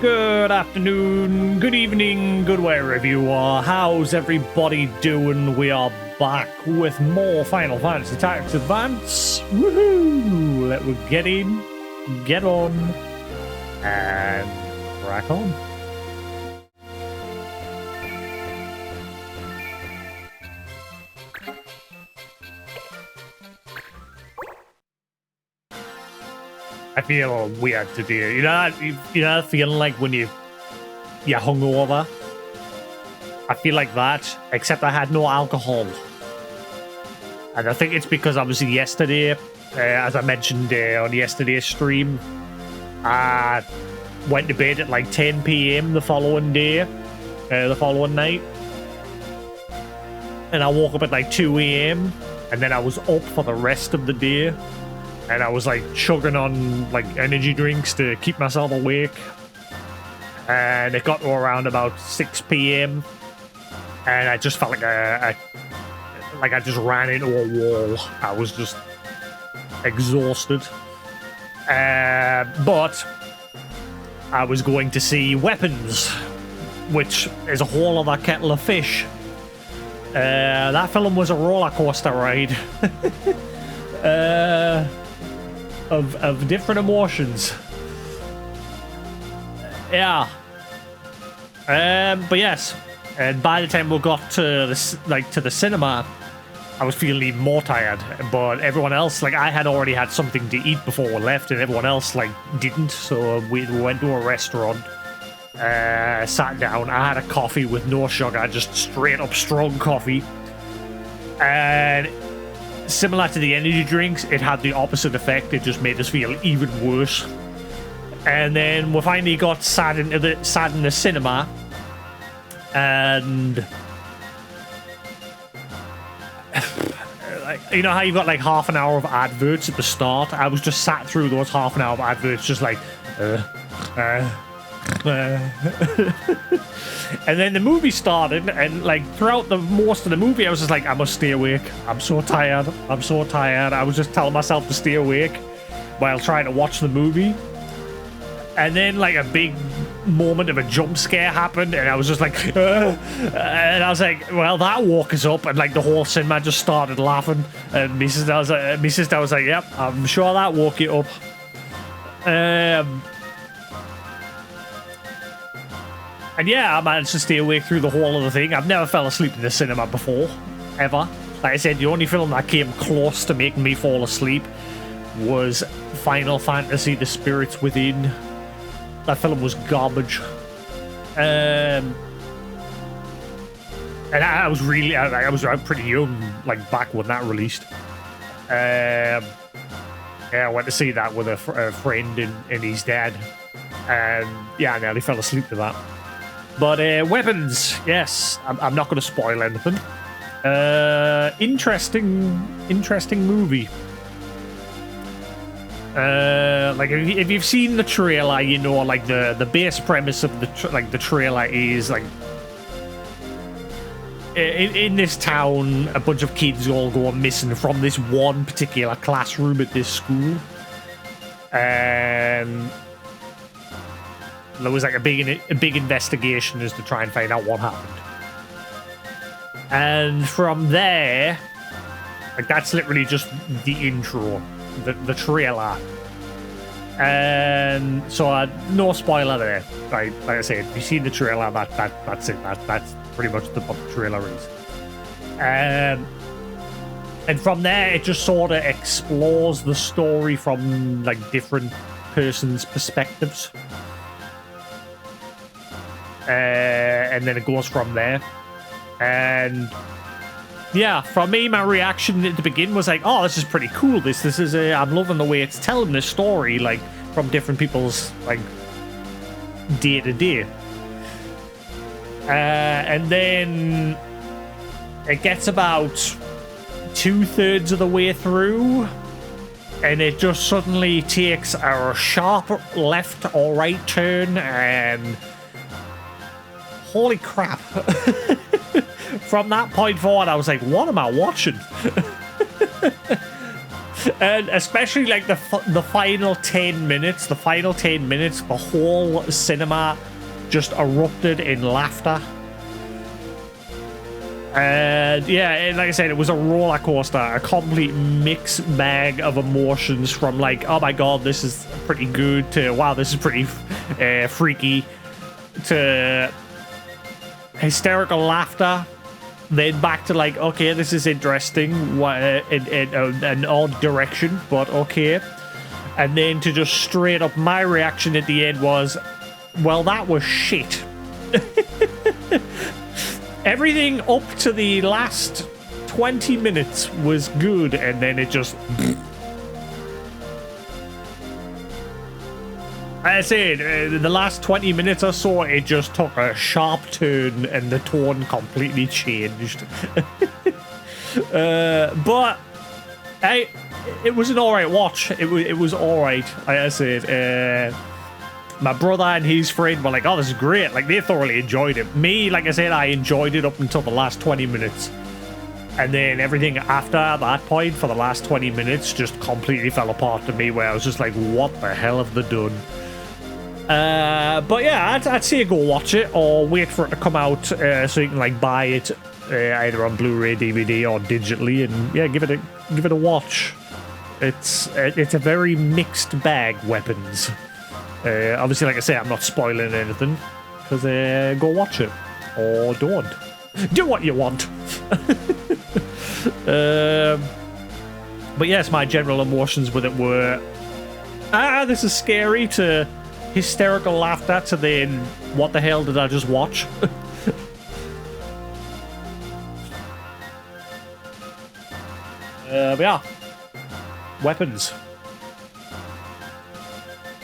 Good afternoon, good evening, good wherever you are. How's everybody doing? We are back with more Final Fantasy Tactics Advance. Woohoo! Let us get in, get on, and crack on. I feel weird today. You know that feeling like when you're hungover? I feel like that, except I had no alcohol. And I think it's because obviously yesterday, as I mentioned on yesterday's stream, I went to bed at like 10 p.m. the following day, the following night. And I woke up at like 2 a.m. and then I was up for the rest of the day. And I was like chugging on like energy drinks to keep myself awake. And it got to around about 6 p.m. And I just felt like I just ran into a wall. I was just exhausted. But I was going to see Weapons, which is a whole other kettle of fish. That film was a roller coaster ride. Of different emotions. Yeah. But yes, and by the time we got to the cinema, I was feeling even more tired. But everyone else, I had already had something to eat before we left, and everyone else didn't. So we went to a restaurant, sat down. I had a coffee with no sugar, just straight up strong coffee, and similar to the energy drinks, it had the opposite effect. It just made us feel even worse. And then we finally got sat in the cinema, and you know how you've got like half an hour of adverts at the start? I was just sat through those half an hour of adverts, just like and then the movie started, and throughout most of the movie I was just like, I must stay awake. I'm so tired. I was just telling myself to stay awake while trying to watch the movie. And then a big moment of a jump scare happened, and I was just like, and I was like, well, that woke us up, and the whole cinema just started laughing. And my sister was like, yep, I'm sure that woke you up. And yeah, I managed to stay awake through the whole of the thing. I've never fell asleep in the cinema before, ever. Like I said, the only film that came close to making me fall asleep was Final Fantasy: The Spirits Within. That film was garbage. And I was pretty young, back when that released. Yeah, I went to see that with a friend and his dad. And yeah, I nearly fell asleep to that. But Weapons, yes, I'm not going to spoil anything. Interesting movie. If you've seen the trailer, you know, the base premise of the trailer is in this town, a bunch of kids all go missing from this one particular classroom at this school, and there was a big investigation as to try and find out what happened. And from there, that's literally just the intro, the trailer. And so no spoiler there. Like I said, if you've seen the trailer, that's it. That's pretty much what the trailer is. And from there, it just sort of explores the story from different persons' perspectives. And then it goes from there. And yeah, for me, my reaction at the beginning was like, oh, this is pretty cool. This is I'm loving the way it's telling this story, from different people's day to day. And then it gets about 2/3 of the way through, and it just suddenly takes a sharp left or right turn, and holy crap. From that point forward, I was like, what am I watching? And especially like the final 10 minutes, the whole cinema just erupted in laughter. And yeah, and like I said, it was a roller coaster, a complete mixed bag of emotions from like, oh my god, this is pretty good, to wow, this is pretty freaky, to hysterical laughter, then back to like, okay, this is interesting, in an odd direction, but okay. And then to just straight up, my reaction at the end was, well, that was shit. Everything up to the last 20 minutes was good, and then it just... I said, the last 20 minutes or so, it just took a sharp turn, and the tone completely changed. But it was an alright watch. It was alright, like I said. My brother and his friend were like, oh, this is great. Like, they thoroughly enjoyed it. Me, like I said, I enjoyed it up until the last 20 minutes. And then everything after that point, for the last 20 minutes, just completely fell apart to me, where I was just like, what the hell have they done? But yeah, I'd say go watch it, or wait for it to come out so you can, like, buy it either on Blu-ray, DVD, or digitally, and yeah, give it a watch. It's a very mixed bag, Weapons. Obviously, like I say, I'm not spoiling anything, because go watch it, or don't. Do what you want. But yes, my general emotions with it were, this is scary, to hysterical laughter, to then, what the hell did I just watch? But yeah, Weapons.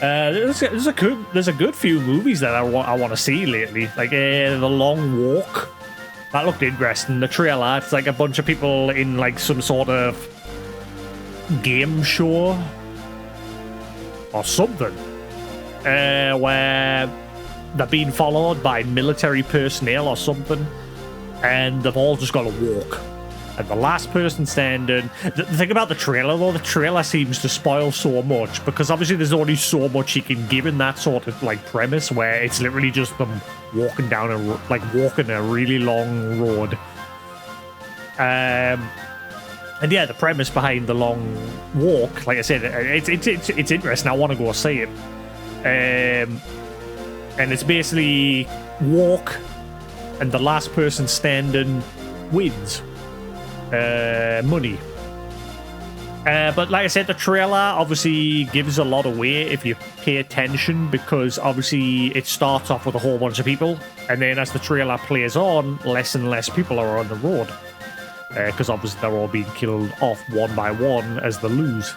There's a good few movies that I want to see lately. Like The Long Walk, that looked interesting. The trailer, it's like a bunch of people in like some sort of game show or something, where they're being followed by military personnel or something, and they've all just got to walk. And the last person standing... The thing about the trailer, though, the trailer seems to spoil so much, because obviously there's only so much you can give in that sort of, like, premise, where it's literally just them walking down walking a really long road. And yeah, the premise behind The Long Walk, like I said, it's interesting. I want to go see it. And it's basically walk, and the last person standing wins money. But like I said, the trailer obviously gives a lot away if you pay attention, because obviously it starts off with a whole bunch of people, and then as the trailer plays on, less and less people are on the road, because obviously they're all being killed off one by one as they lose.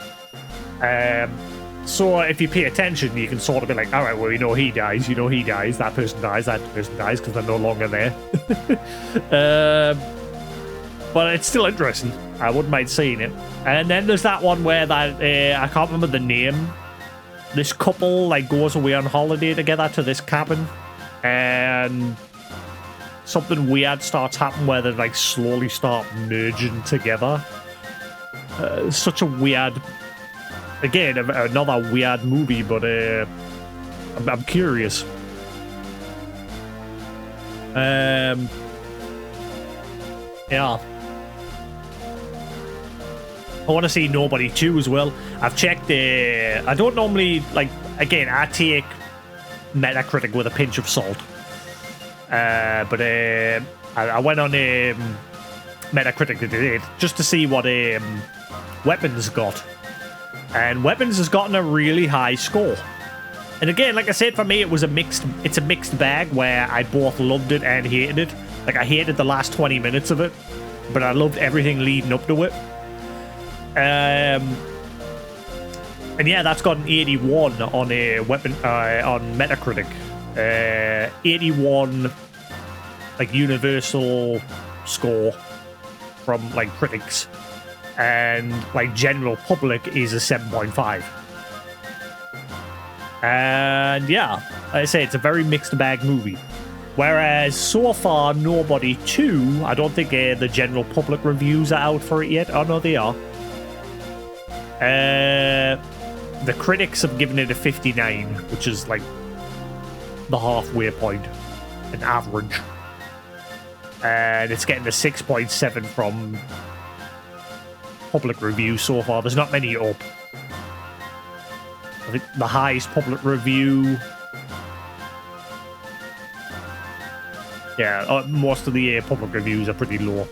So if you pay attention, you can sort of be like, alright, well, he dies, that person dies, because they're no longer there. But it's still interesting. I wouldn't mind seeing it. And then there's that one where that I can't remember the name. This couple like goes away on holiday together to this cabin, and something weird starts happening where they like slowly start merging together. Such a weird, again, another weird movie, but I'm curious. Yeah. I want to see Nobody 2 as well. I've checked, I don't normally, like, again, I take Metacritic with a pinch of salt. But I went on Metacritic today just to see what Weapons got. And Weapons has gotten a really high score. And again, like I said, for me, it's a mixed bag where I both loved it and hated it. Like, I hated the last 20 minutes of it, but I loved everything leading up to it. And yeah, that's got an 81 on a on Metacritic. 81 like universal score from like critics, and like general public is a 7.5. And yeah, like I say, it's a very mixed bag movie. Whereas so far, Nobody 2, I don't think the general public reviews are out for it yet. Oh no, they are. The critics have given it a 59, which is like the halfway point, an average. And it's getting a 6.7 from public reviews so far. There's not many up. I think the highest public review... Yeah, most of the public reviews are pretty low.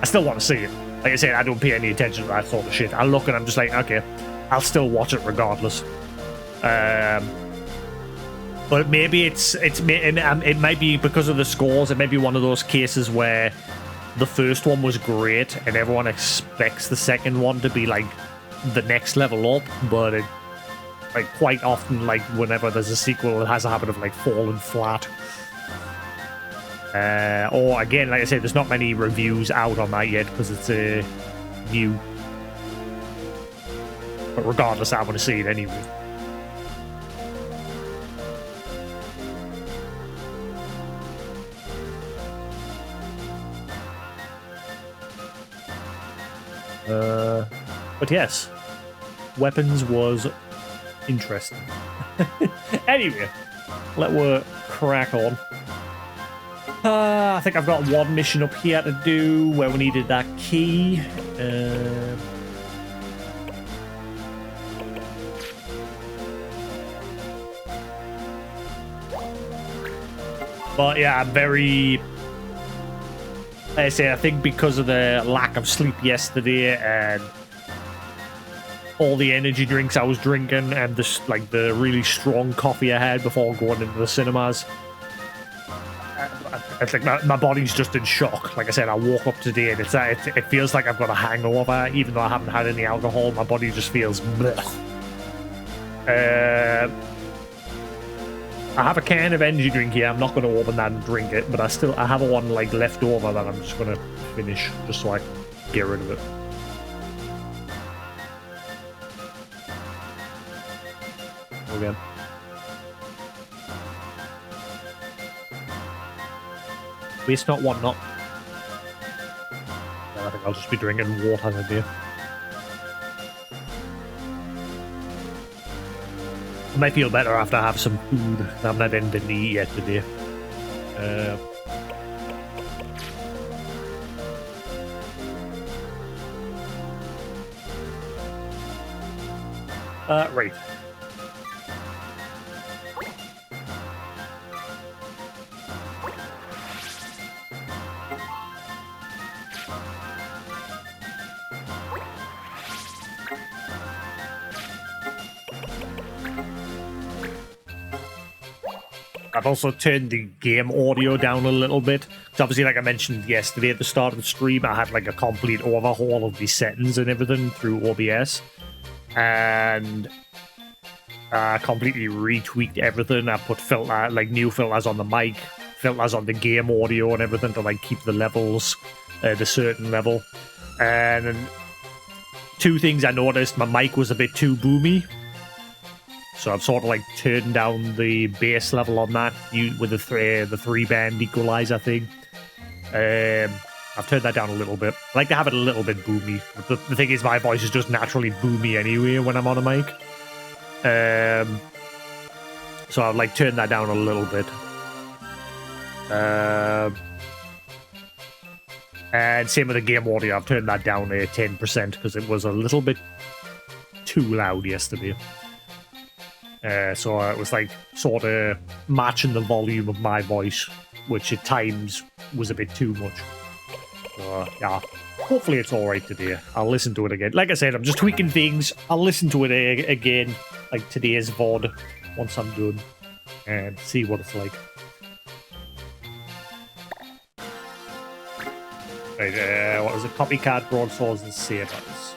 I still want to see it. Like I said, I don't pay any attention to that sort of shit. I look and I'm just like, okay, I'll still watch it regardless. But maybe it might be because of the scores. It might be one of those cases where the first one was great and everyone expects the second one to be like the next level up, but it like quite often, like whenever there's a sequel, it has a habit of like falling flat. Or again, like I said, there's not many reviews out on that yet because it's new. But regardless, I want to see it anyway. But yes, weapons was interesting. Anyway, let's crack on. I think I've got one mission up here to do where we needed that key. But yeah, I'm very... Like I say, I think because of the lack of sleep yesterday and all the energy drinks I was drinking and the really strong coffee I had before going into the cinemas, I think my body's just in shock. Like I said, I woke up today and it feels like I've got a hangover, even though I haven't had any alcohol. My body just feels blech. I have a can of energy drink here. I'm not going to open that and drink it, but I have one like left over that I'm just going to finish just so I can get rid of it. Again. Waste not, want not. And I think I'll just be drinking water today. I might feel better after I have some food. I haven't had anything to eat yet today. Right. I've also turned the game audio down a little bit. So obviously, like I mentioned yesterday at the start of the stream, I had like a complete overhaul of the settings and everything through OBS. And I completely retweaked everything. I put new filters on the mic, filters on the game audio and everything to like keep the levels at a certain level. And two things I noticed, my mic was a bit too boomy. So I've sort of like turned down the bass level on that with the 3-band equalizer thing. I've turned that down a little bit. I like to have it a little bit boomy. The thing is, my voice is just naturally boomy anyway when I'm on a mic. So I've like turned that down a little bit. And same with the game audio. I've turned that down to 10% because it was a little bit too loud yesterday. So it was like sort of matching the volume of my voice, which at times was a bit too much. Yeah, hopefully it's alright today. I'll listen to it again. Like I said, I'm just tweaking things. I'll listen to it again, like today's VOD, once I'm done, and see what it's like. Right, what was it? Copycat, broadswords, and sabers.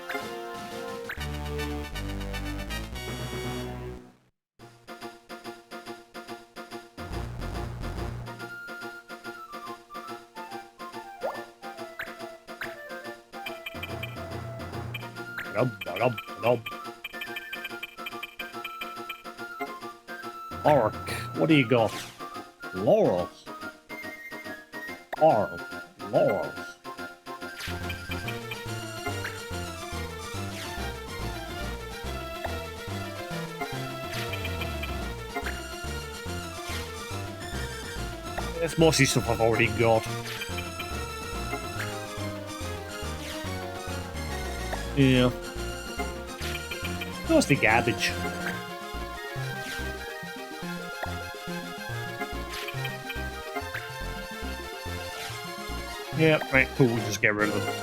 Orc, what do you got? Laurel. Laurel. It's mostly stuff I've already got. Yeah. Mostly garbage. Yeah, right, cool, we'll just get rid of them.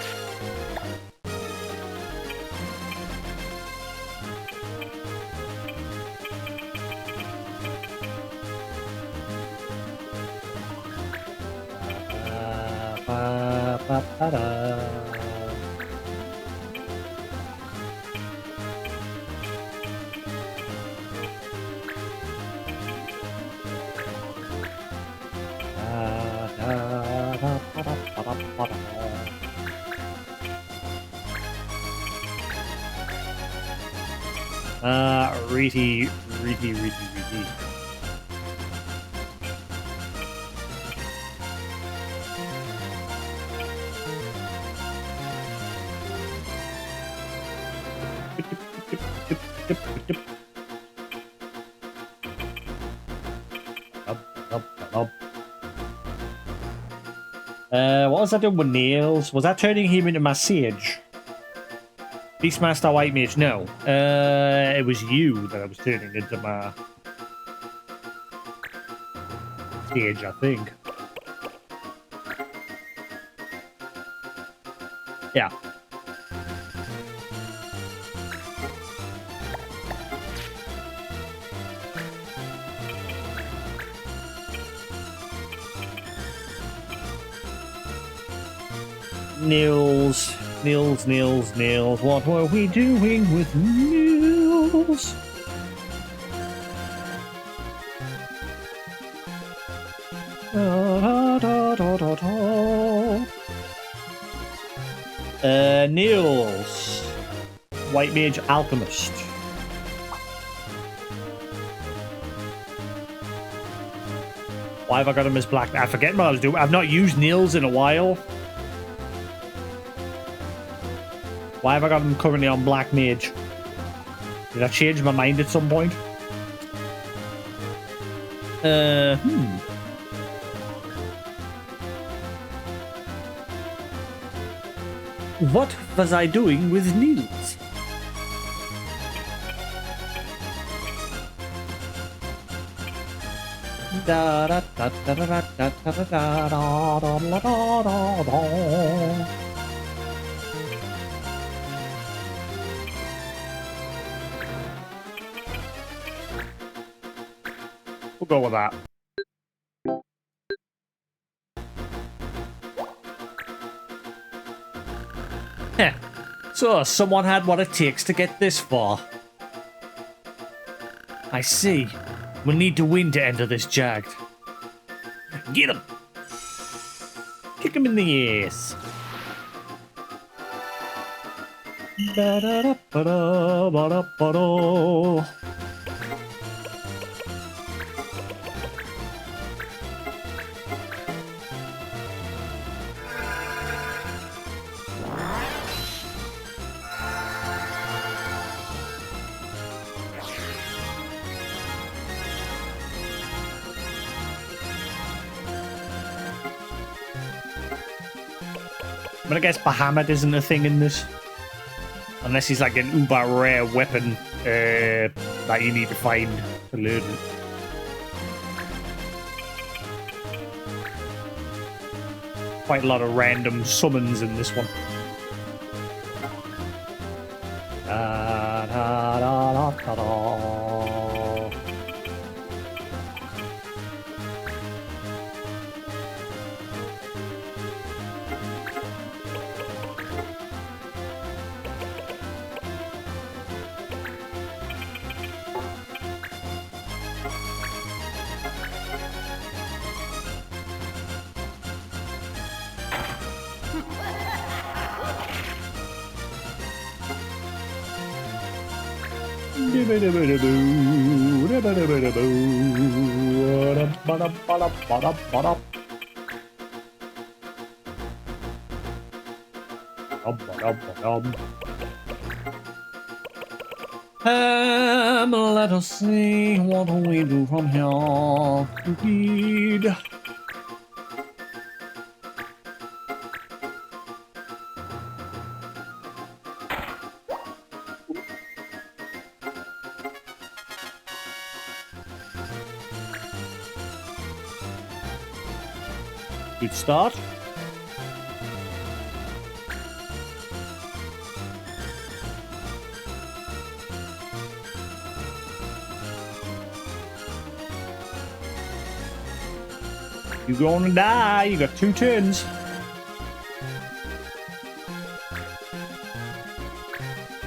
Reedy. What was I doing with nails? Was that turning him into my sage? Beastmaster White Mage? No. It was you that I was turning into my sage, I think. Yeah. Nails. What were we doing with nails? Nails. White Mage Alchemist. Why have I got him as black? I forget what I was doing. I've not used nails in a while. Why have I got him currently on Black Mage? Did I change my mind at some point? What was I doing with nails? Da da da da da da da da da da da. We'll go with that. Heh. So, someone had what it takes to get this far. I see. We'll need to win to enter this jagged. Get him! Kick him in the ass. Ba-da-da-ba-da-ba-da-ba-da. But I guess Bahamut isn't a thing in this. Unless he's like an uber rare weapon that you need to find to learn it. Quite a lot of random summons in this one. Da, da, da, da, da, da. Let us see what we do from here. Indeed. Good start. You're gonna die. You got 2 turns.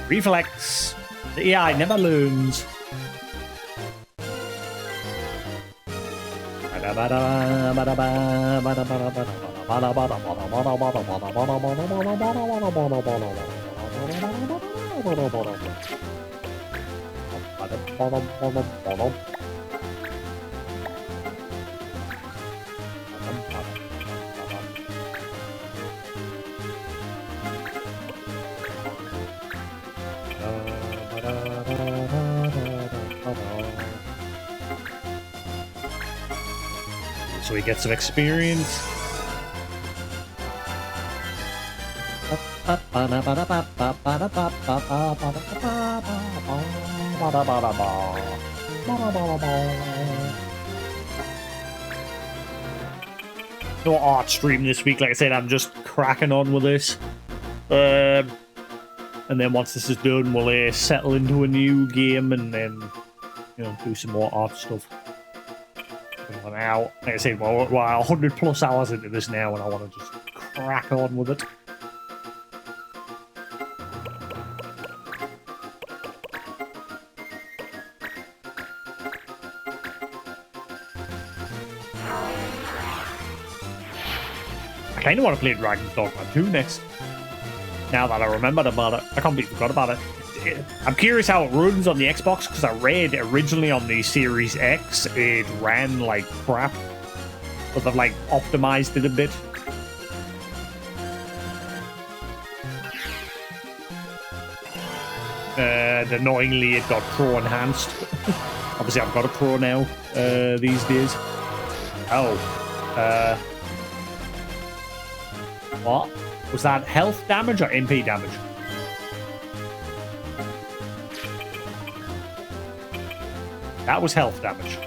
Reflex. The AI never learns. So he gets some experience. No art stream this week. Like I said, I'm just cracking on with this. And then once this is done, we'll settle into a new game and then, you know, do some more art stuff. Now, like I said, we're 100 plus hours into this now, and I want to just crack on with it. I kind of want to play Dragon's Dogma 2 next. Now that I remembered about it, I completely forgot about it. I'm curious how it runs on the Xbox, because I read originally on the Series X it ran like crap, but they've like optimized it a bit. And annoyingly it got Pro enhanced. Obviously I've got a Pro now these days. Oh. What? Was that health damage or MP damage? That was health damage.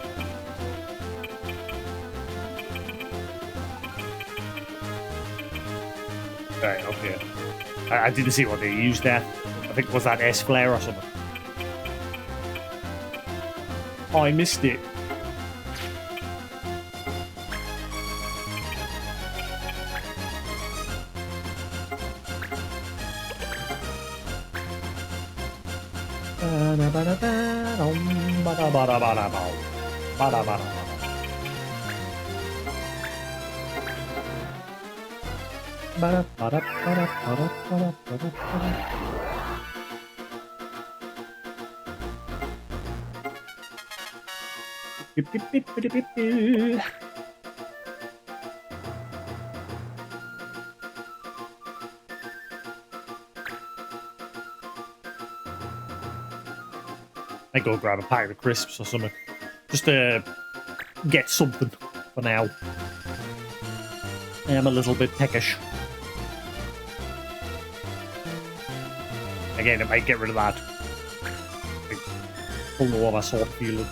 Right, okay. I didn't see what they used there. I think, was that S-Flare or something? Oh, I missed it. I go grab a packet of crisps or something, just to get something for now. I am a little bit peckish. Again, it might get rid of that. Like, pull the water sort of feeling.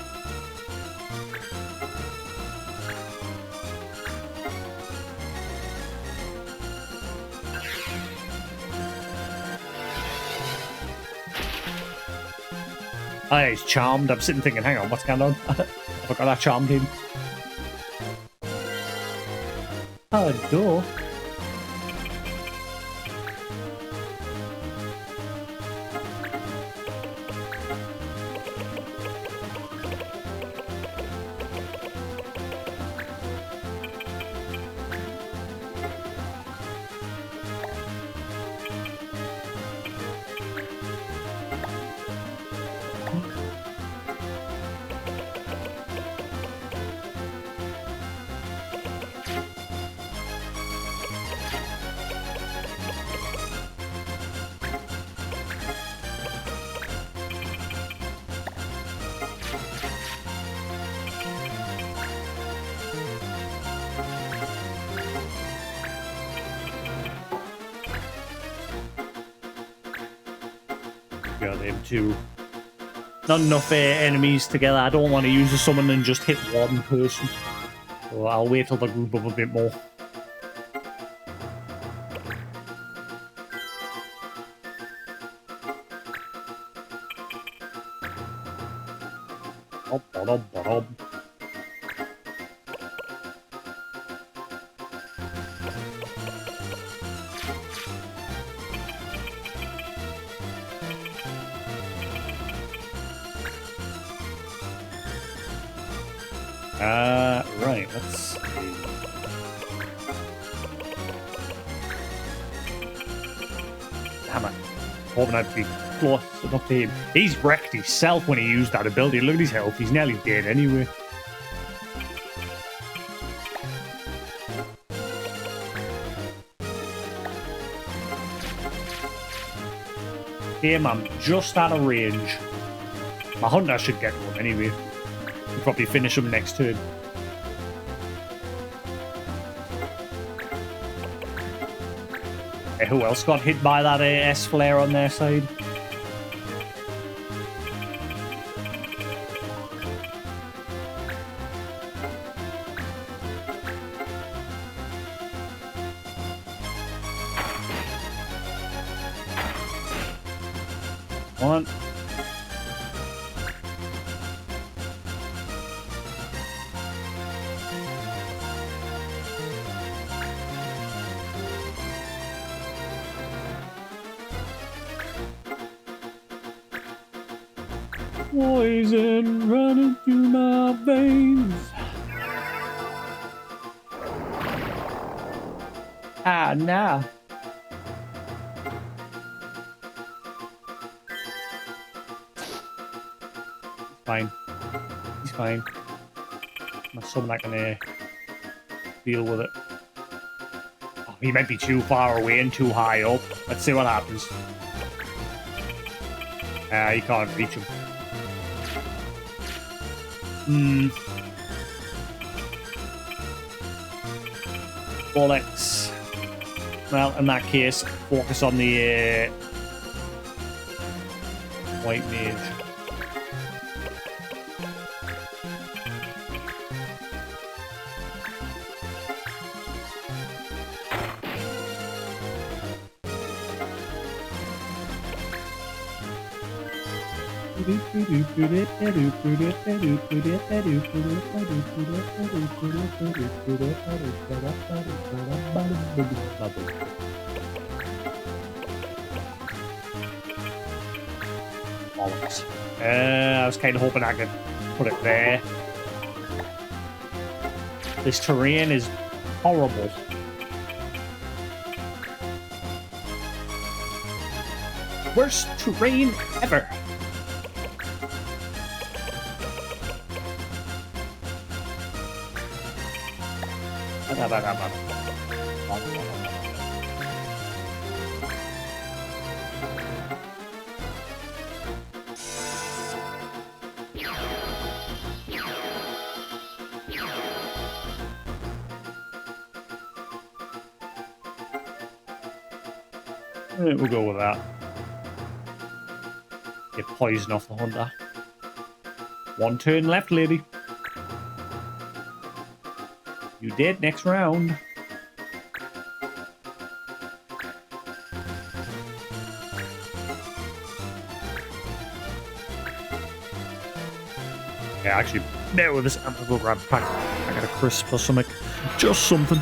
Oh, he's charmed. I'm sitting thinking, hang on, what's going on? I forgot I charmed him. Oh, door. Got them too. Not enough enemies together. I don't want to use a summon and just hit one person. So I'll wait till they group up a bit more. Right, let's see. Damn it. Hoping I'd be close enough to him. He's wrecked himself when he used that ability. Look at his health. He's nearly dead anyway. Him, I'm just out of range. My hunter should get one anyway. We'll probably finish him next turn. Who else got hit by that AS flare on their side? One. Poison running through my veins. Ah, nah. Fine. He's fine. My son not gonna deal with it. Oh, he might be too far away and too high up. Let's see what happens. You can't reach him. Bollocks. Well, in that case, focus on the white mage. I was kind of hoping I could put it there. This terrain is horrible. Worst terrain ever. We'll go with that. Get poison off the hunter. One turn left, lady. You dead next round. Yeah, actually, bear with this. I'm gonna go grab a pack. I got a crisp or something. Just something.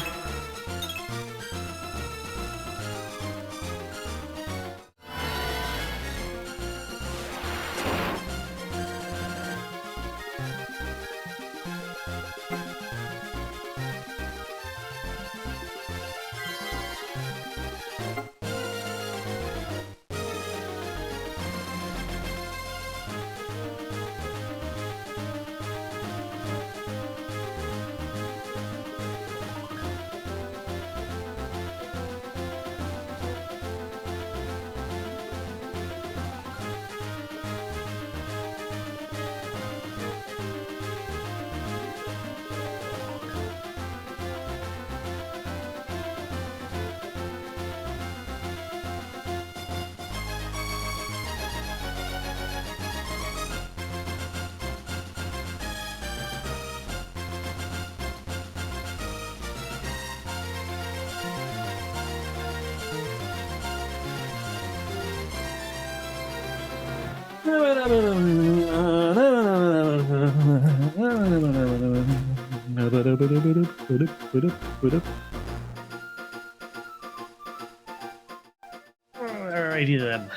Alrighty then.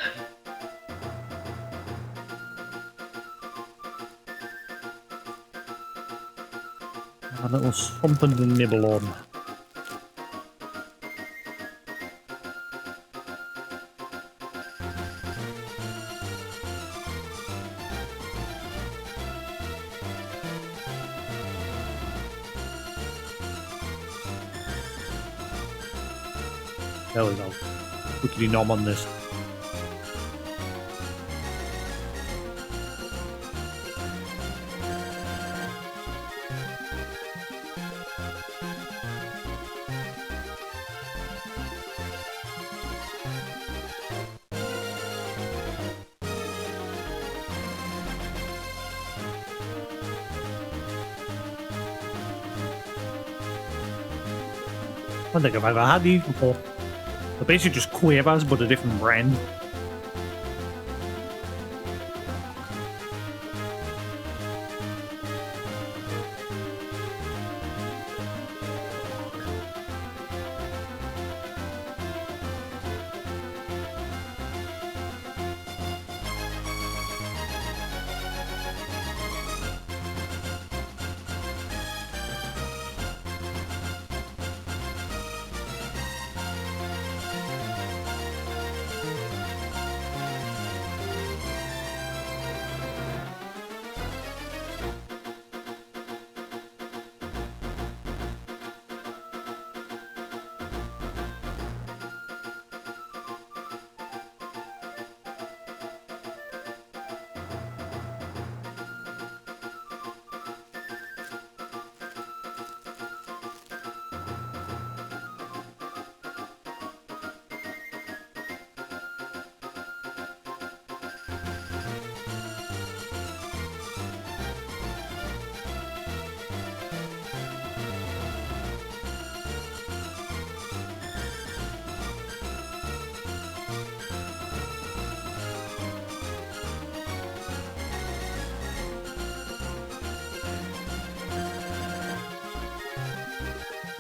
A little something to nibble on. There we go. Quickly nom on this. I don't think I've ever had these before. They're basically just quavers, but a different brand.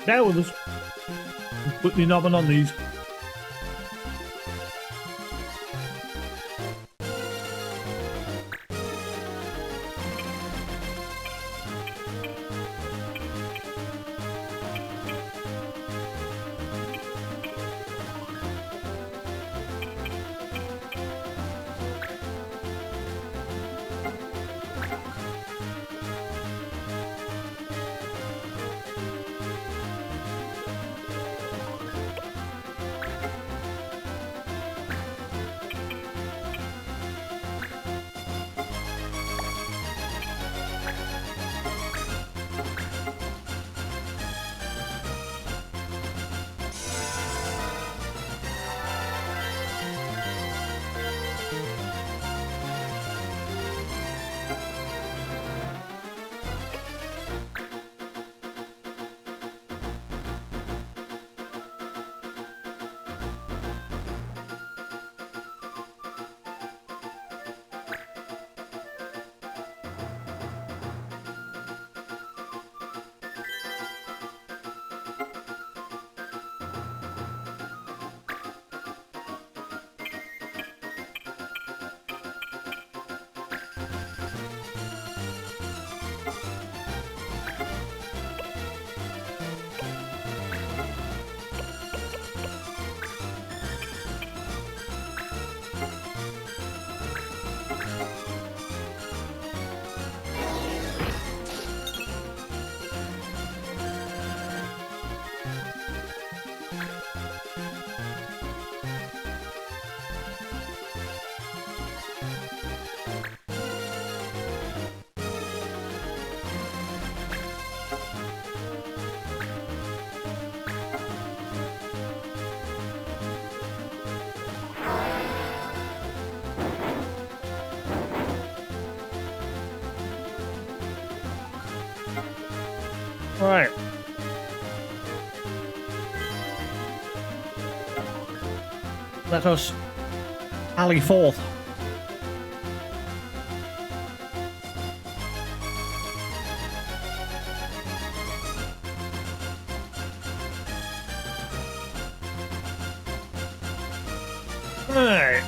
Bear with us. Quickly knobbing on these. Right. Let us alley forth. Alright.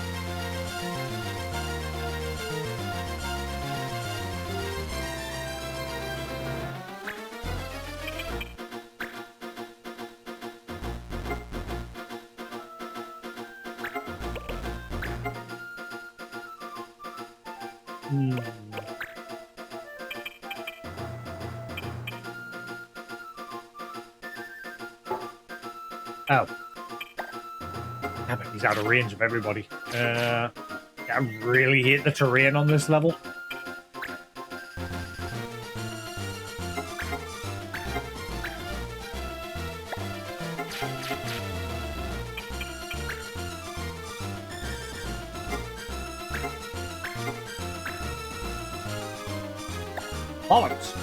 Oh. Damn it, he's out of range of everybody. I really hate the terrain on this level. Bollocks.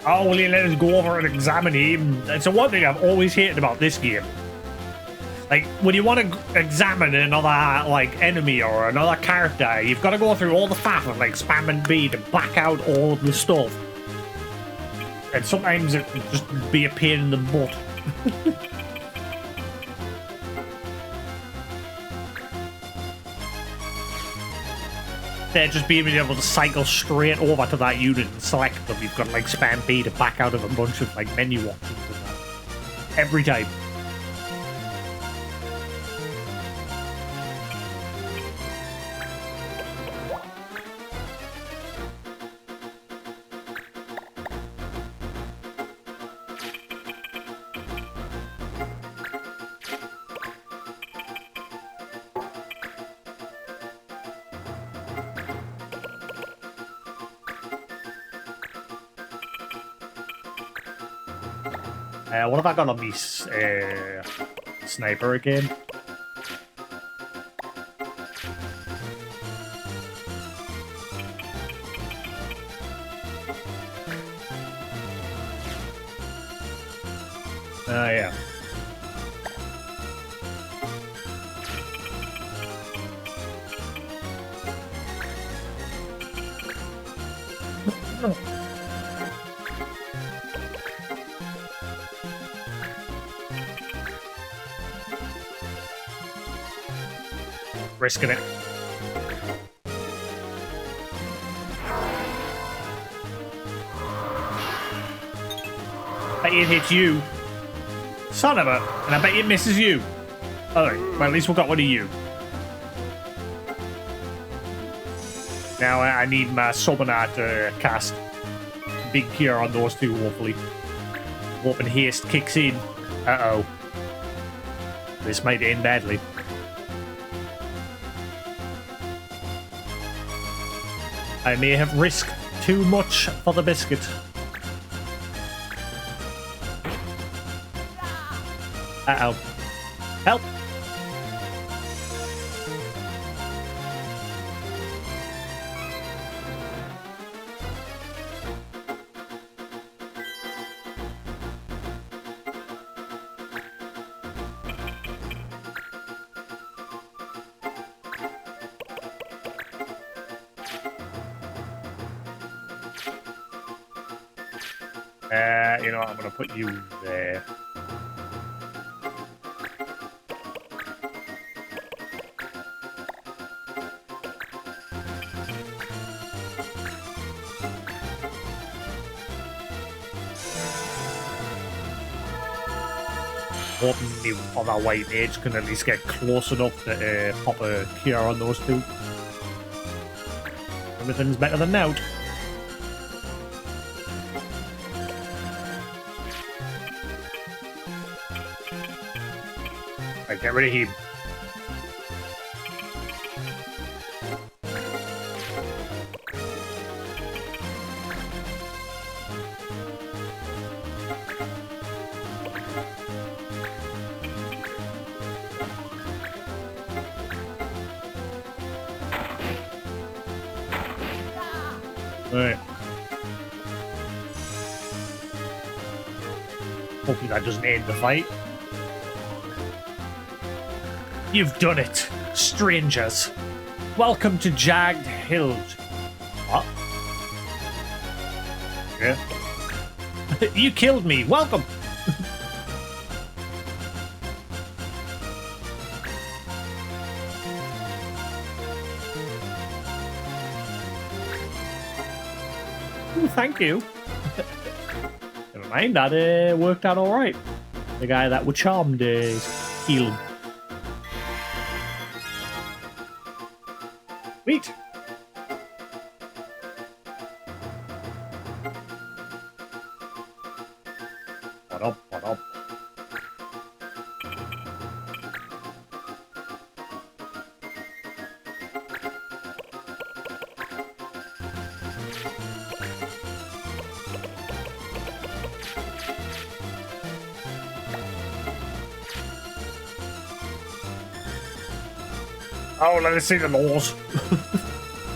Oh, will you let us go over and examine him? It's the one thing I've always hated about this game. Like, when you want to examine another, like, enemy or another character, you've got to go through all the faff of, like, spamming B to back out all of the stuff. And sometimes it can just be a pain in the butt. They're just being able to cycle straight over to that unit and select them. You've got, like, spam B to back out of a bunch of, like, menu options and that. Every time. What have I got on me? Sniper again? Yeah. Risking it. Bet it hits you. Son of a... And I bet it misses you. Alright, well at least we got one of you. Now I need my summoner to cast big cure on those two, hopefully. Hoping haste kicks in. Uh-oh. This might end badly. I may have risked too much for the biscuit. Uh-oh. Help! You know what, I'm gonna put you there. Hoping the other white mage can at least get close enough to pop a cure on those two. Everything's better than now. Right, get rid of him. Right. Hopefully that doesn't end the fight. You've done it, strangers. Welcome to Jagged Hills. What? Yeah. You killed me. Welcome. Ooh, thank you. Never mind, that worked out all right. The guy that was charmed is healed. Sweet. What up? What up? Oh, let us see the laws.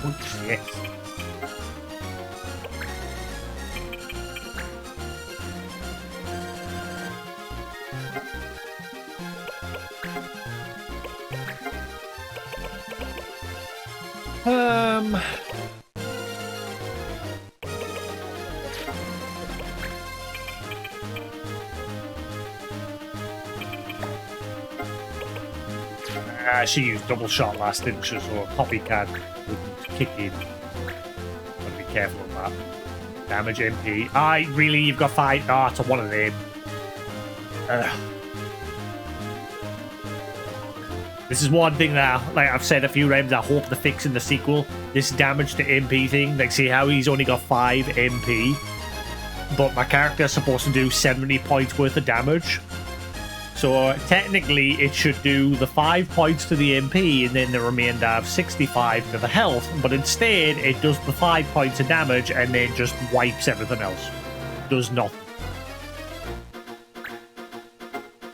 Oh, yes. She used double shot last, didn't she? So a copycat wouldn't kick in. Gotta be careful of that. Damage MP. Aye, really? You've got 5? Ah, it's a one of them. This is one thing that, like I've said a few times, I hope to fix in the sequel. This damage to MP thing. Like, see how he's only got 5 MP, but my character's supposed to do 70 points worth of damage. So technically, it should do the 5 points to the MP and then the remainder of 65 to the health. But instead, it does the 5 points of damage and then just wipes everything else. Does nothing.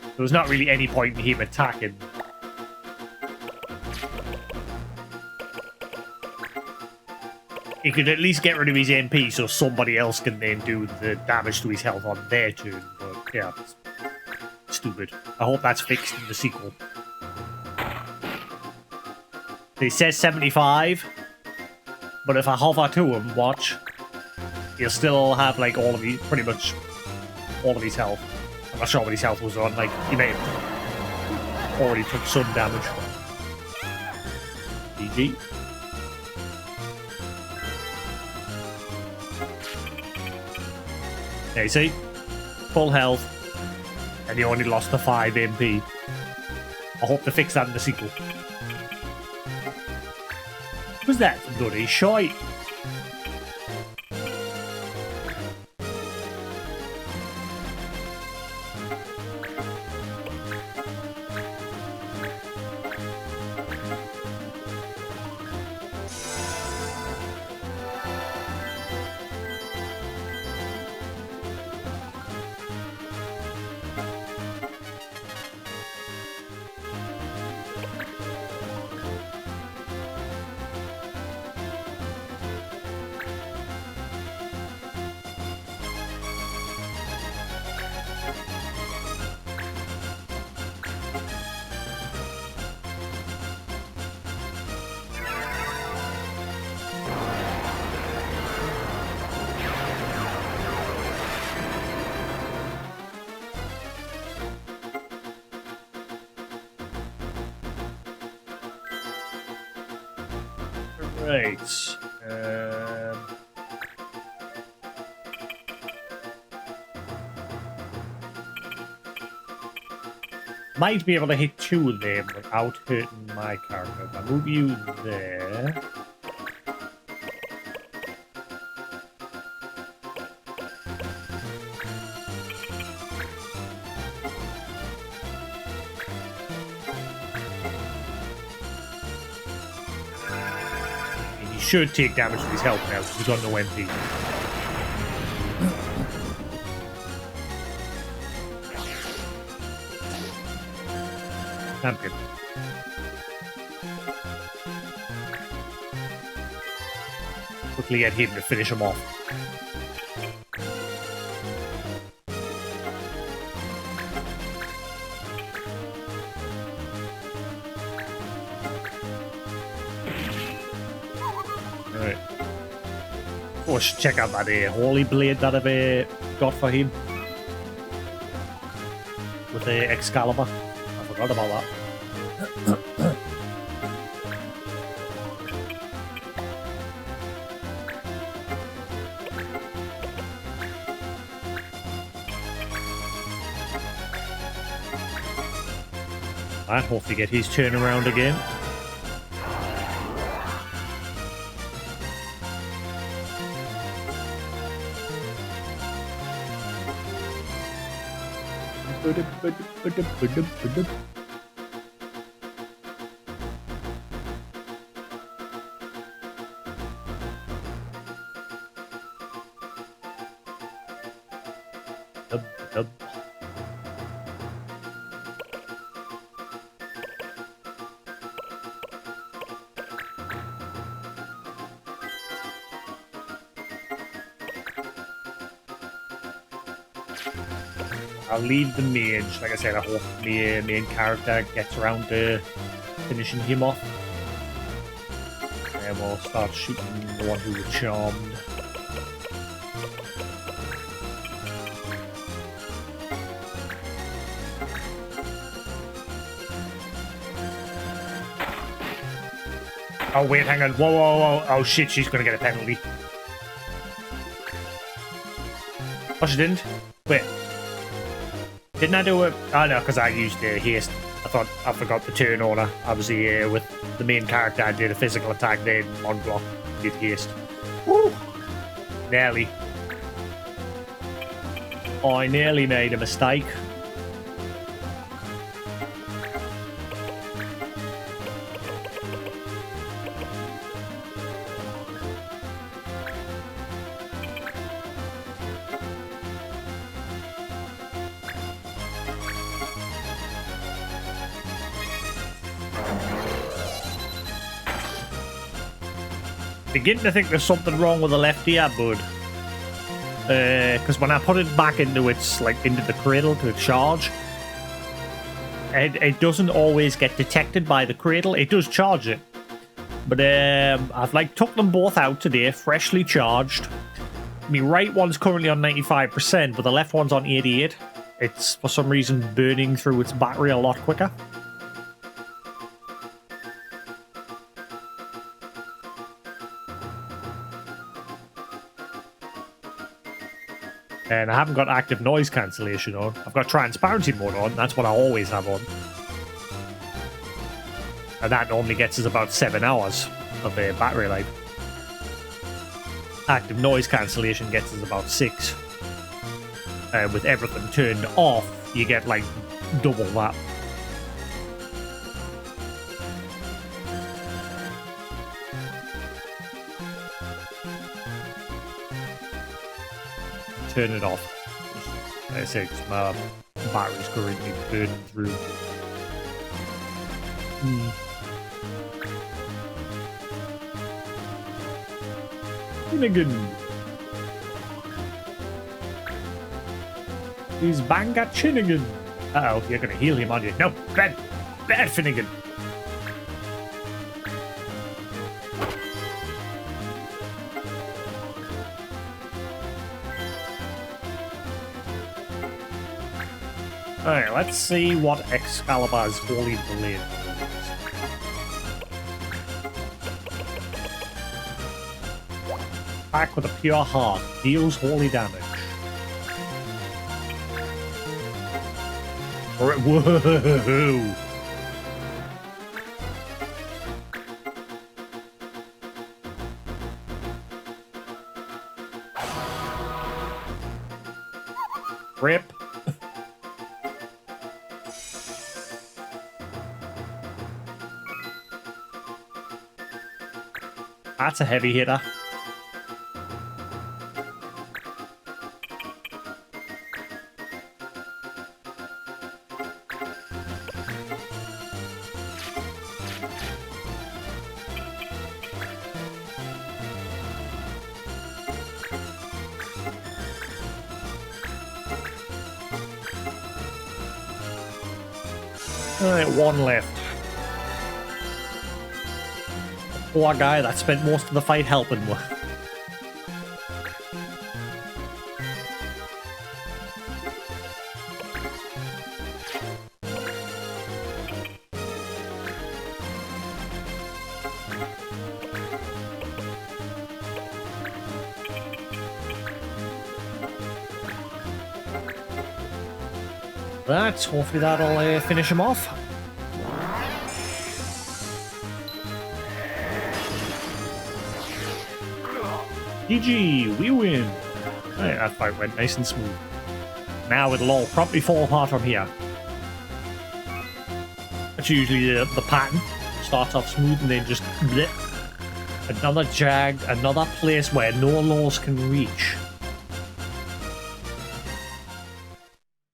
There was not really any point in him attacking. He could at least get rid of his MP so somebody else can then do the damage to his health on their turn. But yeah. Stupid. I hope that's fixed in the sequel. It says 75, but if I hover to him, watch, he'll still have like all of his, pretty much all of his health. I'm not sure what his health was on. Like he may have already took some damage. GG. There you see, full health. And he only lost the 5 MP. I hope to fix that in the sequel. Was that bloody shite? Right. Might be able to hit 2 of them without hurting my character. I'll move you there. Should take damage to his health now because he's got no MP. Champion. Quickly get him to finish him off. Right. Oh, I should check out that Holy Blade that I've got for him. With the Excalibur. I forgot about that. I'd hopefully get his turn around again. Dub. I'll leave the mage. Like I said, I hope the main character gets around to finishing him off. And we'll start shooting the one who was charmed. Oh, wait, hang on. Whoa, whoa, whoa. Oh, shit, she's going to get a penalty. Oh, she didn't? Wait. Didn't I do it? Oh, no, because I used haste. I thought I forgot the turn order. I was here with the main character. I did a physical attack, then on block, did haste. Woo! Nearly. I nearly made a mistake. Beginning to think there's something wrong with the left ear, bud. Because when I put it back into its into the cradle to charge, it doesn't always get detected by the cradle. It does charge it, but I've took them both out today, freshly charged. My right one's currently on 95%, but the left one's on 88. It's for some reason burning through its battery a lot quicker. And I haven't got active noise cancellation on. I've got transparency mode on. That's what I always have on. And that normally gets us about 7 hours of battery life. Active noise cancellation gets us about 6. With everything turned off, you get double that. Turn it off. Like I said, my battery's currently burning through. Finnegan. He's Banga Chinnigan. Uh-oh, you're gonna heal him, aren't you? No, bad Finnegan. Alright, let's see what Excalibur's Holy Blade is. Attack with a pure heart. Deals holy damage. Whoa! Rip. That's a heavy hitter. Alright, one left. Poor guy that spent most of the fight helping me. Right, hopefully that'll finish him off. GG, we win. Right, that fight went nice and smooth. Now it'll all promptly fall apart from here. That's usually the pattern. Starts off smooth and then just blip. Another jag, another place where no laws can reach.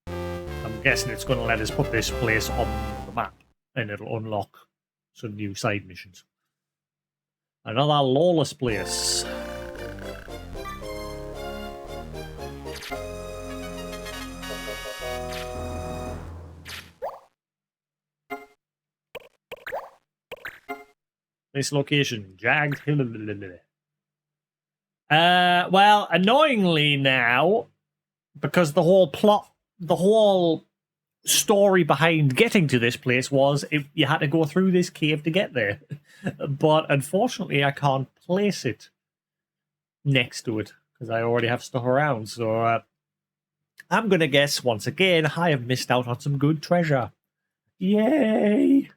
I'm guessing it's going to let us put this place on the map and it'll unlock some new side missions. Another lawless place. This location, jagged. Well, annoyingly now, because the whole plot, the whole story behind getting to this place was you had to go through this cave to get there. But unfortunately, I can't place it next to it because I already have stuff around. So I'm going to guess once again, I have missed out on some good treasure. Yay!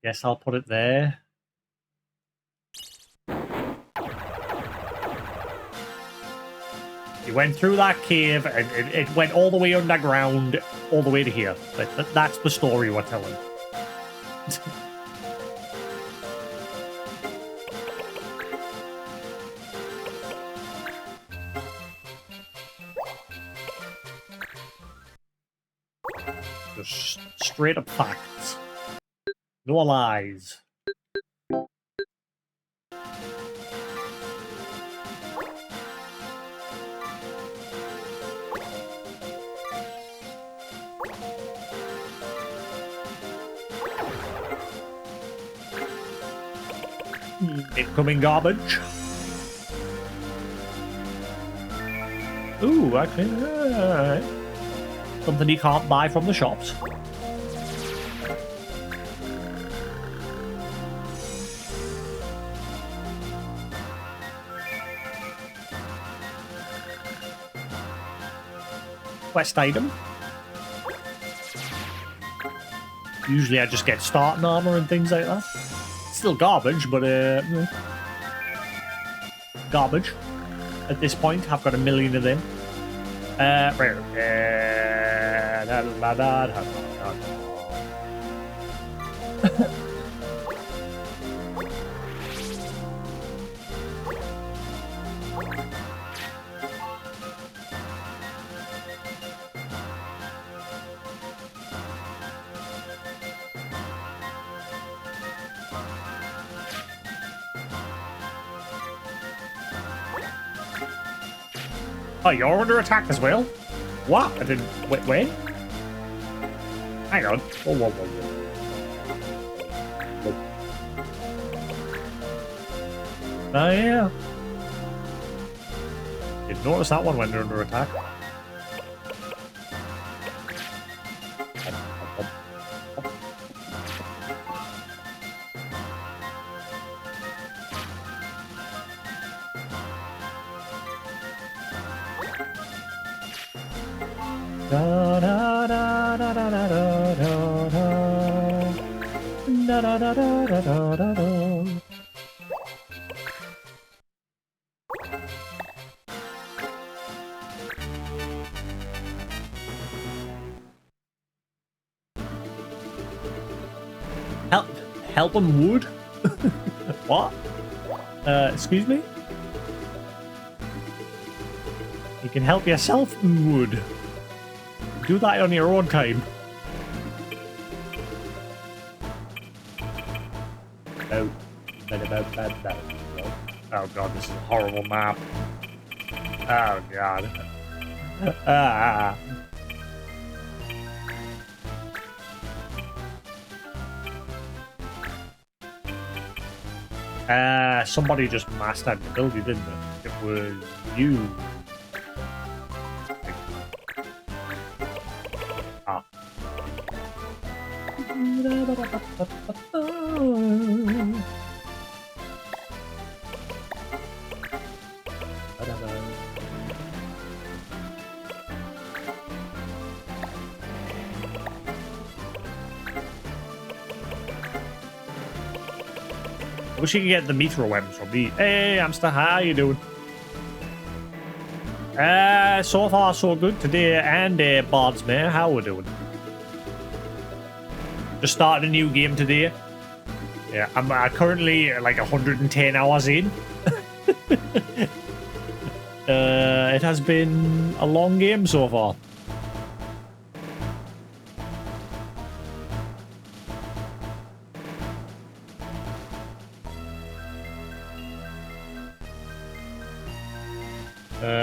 Guess I'll put it there. You went through that cave and it went all the way underground, all the way to here. That's the story we're telling. Just straight up facts. No lies. Incoming garbage. Ooh, actually, something you can't buy from the shops. Quest item. Usually I just get starting armor and things like that. Still garbage, but garbage. At this point, I've got 1 million of them. Oh, you're under attack as well? What? I didn't... Wait, when? Hang on. Whoa, whoa, whoa, whoa. Oh, yeah. Didn't notice that one when they're under attack. Da da da da da da da da da da da da da da. Help him, Wood? What? Excuse me? You can help yourself, Wood. Do that on your own time. No. Oh god, this is a horrible map. Oh god. Ah. Somebody just mastered the ability, didn't it? It was you. Ah. I wish you could get the meteor weapons from me. Hey, hamster, how you doing? So far so good today, and Bards, man, how we doing? Just started a new game today. Yeah, I'm currently like 110 hours in. It has been a long game so far.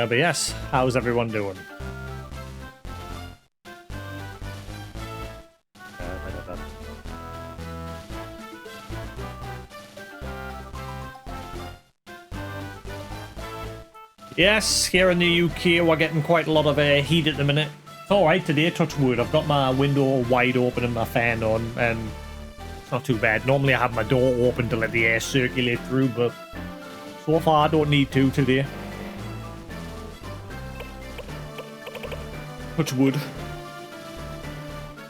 But yes, how's everyone doing? Yes, here in the UK we're getting quite a lot of heat at the minute. It's alright today, touch wood. I've got my window wide open and my fan on, and it's not too bad. Normally I have my door open to let the air circulate through, but so far I don't need to today. Touch wood.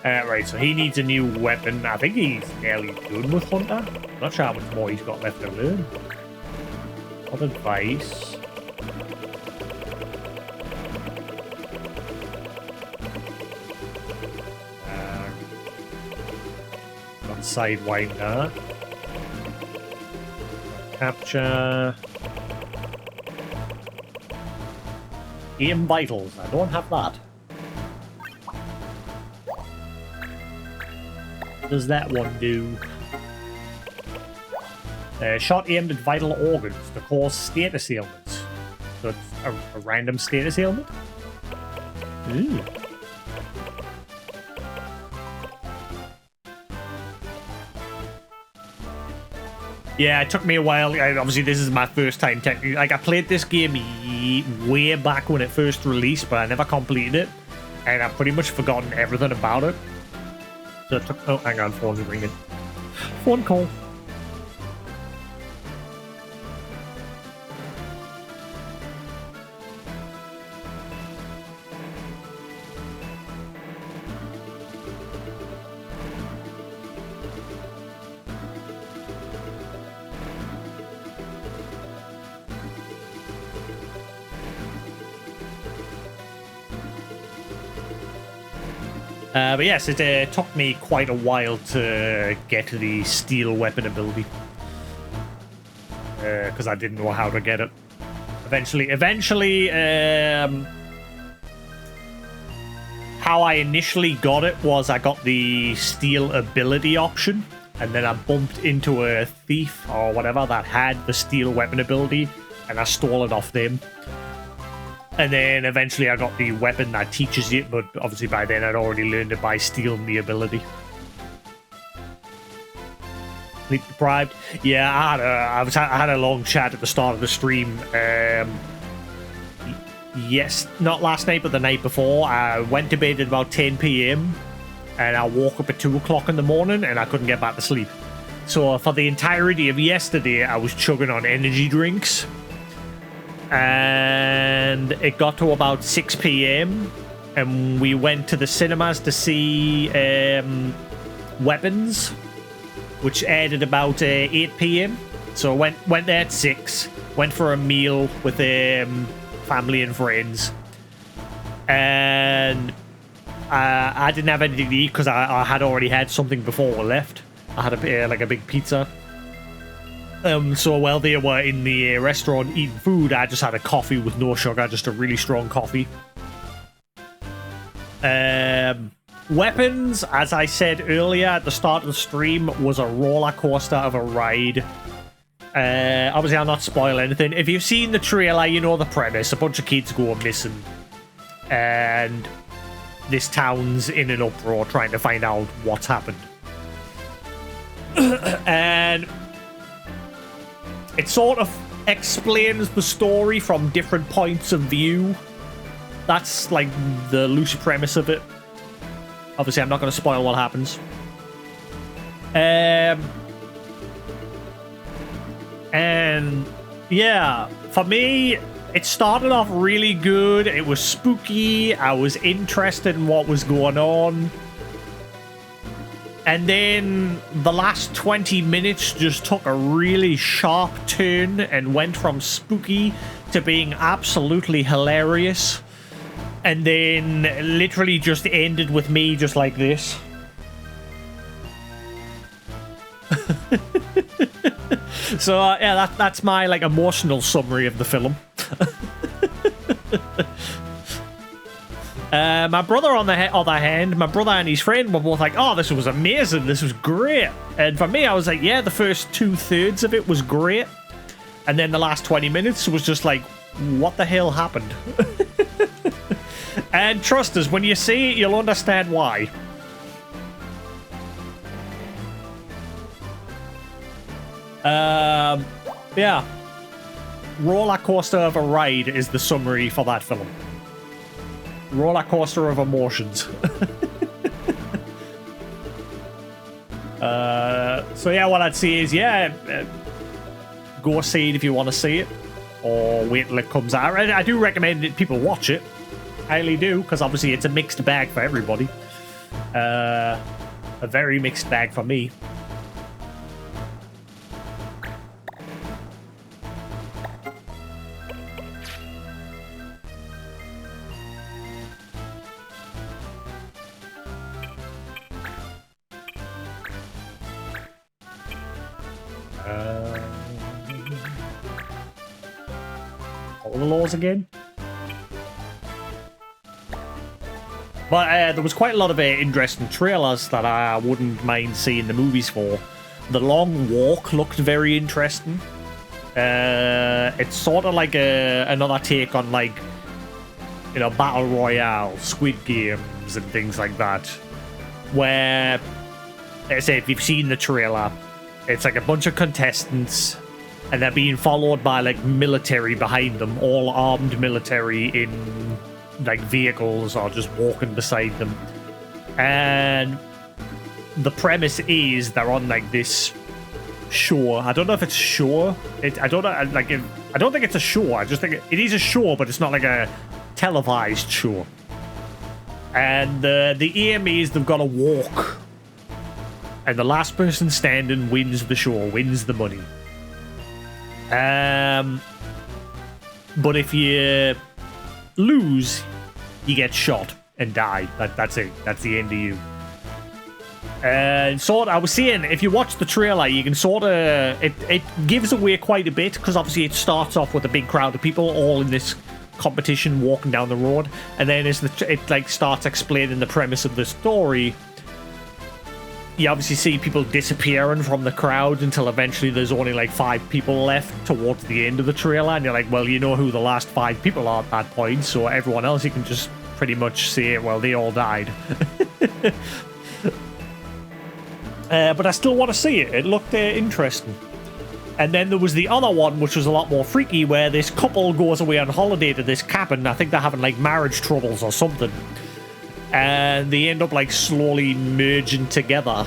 Right, so he needs a new weapon. I think he's nearly done with Hunter. Not sure how much more he's got left to learn. What advice? Got Sidewinder. Capture. Aim Vitals. I don't have that. What does that one do? Shot aimed at vital organs to cause status ailments. So it's a random status ailment? Ooh. Yeah, it took me a while. Obviously, this is my first time. Like, I played this game way back when it first released, but I never completed it. And I've pretty much forgotten everything about it. So it took... Oh, hang on, phone's ringing. Phone call. But yes, it took me quite a while to get the steel weapon ability. Because I didn't know how to get it. Eventually, how I initially got it was I got the steel ability option, and then I bumped into a thief or whatever that had the steel weapon ability, and I stole it off them. And then eventually I got the weapon that teaches it, but obviously by then I'd already learned it by stealing the ability. Sleep deprived? Yeah, I had a long chat at the start of the stream. Yes, not last night, but the night before. I went to bed at about 10 p.m. and I woke up at 2 o'clock in the morning and I couldn't get back to sleep. So for the entirety of yesterday, I was chugging on energy drinks. And it got to about 6 p.m. and we went to the cinemas to see Weapons, which aired at about 8 p.m. So went there at 6, went for a meal with family and friends, and I didn't have anything to eat because I had already had something before we left. I had like a big pizza. So while they were in the restaurant eating food, I just had a coffee with no sugar, just a really strong coffee. Weapons, as I said earlier at the start of the stream, was a roller coaster of a ride. Obviously, I'll not spoil anything. If you've seen the trailer, you know the premise. A bunch of kids go missing, and this town's in an uproar trying to find out what's happened. And it sort of explains the story from different points of view. That's like the loose premise of it. Obviously, I'm not going to spoil what happens. And yeah, for me, it started off really good. It was spooky. I was interested in what was going on. And then the last 20 minutes just took a really sharp turn and went from spooky to being absolutely hilarious. And then literally just ended with me just like this. So yeah, that's my like emotional summary of the film. My brother, on the other hand, my brother and his friend were both like, "Oh, this was amazing! This was great!" And for me, I was like, "Yeah, the first 2/3 of it was great," and then the last 20 minutes was just like, "What the hell happened?" And trust us, when you see it, you'll understand why. Yeah. Roller coaster of a ride is the summary for that film. Roller coaster of emotions. So yeah, what I'd say is, yeah, go see it if you want to see it, or wait till it comes out. I do recommend that people watch it. Highly do, because obviously it's a mixed bag for everybody. A very mixed bag for me. What were the laws again? But there was quite a lot of interesting trailers that I wouldn't mind seeing the movies for. The Long Walk looked very interesting. It's sort of like another take on, like, you know, Battle Royale, Squid Games, and things like that. Where, like I say, if you've seen the trailer, it's like a bunch of contestants, and they're being followed by, like, military behind them, all armed military in, like, vehicles or just walking beside them. And the premise is they're on, like, this shore. I don't know if it's shore. I don't know. Like, I don't think it's a shore. I just think it is a shore, but it's not like a televised shore. And the aim is they've got to walk, and the last person standing wins the show, wins the money. But if you lose, you get shot and die. That's it. That's the end of you. And sort of, I was saying, if you watch the trailer, you can sort of, it gives away quite a bit, because obviously it starts off with a big crowd of people all in this competition walking down the road, and then as it like starts explaining the premise of the story, you obviously see people disappearing from the crowd until eventually there's only like 5 people left towards the end of the trailer, and you're like, well, you know who the last 5 people are at that point, so everyone else you can just pretty much say, well, they all died. But I still want to see it. It looked interesting. And then there was the other one, which was a lot more freaky, where this couple goes away on holiday to this cabin. I think they're having like marriage troubles or something. And they end up like slowly merging together.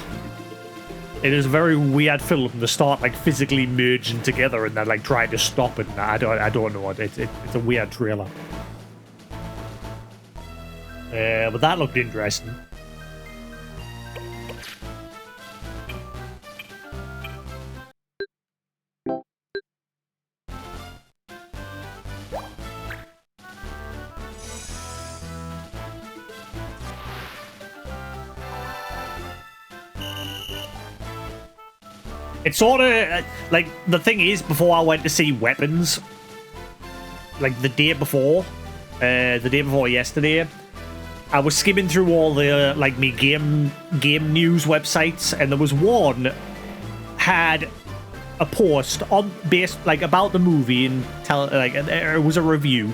It is a very weird film. They start like physically merging together, and they're like trying to stop it. I don't know. It's a weird trailer. But that looked interesting. It's sort of like, the thing is, before I went to see Weapons, like the day before yesterday, I was skimming through all the like me game news websites, and there was one had a post on based like about the movie and it was a review.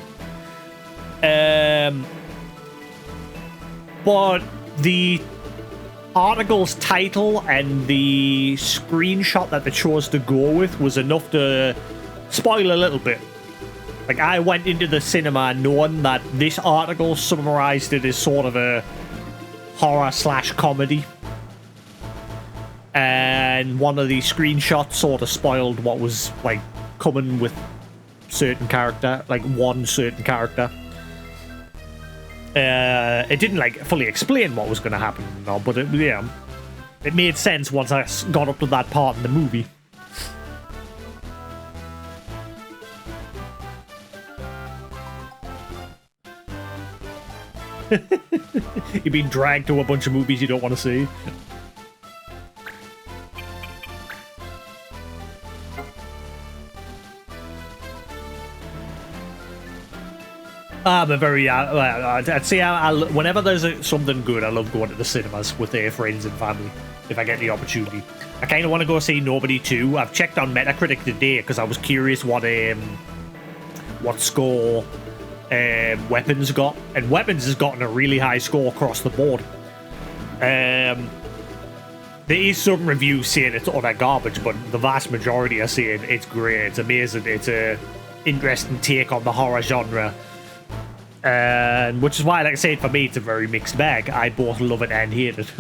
But the article's title and the screenshot that they chose to go with was enough to spoil a little bit. Like, I went into the cinema knowing that this article summarized it as sort of a horror/comedy. And one of the screenshots sort of spoiled what was, like, coming with certain character, like one certain character. It didn't, like, fully explain what was going to happen, no, but it made sense once I got up to that part in the movie. You've been dragged to a bunch of movies you don't want to see. I'm a very, I'd say whenever there's something good, I love going to the cinemas with their friends and family, if I get the opportunity. I kind of want to go see Nobody 2. I've checked on Metacritic today because I was curious what score Weapons got, and Weapons has gotten a really high score across the board. There is some reviews saying it's utter garbage, but the vast majority are saying it's great, it's amazing, it's a interesting take on the horror genre. And which is why, like I said, for me, it's a very mixed bag. I both love it and hate it.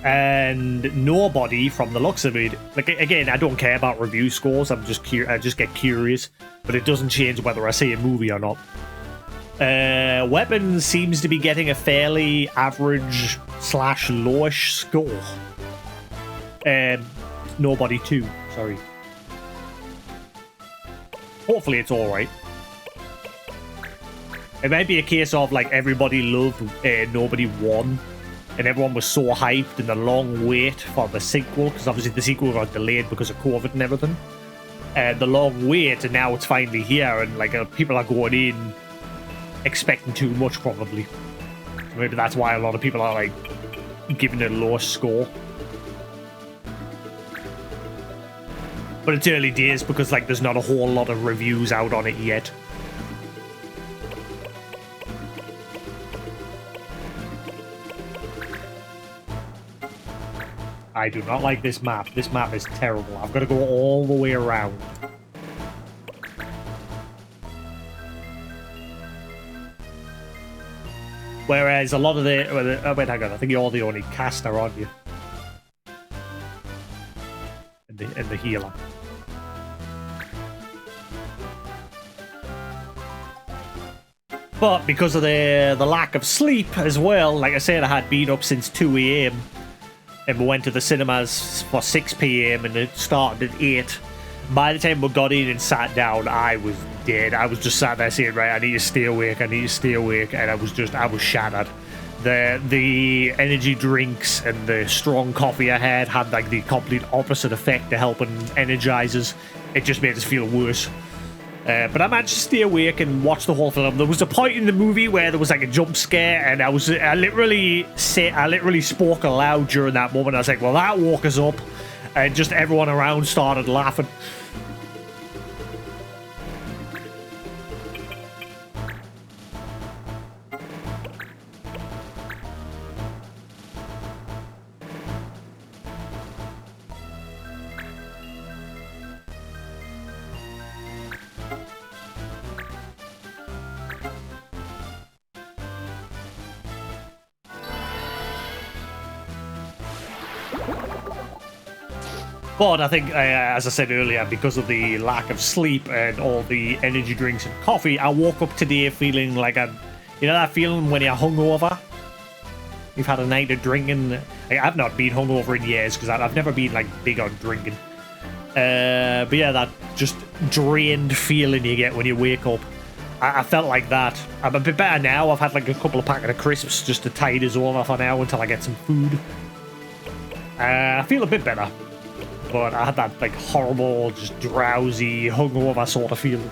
And Nobody, from the looks of it, like, again, I don't care about review scores. I just get curious, but it doesn't change whether I see a movie or not. Weapons seems to be getting a fairly average / lowish score. Nobody 2, sorry. Hopefully it's alright. It might be a case of, like, everybody loved Nobody 1, and everyone was so hyped in the long wait for the sequel, because obviously the sequel got delayed because of COVID and everything. The long wait, and now it's finally here, and, like, people are going in expecting too much, probably. Maybe that's why a lot of people are, like, giving it a low score. But it's early days because, like, there's not a whole lot of reviews out on it yet. I do not like this map. This map is terrible. I've got to go all the way around. Whereas a lot of the... wait, hang on. I think you're the only caster, aren't you? And the healer. But because of the lack of sleep as well, like I said, I had been up since 2 a.m. and we went to the cinemas for 6 p.m. and it started at 8. By the time we got in and sat down, I was dead. I was just sat there saying, right, I need to stay awake, I need to stay awake, and I was shattered. The energy drinks and the strong coffee I had like the complete opposite effect to helping energize us. It just made us feel worse. But I managed to stay awake and watch the whole film. There was a point in the movie where there was like a jump scare, and I literally spoke aloud during that moment. I was like, well, that woke us up, and just everyone around started laughing. But I think, as I said earlier, because of the lack of sleep and all the energy drinks and coffee, I woke up today feeling like you know that feeling when you're hungover? You've had a night of drinking. I've not been hungover in years because I've never been like big on drinking. But yeah, that just drained feeling you get when you wake up. I felt like that. I'm a bit better now. I've had like a couple of packets of crisps just to tide us over for now until I get some food. I feel a bit better. But I had that, like, horrible, just drowsy, hungover sort of feeling.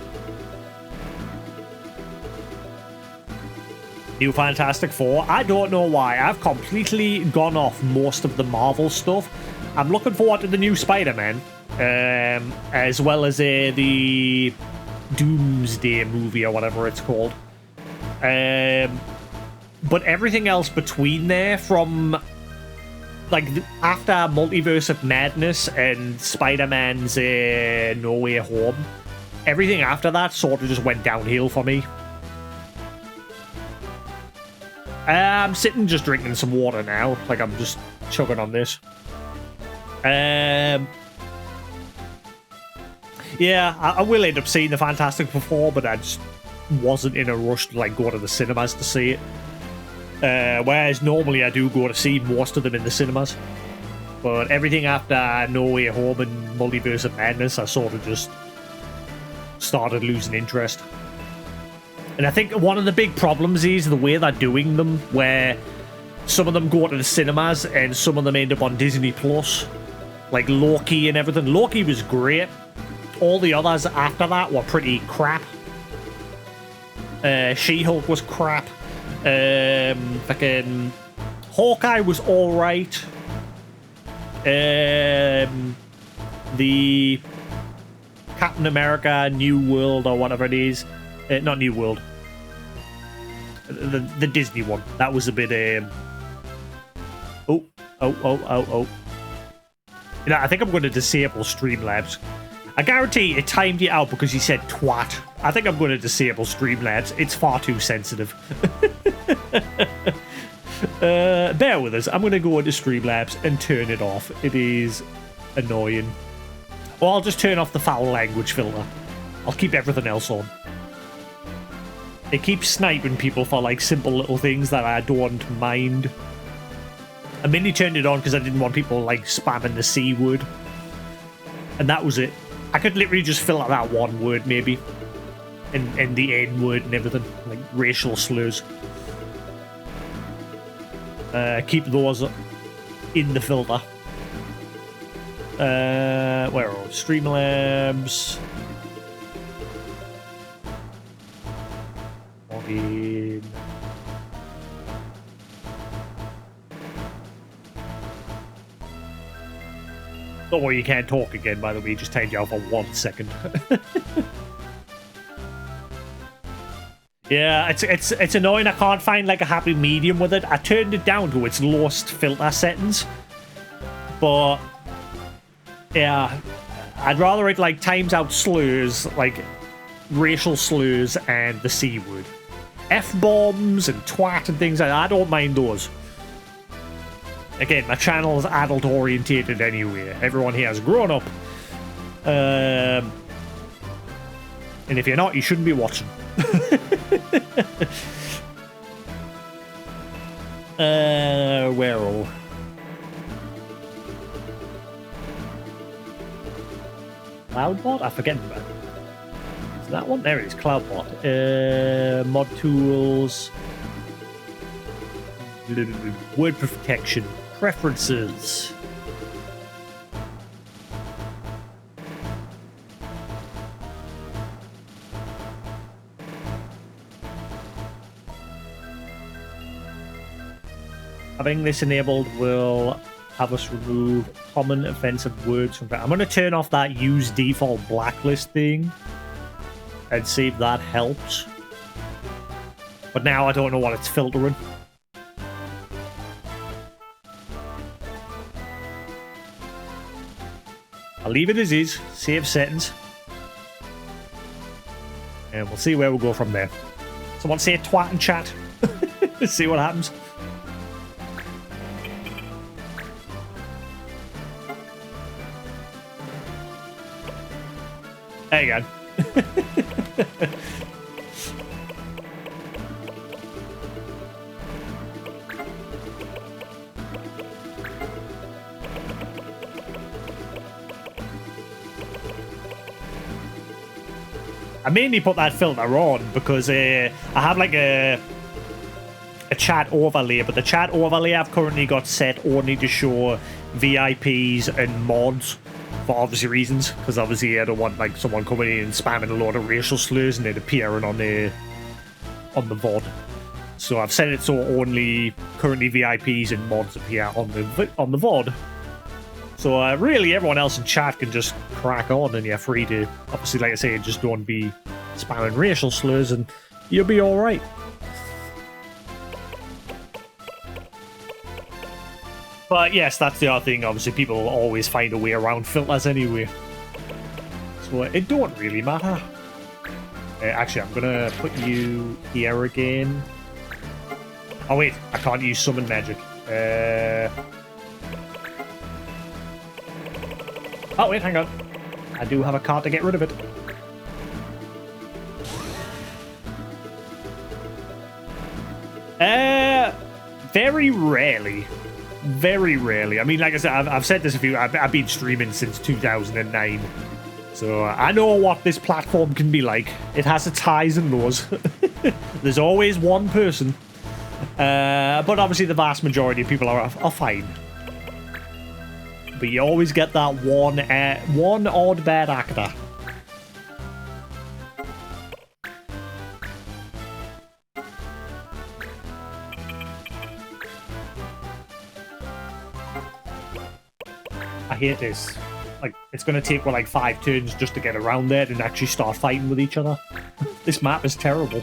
New Fantastic Four. I don't know why. I've completely gone off most of the Marvel stuff. I'm looking forward to the new Spider-Man, as well as the Doomsday movie or whatever it's called. But everything else between there, from like after Multiverse of Madness and Spider-Man's No Way Home, everything after that sort of just went downhill for me. I'm sitting just drinking some water now, like I'm just chugging on this. Yeah, I will end up seeing the Fantastic Four, but I just wasn't in a rush to like go to the cinemas to see it. Whereas normally I do go to see most of them in the cinemas. But everything after No Way Home and Multiverse of Madness, I sort of just started losing interest. And I think one of the big problems is the way they're doing them, where some of them go to the cinemas and some of them end up on Disney Plus, like Loki and everything. Loki was great. All the others after that were pretty crap. She-Hulk was crap. Fucking Hawkeye was alright. The Captain America New World or whatever it is. Not New World. The Disney one. That was a bit Oh. You know, I think I'm going to disable Streamlabs. I guarantee it timed you out because you said twat. I think I'm going to disable Streamlabs. It's far too sensitive. Bear with us. I'm going to go into Streamlabs and turn it off. It is annoying. Or I'll just turn off the foul language filter. I'll keep everything else on. It keeps sniping people for like simple little things that I don't mind. I mainly turned it on because I didn't want people like spamming the C word. And that was it. I could literally just filter that one word maybe. And the N word and everything. Like racial slurs. Keep those in the filter. Where are we? Streamlabs. Login. Don't worry, you can't talk again, by the way. Just timed you out for 1 second. Yeah, it's annoying. I can't find like a happy medium with it. I turned it down to its lowest filter settings. But yeah, I'd rather it like times out slurs, like racial slurs and the C word. F-bombs and twat and things like that. I don't mind those. Again, my channel is adult orientated anyway. Everyone here has grown up. And if you're not, you shouldn't be watching. Where are we? Cloudbot? I forget about it. Is that one? There it is, Cloudbot. Mod tools. Word protection. Preferences. Having this enabled will have us remove common offensive words from... I'm going to turn off that use default blacklist thing and see if that helps. But now I don't know what it's filtering. I'll leave it as is, save settings. And we'll see where we'll go from there. Someone say twat in chat. See what happens. There you go. I mainly put that filter on because I have like a chat overlay, but the chat overlay I've currently got set only to show VIPs and mods for obvious reasons, because obviously I don't want like someone coming in and spamming a lot of racial slurs and it appearing on the VOD. So I've set it so only currently VIPs and mods appear on the VOD. So really, everyone else in chat can just crack on, and you're free to, obviously, like I say, just don't be spamming racial slurs, and you'll be all right. But yes, that's the other thing. Obviously, people always find a way around filters anyway, so it don't really matter. Actually, I'm gonna put you here again. Oh wait, I can't use summon magic. Oh wait, hang on. I do have a card to get rid of it. Very rarely. Very rarely. I mean, like I said, I've said this a few. I've been streaming since 2009. So I know what this platform can be like. It has its highs and lows. There's always one person. But obviously the vast majority of people are fine. But you always get that one odd bad actor. I hate this. Like, it's going to take, well, like 5 turns just to get around there and actually start fighting with each other. This map is terrible.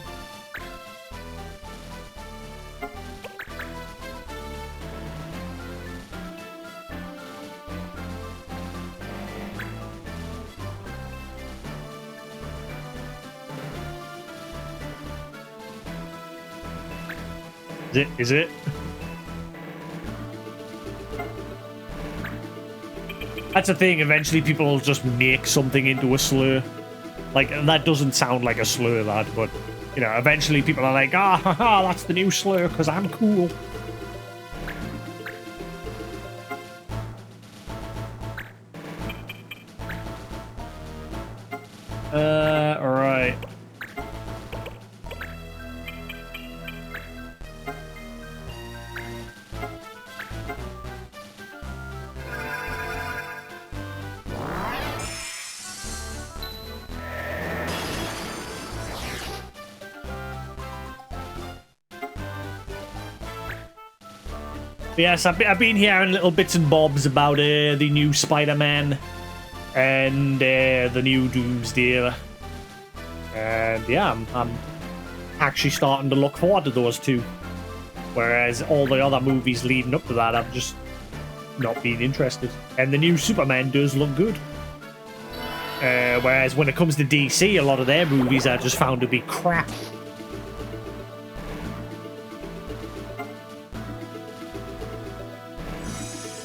Is it? That's the thing, eventually people will just make something into a slur. Like, and that doesn't sound like a slur, that, but, you know, eventually people are like, ah, haha, that's the new slur, because I'm cool. Alright. Yes, I've been hearing little bits and bobs about the new Spider-Man and the new Doomsday. And yeah, I'm actually starting to look forward to those two. Whereas all the other movies leading up to that, I've just not been interested. And the new Superman does look good. Whereas when it comes to DC, a lot of their movies I just found to be crap.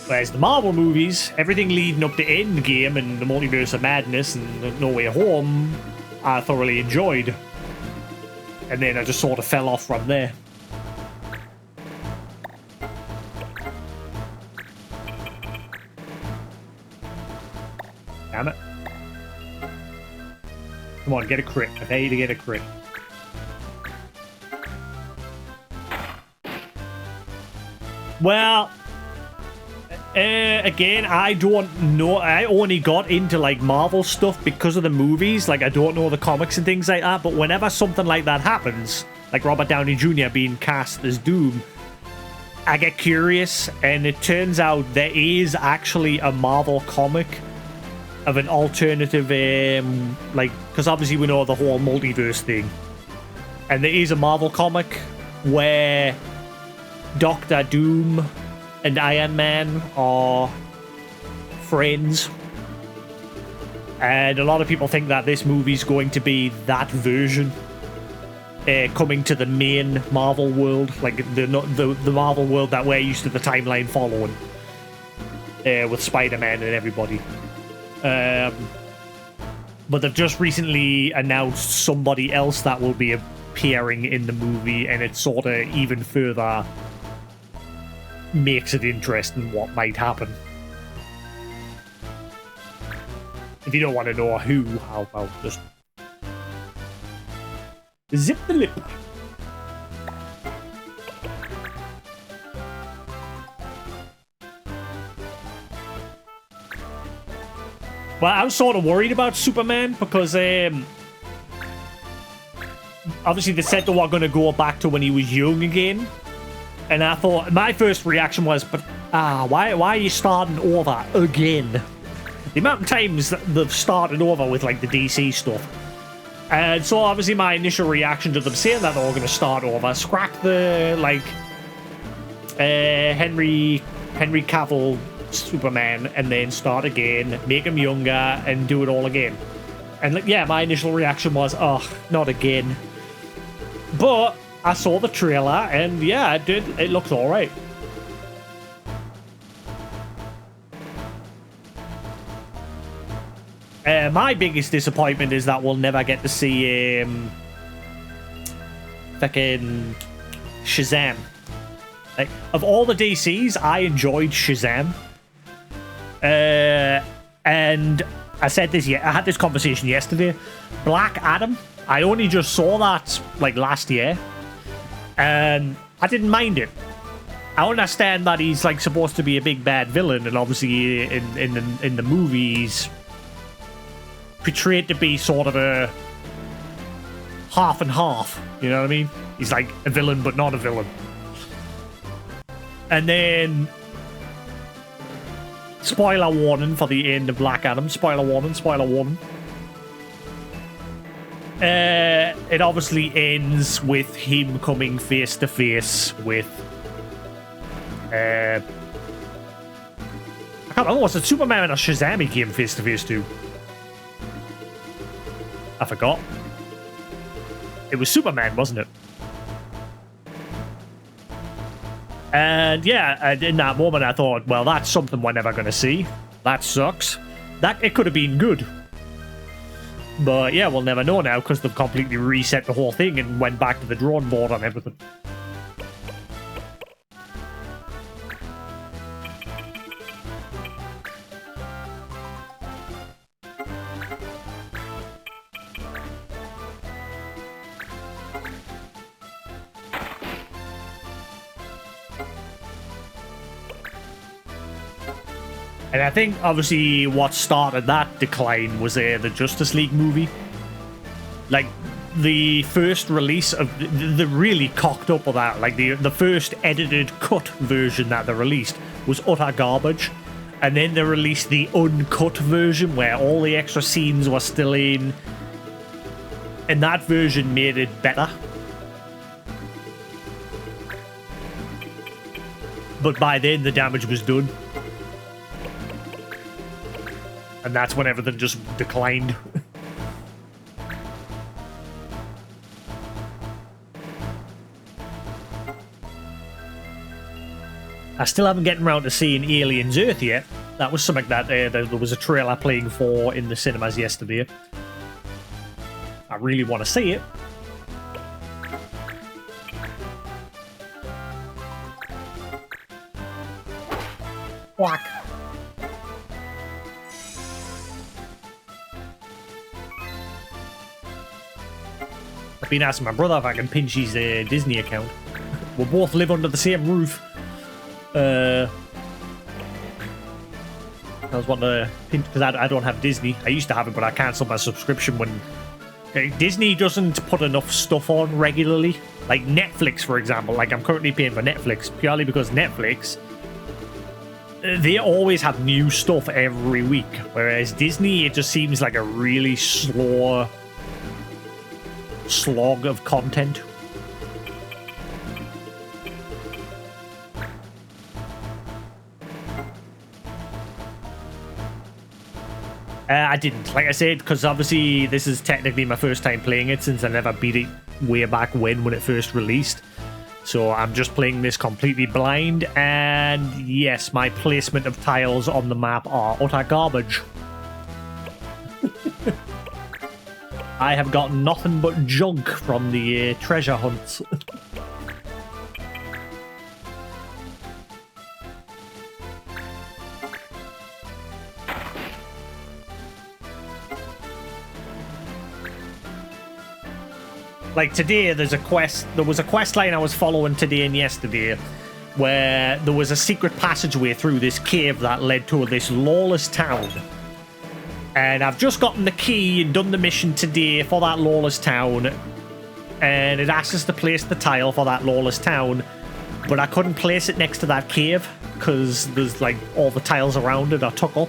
Whereas the Marvel movies, everything leading up to Endgame and the Multiverse of Madness and No Way Home, I thoroughly enjoyed. And then I just sort of fell off from there. Damn it. Come on, get a crit. I dare you to get a crit. Well... again, I don't know. I only got into, like, Marvel stuff because of the movies. Like, I don't know the comics and things like that. But whenever something like that happens, like Robert Downey Jr. being cast as Doom, I get curious. And it turns out there is actually a Marvel comic of an alternative, like, because obviously we know the whole multiverse thing. And there is a Marvel comic where Doctor Doom and Iron Man are friends. And a lot of people think that this movie's going to be that version, coming to the main Marvel world, like the Marvel world that we're used to the timeline following, with Spider-Man and everybody. But they've just recently announced somebody else that will be appearing in the movie, and it's sort of even further makes it interesting what might happen. If you don't want to know who, how about just zip the lip. Well, I was sort of worried about Superman because obviously they said they were going to go back to when he was young again. And I thought, my first reaction was, but why are you starting over again? The amount of times that they've started over with like the DC stuff. And so obviously my initial reaction to them saying that they were going to start over, scrap the like Henry Cavill Superman and then start again, make him younger and do it all again. And yeah, my initial reaction was, oh, not again. But I saw the trailer and yeah, it looks all right. My biggest disappointment is that we'll never get to see fucking Shazam. Like, of all the DCs, I enjoyed Shazam. And I said this, I had this conversation yesterday. Black Adam, I only just saw that like last year, and I didn't mind it. I understand that he's like supposed to be a big bad villain, and obviously in the movies portrayed to be sort of a half and half. You know what I mean? He's like a villain, but not a villain. And then, spoiler warning for the end of Black Adam. Spoiler warning, spoiler warning. It obviously ends with him coming face to face with I can't remember, was it Superman or Shazam he came face to face to? I forgot. It was Superman, wasn't it? And yeah, in that moment I thought, well, that's something we're never going to see. That sucks. It could have been good. But yeah, we'll never know now because they've completely reset the whole thing and went back to the drawing board on everything. And I think, obviously, what started that decline was the Justice League movie. Like, the first release of... They really cocked up with that. Like, the first edited cut version that they released was utter garbage. And then they released the uncut version where all the extra scenes were still in. And that version made it better. But by then, the damage was done. And that's when everything just declined. I still haven't gotten around to seeing Aliens Earth yet. That was something that there was a trailer playing for in the cinemas yesterday. I really want to see it. Whack. I've been asking my brother if I can pinch his Disney account. We'll both live under the same roof. I was wanting to pinch because I don't have Disney. I used to have it, but I cancelled my subscription when Disney doesn't put enough stuff on regularly. Like Netflix, for example. Like I'm currently paying for Netflix purely because Netflix, they always have new stuff every week. Whereas Disney, it just seems like a really slow slog of content. I didn't, like I said, because obviously this is technically my first time playing it since I never beat it way back when it first released. So I'm just playing this completely blind, and yes, my placement of tiles on the map are utter garbage. I have got nothing but junk from the treasure hunts. Like today, there was a quest line I was following today and yesterday where there was a secret passageway through this cave that led to this lawless town. And I've just gotten the key and done the mission today for that lawless town. and it asks us to place the tile for that lawless town, but I couldn't place it next to that cave because there's like all the tiles around it are took up.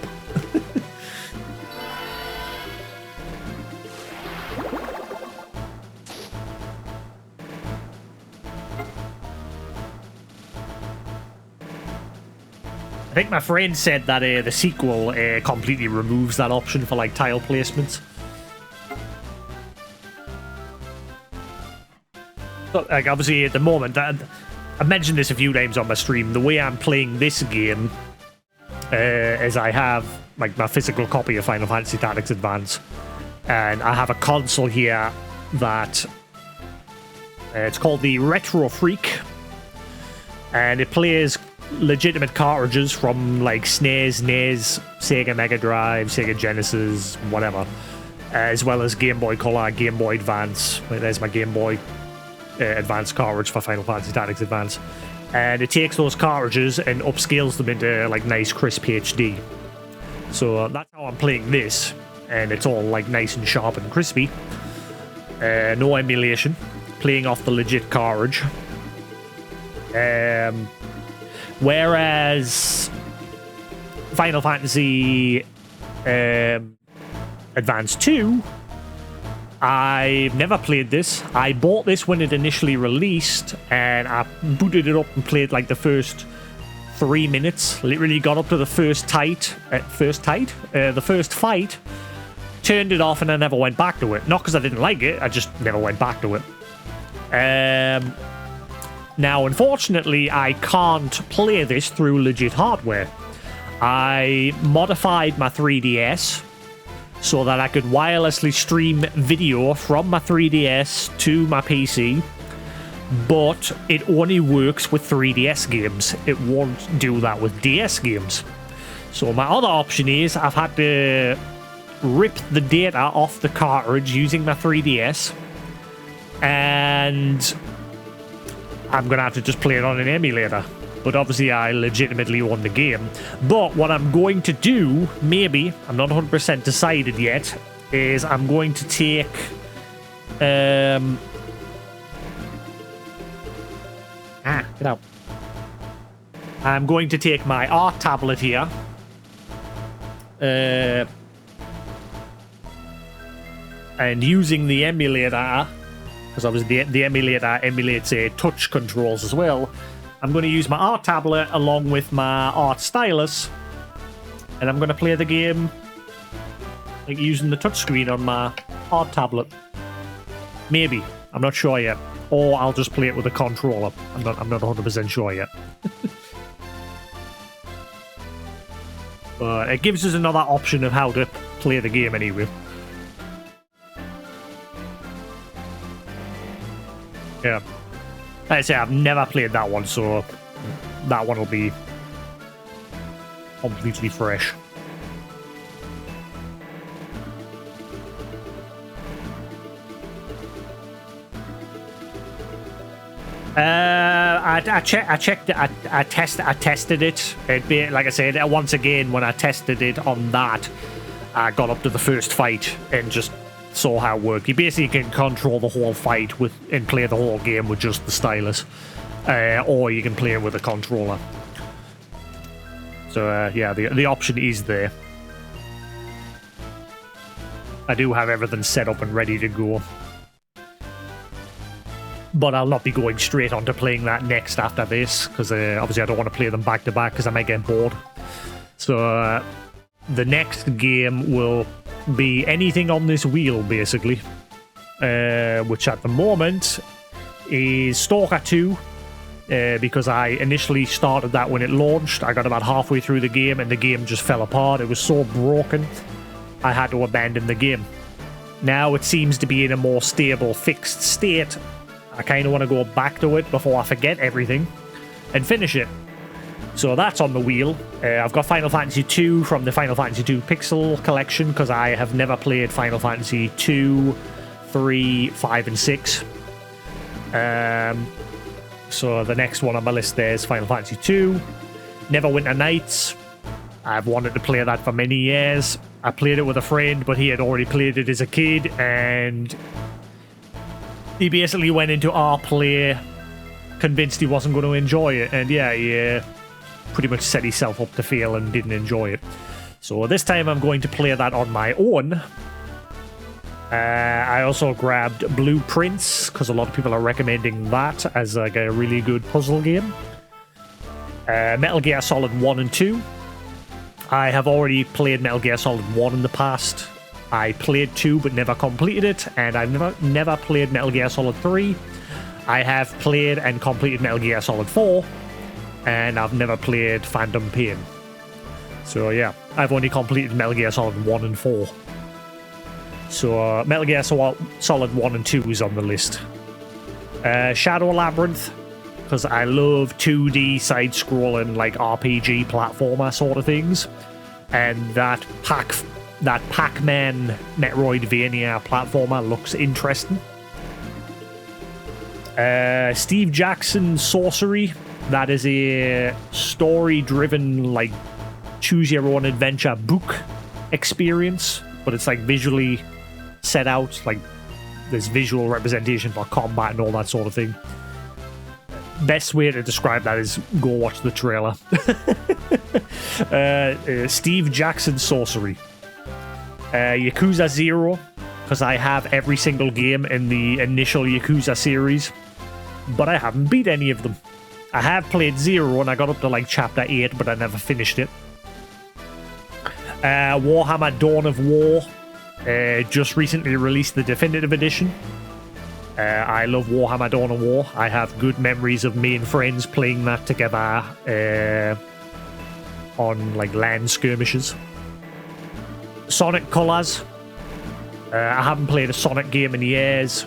I think my friend said that the sequel completely removes that option for like tile placements. So, like obviously at the moment, I've mentioned this a few times on my stream. The way I'm playing this game is I have like my physical copy of Final Fantasy Tactics Advance, and I have a console here that it's called the Retro Freak, and it plays legitimate cartridges from like SNES, NES, Sega Mega Drive, Sega Genesis, whatever, as well as Game Boy Color, Game Boy Advance. There's my Game Boy Advance cartridge for Final Fantasy Tactics Advance, and it takes those cartridges and upscales them into like nice crisp HD. So that's how I'm playing this, and it's all like nice and sharp and crispy. No emulation, playing off the legit cartridge. Whereas Final Fantasy Advance 2, I've never played this. I bought this when it initially released, and I booted it up and played like the first 3 minutes. Literally got up to the first fight, turned it off, and I never went back to it. Not because I didn't like it, I just never went back to it. Now, unfortunately, I can't play this through legit hardware. I modified my 3DS so that I could wirelessly stream video from my 3DS to my PC, but it only works with 3DS games. It won't do that with DS games. So my other option is I've had to rip the data off the cartridge using my 3DS, and I'm going to have to just play it on an emulator. But obviously I legitimately own the game. But what I'm going to do, maybe, I'm not 100% decided yet, is I'm going to take... get out. I'm going to take my art tablet here. And using the emulator, because obviously the emulator emulates touch controls as well, I'm going to use my art tablet along with my art stylus, and I'm going to play the game like using the touchscreen on my art tablet. Maybe. I'm not sure yet. Or I'll just play it with a controller. I'm not 100% sure yet. But it gives us another option of how to play the game anyway. Yeah. Like I say, I've never played that one, so that one will be completely fresh. I checked it. I tested it. Like I said, once again, when I tested it on that, I got up to the first fight and just saw how it worked. You basically can control the whole fight and play the whole game with just the stylus, or you can play it with a controller. So yeah, the option is there. I do have everything set up and ready to go, but I'll not be going straight on to playing that next after this, because obviously I don't want to play them back to back because I might get bored. So the next game will be anything on this wheel, basically, which at the moment is Stalker 2, because I initially started that when it launched. I got about halfway through the game and the game just fell apart. It was so broken, I had to abandon the game. Now it seems to be in a more stable, fixed state. I kind of want to go back to it before I forget everything and finish it. So that's on the wheel. I've got Final Fantasy 2 from the Final Fantasy 2 Pixel collection, because I have never played Final Fantasy 2, 3, 5, and 6. So the next one on my list there is Final Fantasy 2. Neverwinter Nights. I've wanted to play that for many years. I played it with a friend, but he had already played it as a kid, and he basically went into our play, convinced he wasn't going to enjoy it, and yeah, he pretty much set himself up to fail and didn't enjoy it. So this time I'm going to play that on my own. I also grabbed Blueprints, because a lot of people are recommending that as like a really good puzzle game. Metal Gear Solid 1 and 2. I have already played Metal Gear Solid 1 in the past. I played 2 but never completed it, and I've never played Metal Gear Solid 3. I have played and completed Metal Gear Solid 4, and I've never played Phantom Pain. So yeah, I've only completed Metal Gear Solid 1 and 4. So Metal Gear Solid 1 and 2 is on the list. Shadow Labyrinth, because I love 2D side-scrolling like RPG platformer sort of things, and that Pac-Man Metroidvania platformer looks interesting. Steve Jackson Sorcery, that is a story-driven like choose-your-own-adventure book experience, but it's like visually set out, like there's visual representation for combat and all that sort of thing. Best way to describe that is go watch the trailer. Steve Jackson Sorcery. Yakuza 0, because I have every single game in the initial Yakuza series, but I haven't beat any of them. I have played 0 and I got up to like chapter 8, but I never finished it. Warhammer Dawn of War. Just recently released the definitive edition. I love Warhammer Dawn of War. I have good memories of me and friends playing that together on like land skirmishes. Sonic Colors. I haven't played a Sonic game in years.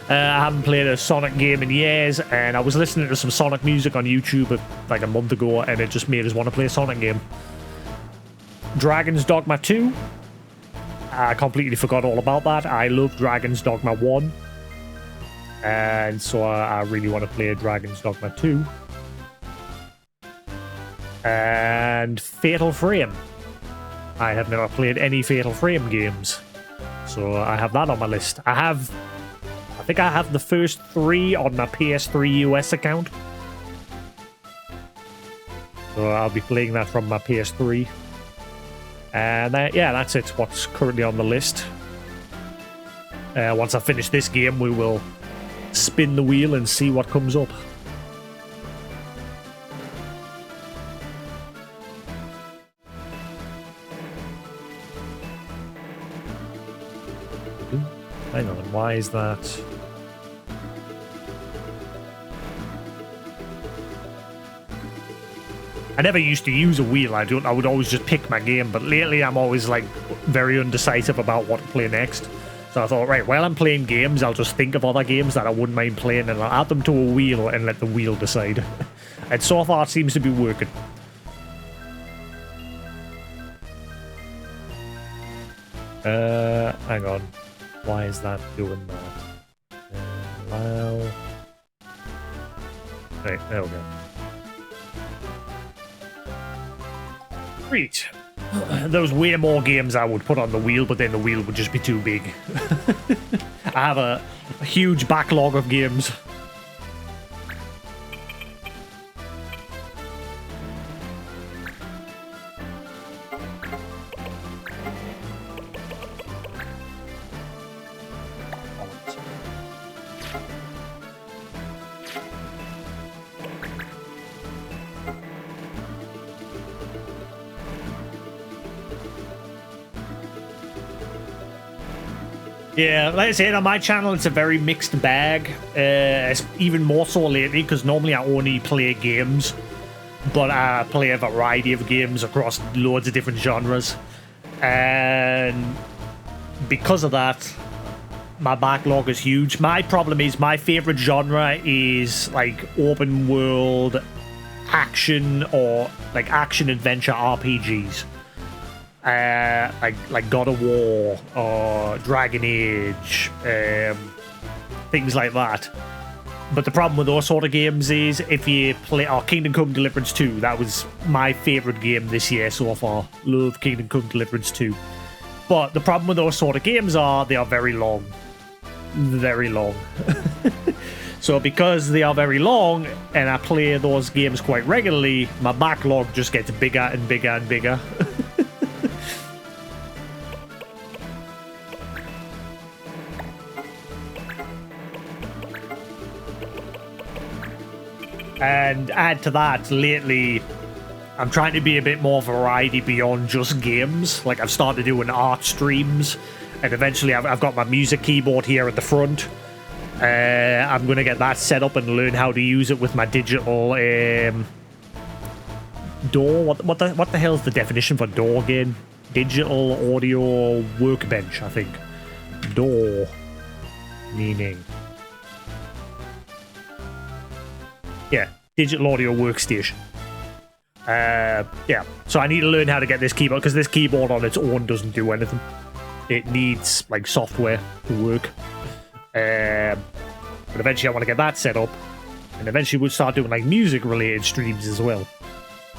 I haven't played a Sonic game in years, and I was listening to some Sonic music on YouTube like a month ago, and it just made us want to play a Sonic game. Dragon's Dogma 2. I completely forgot all about that. I love Dragon's Dogma 1. And so I really want to play Dragon's Dogma 2. And Fatal Frame. I have never played any Fatal Frame games, so I have that on my list. I think I have the first 3 on my PS3 US account. So I'll be playing that from my PS3. And yeah, that's it. What's currently on the list. Once I finish this game, we will spin the wheel and see what comes up. Hang on, why is that? I never used to use a wheel. I would always just pick my game, but lately I'm always like very undecisive about what to play next. So I thought, right, while I'm playing games, I'll just think of other games that I wouldn't mind playing, and I'll add them to a wheel and let the wheel decide. And so far it seems to be working. Hang on. Why is that doing that? Well... Right, there we go. Great. There was way more games I would put on the wheel, but then the wheel would just be too big. I have a huge backlog of games. Yeah, like I said, on my channel, it's a very mixed bag. It's even more so lately, because normally I only play games, but I play a variety of games across loads of different genres. And because of that, my backlog is huge. My problem is my favorite genre is like open world action or like action adventure RPGs. Like God of War or Dragon Age, things like that. But the problem with those sort of games is if you play Kingdom Come Deliverance 2, that was my favourite game this year so far. Love Kingdom Come Deliverance 2. But the problem with those sort of games are they are very long. Very long. So because they are very long and I play those games quite regularly, my backlog just gets bigger and bigger and bigger. And add to that, lately, I'm trying to be a bit more variety beyond just games. Like, I've started doing art streams, and eventually I've got my music keyboard here at the front. I'm going to get that set up and learn how to use it with my digital DAW. What the hell is the definition for DAW again? Digital Audio Workbench, I think. DAW. Meaning... yeah, digital audio workstation. Yeah, so I need to learn how to get this keyboard, because this keyboard on its own doesn't do anything. It needs, like, software to work. But eventually I want to get that set up, and eventually we'll start doing, like, music-related streams as well.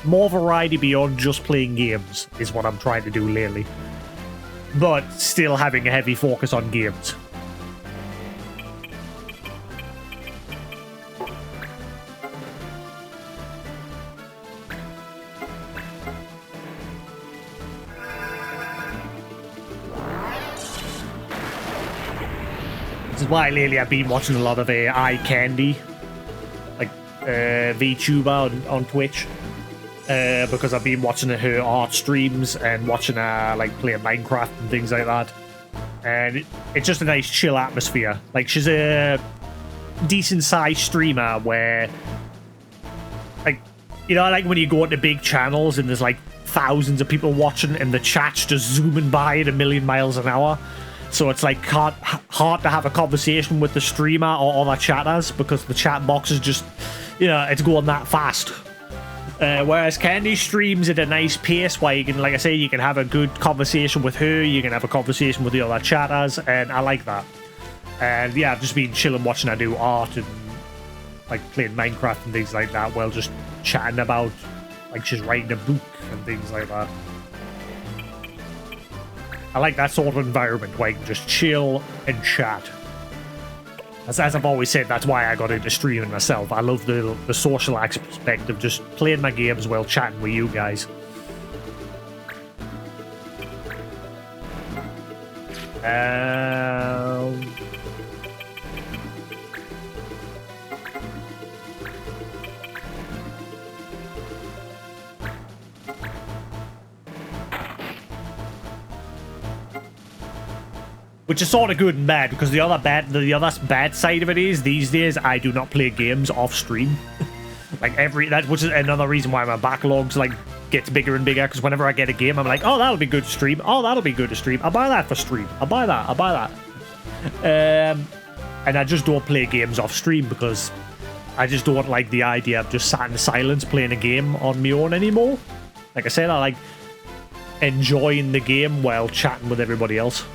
More variety beyond just playing games is what I'm trying to do lately. But still having a heavy focus on games. This is why lately I've been watching a lot of Eye Candy, like VTuber on Twitch, because I've been watching her art streams and watching her like play Minecraft and things like that, and it's just a nice chill atmosphere. Like, she's a decent sized streamer where, like, you know, like when you go into big channels and there's like thousands of people watching and the chat's just zooming by at 1,000,000 miles an hour. So it's like hard to have a conversation with the streamer or other chatters because the chat box is just, you know, it's going that fast. Whereas Candy streams at a nice pace where you can, like I say, you can have a good conversation with her, you can have a conversation with the other chatters, and I like that. And yeah, I've just been chilling watching her do art and like playing Minecraft and things like that while just chatting about, like, she's writing a book and things like that. I like that sort of environment where you can just chill and chat. As I've always said, that's why I got into streaming myself. I love the social aspect of just playing my games while chatting with you guys. Which is sort of good and bad, because the other bad side of it is these days I do not play games off stream. Like which is another reason why my backlogs like gets bigger and bigger, because whenever I get a game I'm like, oh, that'll be good to stream. Oh, that'll be good to stream. I'll buy that for stream. I'll buy that. And I just don't play games off stream because I just don't like the idea of just sat in silence playing a game on my own anymore. Like I said, I like enjoying the game while chatting with everybody else.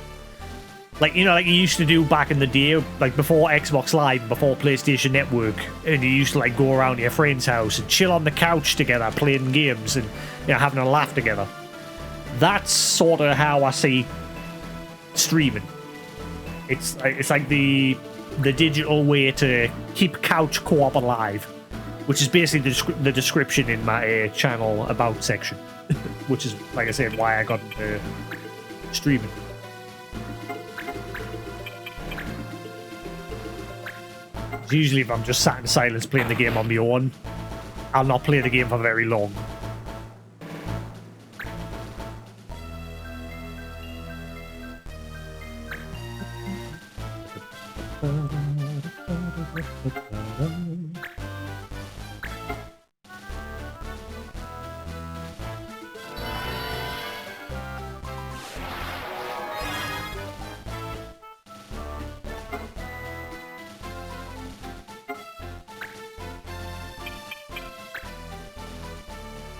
Like, you know, like you used to do back in the day, like before Xbox Live, before PlayStation Network, and you used to like go around to your friend's house and chill on the couch together, playing games and, you know, having a laugh together. That's sort of how I see streaming. It's like the digital way to keep couch co-op alive, which is basically the description in my channel about section, which is, like I said, why I got into streaming. Usually if I'm just sat in silence playing the game on my own, I'll not play the game for very long.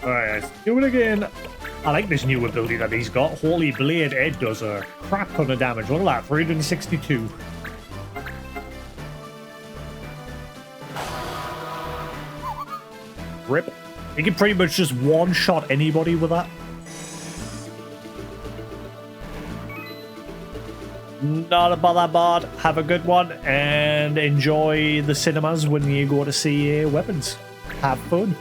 Alright, let's do it again. I like this new ability that he's got. Holy Blade. It does a crap ton of damage. Look at that, 362. Rip. You can pretty much just one-shot anybody with that. Not a bother, bard. Have a good one and enjoy the cinemas when you go to see weapons. Have fun.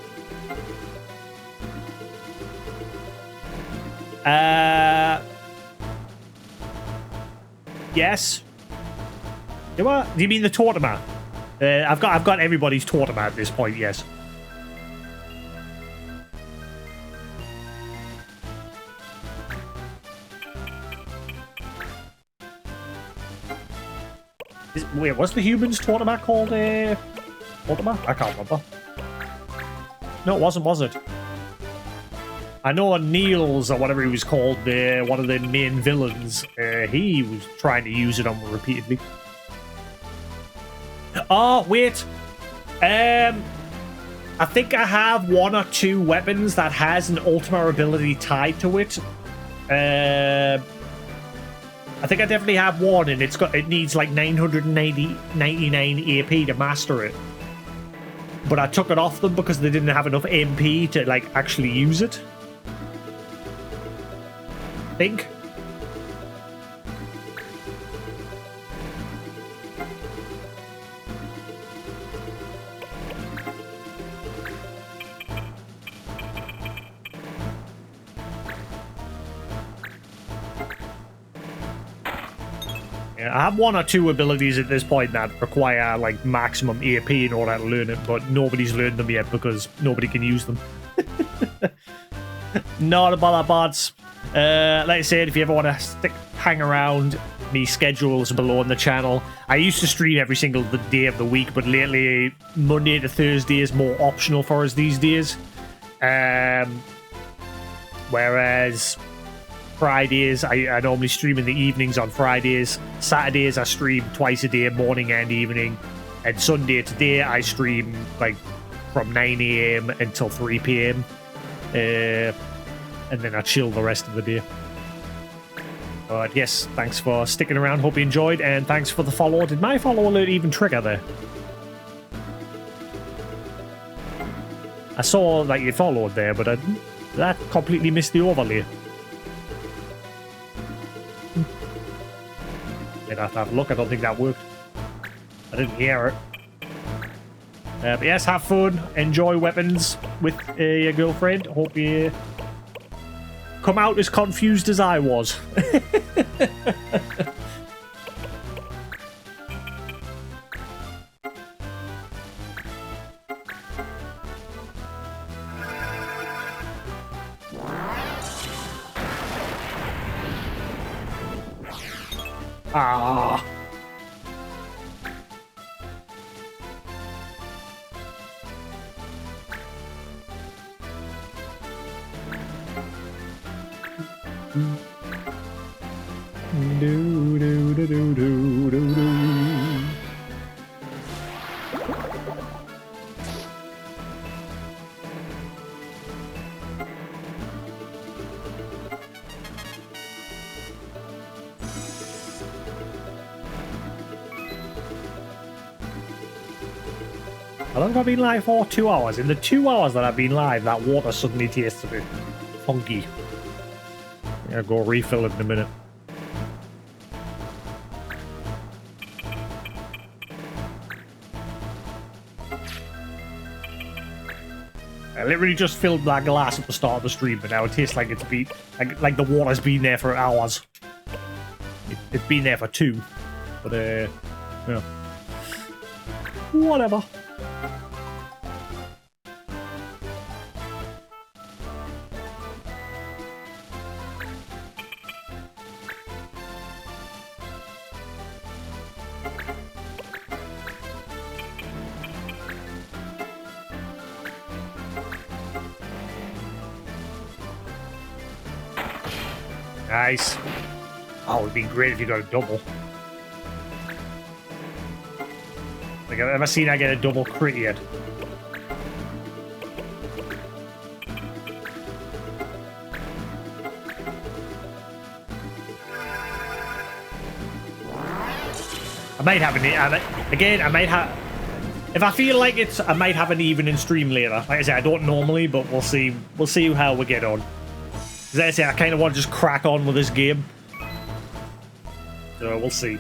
Yes. Do you mean the Tortimer? I've got everybody's Tortimer at this point. Yes. Wait, what's the humans Tortimer called? Tortimer? I can't remember. No, it wasn't, was it? I know Niels, or whatever he was called, one of the main villains, he was trying to use it on me repeatedly. Oh, wait. I think I have one or two weapons that has an Ultima ability tied to it. I think I definitely have one, and it needs like 999 AP to master it. But I took it off them because they didn't have enough MP to like actually use it. I think. I have one or two abilities at this point that require like maximum AP in order to learn it, but nobody's learned them yet because nobody can use them. Not about that, bards. Like I said, if you ever want to hang around, me schedules below on the channel. I used to stream every single day of the week, but lately Monday to Thursday is more optional for us these days. Whereas Fridays, I normally stream in the evenings on Fridays. Saturdays, I stream twice a day, morning and evening. And Sunday today, I stream like from 9 AM until 3 PM. And then I chill the rest of the day. But yes, thanks for sticking around. Hope you enjoyed. And thanks for the follow. Did my follow alert even trigger there? I saw that you followed there, but that completely missed the overlay. I'd have to have a look. I don't think that worked. I didn't hear it. But yes, have fun. Enjoy weapons with your girlfriend. Hope you come out as confused as I was. Ah. Do, do, do, do, do, do, do. How long have I been live for? 2 hours. In the 2 hours that I've been live, that water suddenly tastes a bit funky. I'll go refill it in a minute. I literally just filled that glass at the start of the stream, but now it tastes like it's been like the water's been there for hours. It's been there for 2, but yeah, whatever. Nice. Oh, it would be great if you got a double. Like, I've never seen I get a double crit yet. I might have an... Again, I might have... If I feel like it's, I might have an evening stream later. Like I say, I don't normally, but we'll see. We'll see how we get on. As I say, I kind of want to just crack on with this game. So we'll see.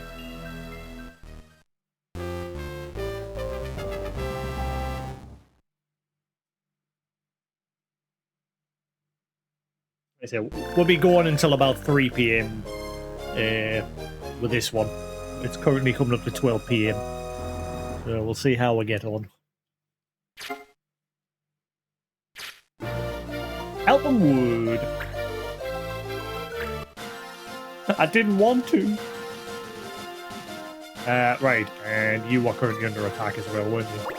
I say we'll be going until about 3 p.m. With this one. It's currently coming up to 12 p.m. So we'll see how we get on. Eltonwood. I didn't want to. Right, and you are currently under attack as well, weren't you?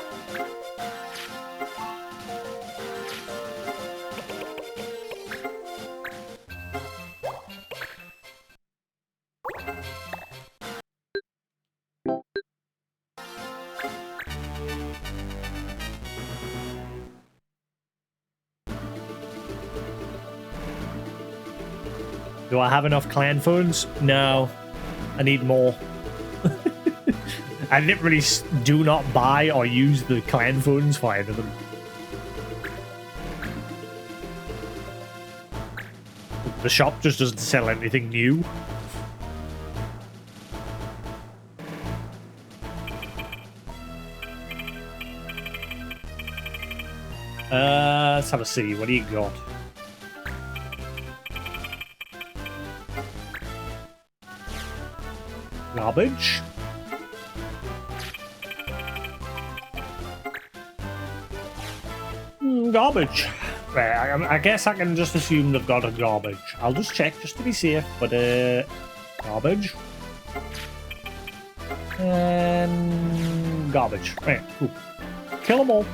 Do I have enough clan funds? No. I need more. I literally do not buy or use the clan funds for any of them. The shop just doesn't sell anything new. Let's have a see. What do you got? Garbage. Garbage. Right, I guess I can just assume they've got a garbage. I'll just check just to be safe, but garbage. And garbage. Right, cool. Kill them all.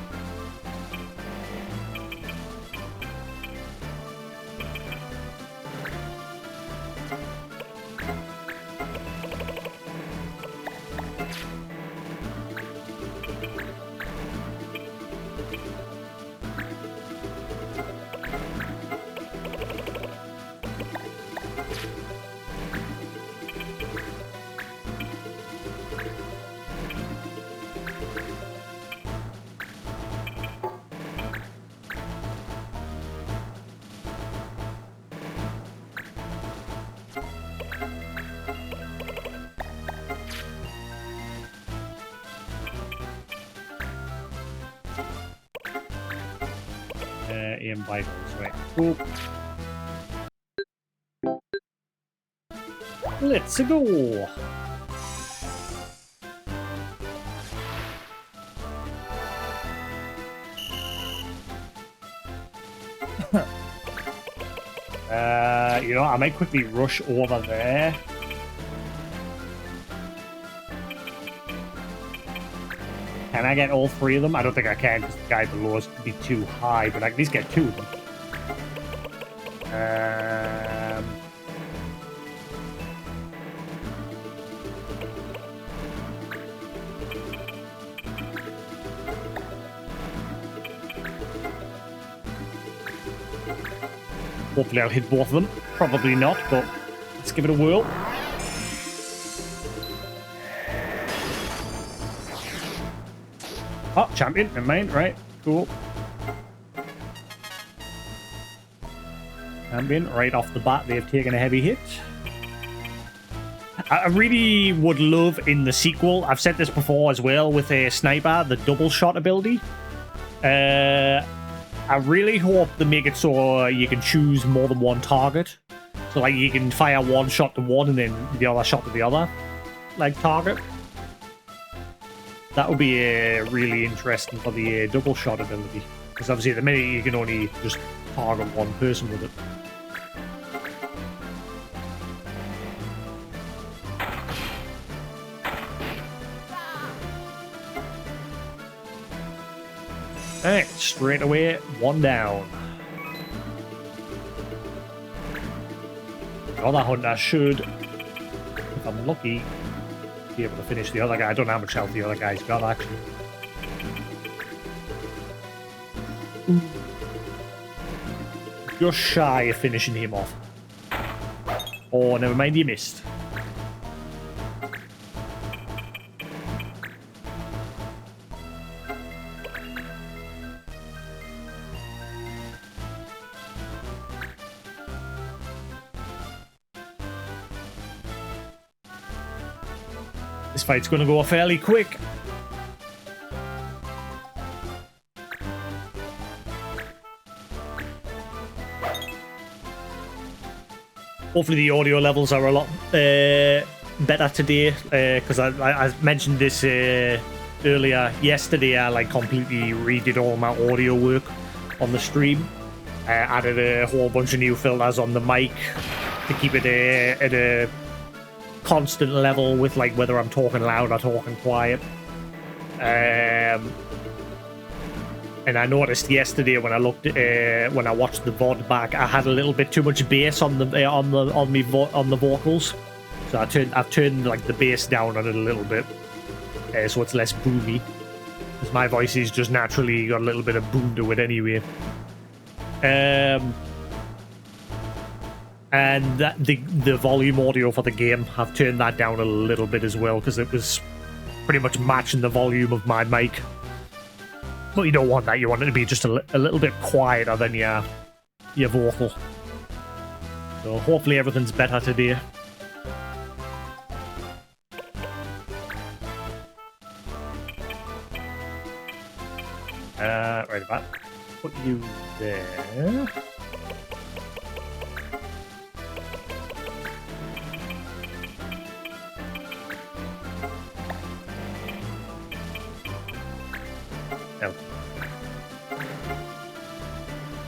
In Bibles, right? Cool. Let's go. You know, I might quickly rush over there. Can I get all 3 of them? I don't think I can because the guy below us could be too high, but I can at least get 2 of them. Hopefully I'll hit both of them. Probably not, but let's give it a whirl. Oh, champion, never mind, right, cool. Champion, right off the bat, they've taken a heavy hit. I really would love in the sequel, I've said this before as well, with a sniper, the double shot ability. I really hope they make it so you can choose more than one target. So, like, you can fire one shot to one and then the other shot to the other, like, target. That would be really interesting for the double shot ability. Because obviously at the minute you can only just target one person with it. Alright, straight away, 1 down. The other hunter should, if I'm lucky, be able to finish the other guy. I don't know how much health the other guy's got, actually. Just shy of finishing him off. Oh, never mind, you missed. This fight's gonna go fairly quick. Hopefully the audio levels are a lot better today, because I mentioned this earlier. Yesterday I like completely redid all my audio work on the stream. Added a whole bunch of new filters on the mic to keep it at a constant level with like whether I'm talking loud or talking quiet. And I noticed yesterday when I looked when I watched the VOD back, I had a little bit too much bass on the vocals. So I've turned like the bass down on it a little bit, so it's less boomy. Because my voice is just naturally got a little bit of boom to it anyway. And that the volume audio for the game, I've turned that down a little bit as well because it was pretty much matching the volume of my mic. But you don't want that. You want it to be just a little bit quieter than your vocal. So hopefully everything's better today. Right about. Put you there.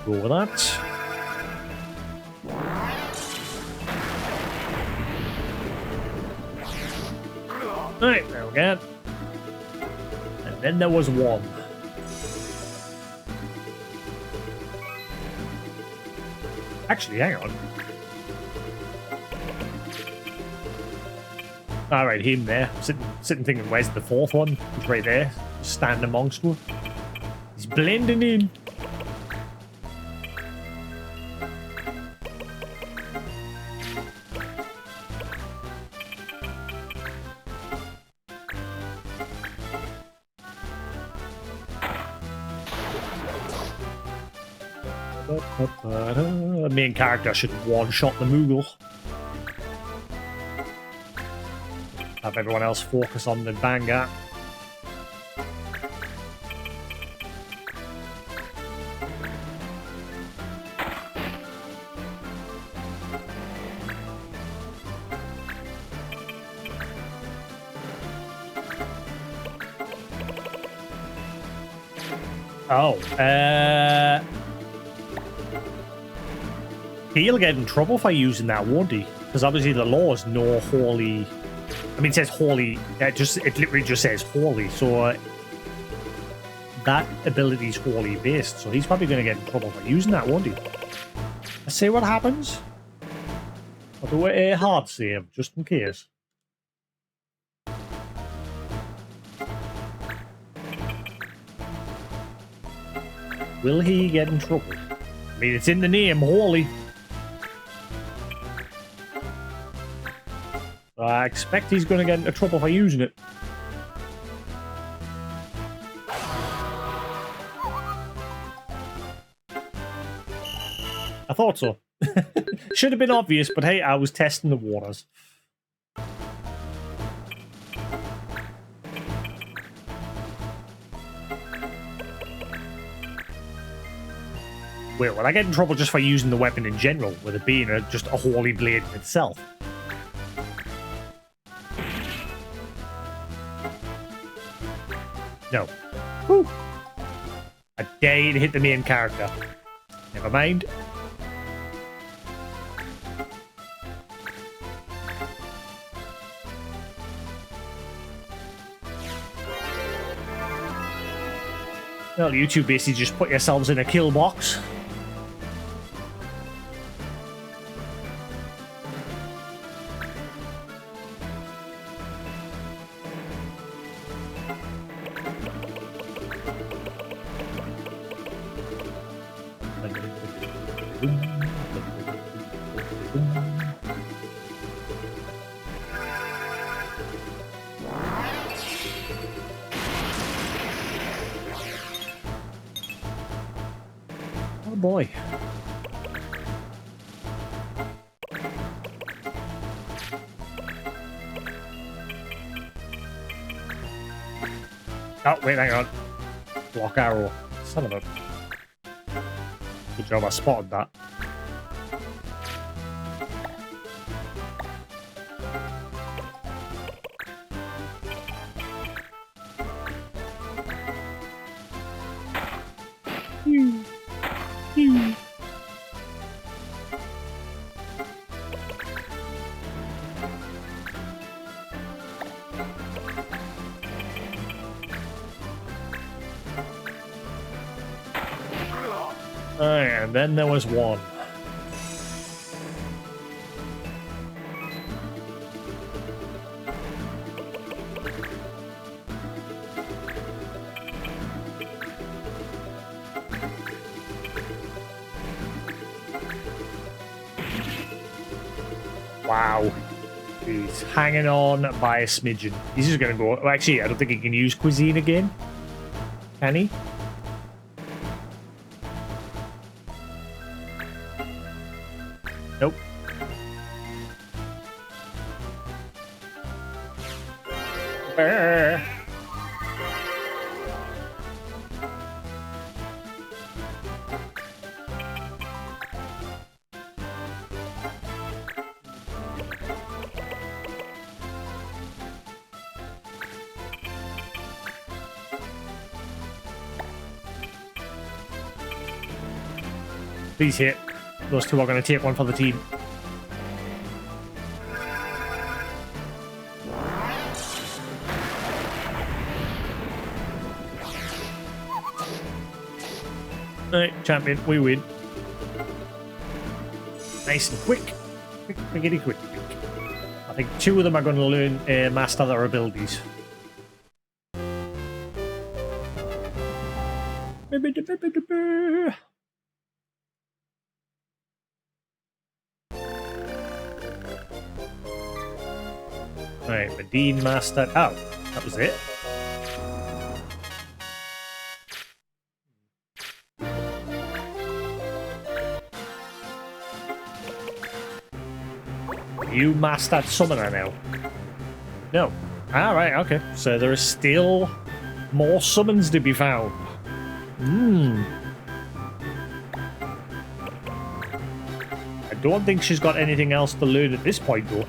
Go with that. Right, there we go. And then there was one. Actually, hang on. Alright, him there. Sitting thinking, where's the fourth one? He's right there. Standing amongst them. He's blending in. The main character should one-shot the Moogle. Have everyone else focus on the banger. Oh, he'll get in trouble for using that, won't he? Because obviously the law is no holy. I mean, it says holy. It literally just says holy. So that ability is holy based. So he's probably going to get in trouble for using that, won't he? Let's see what happens. I'll do a hard save just in case. Will he get in trouble? I mean, it's in the name, holy. I expect he's going to get into trouble for using it. I thought so. Should have been obvious, but hey, I was testing the waters. Wait, will I get in trouble just for using the weapon in general, with it being just a holy blade in itself? No. Whew. I dare you to hit the main character. Never mind. Well, you two basically just put yourselves in a kill box. Oh boy. Oh, wait, hang on. Block arrow. Son of a... Good job I spotted that. And then there was one. Wow. He's hanging on by a smidgen. He's just going to go... Well, actually, I don't think he can use cuisine again. Can he? Nope. Brr. Please hit. Those two are going to take one for the team. Alright, champion, we win. Nice and quick. Quick, quickity, quick, quick. I think two of them are going to learn master their abilities. Alright, Medine mastered. Oh, that was it. You mastered summoner now? No. Alright, okay. So there is still more summons to be found. I don't think she's got anything else to learn at this point, though.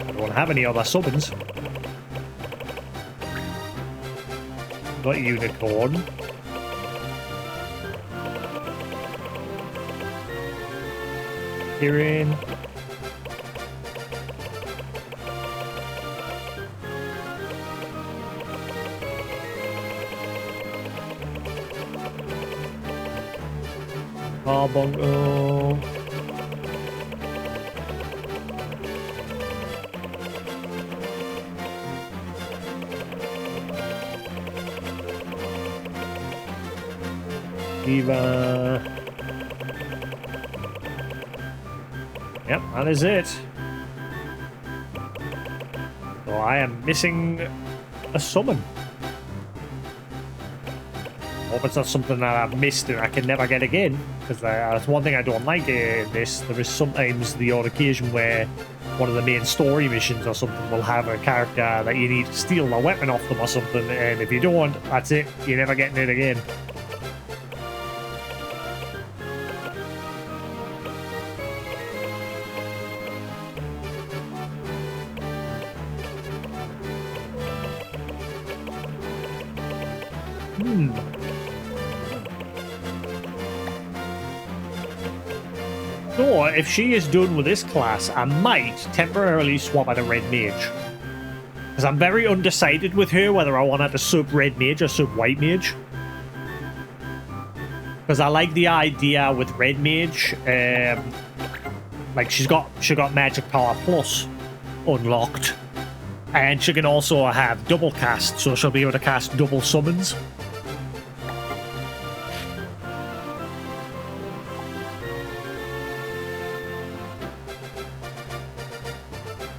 I don't have any other summons. Got a unicorn. Hearing. Carbuncle. Diva. Yep, that is it. So I am missing a summon. Hope it's not something that I've missed and I can never get again. Because that's one thing I don't like in this. There is sometimes the odd occasion where one of the main story missions or something will have a character that you need to steal a weapon off them or something. And if you don't, that's it. You're never getting it again. Or if she is done with this class, I might temporarily swap out a red mage. Because I'm very undecided with her whether I want her to sub red mage or sub white mage. Because I like the idea with red mage, like she got magic power plus unlocked, and she can also have double cast, so she'll be able to cast double summons.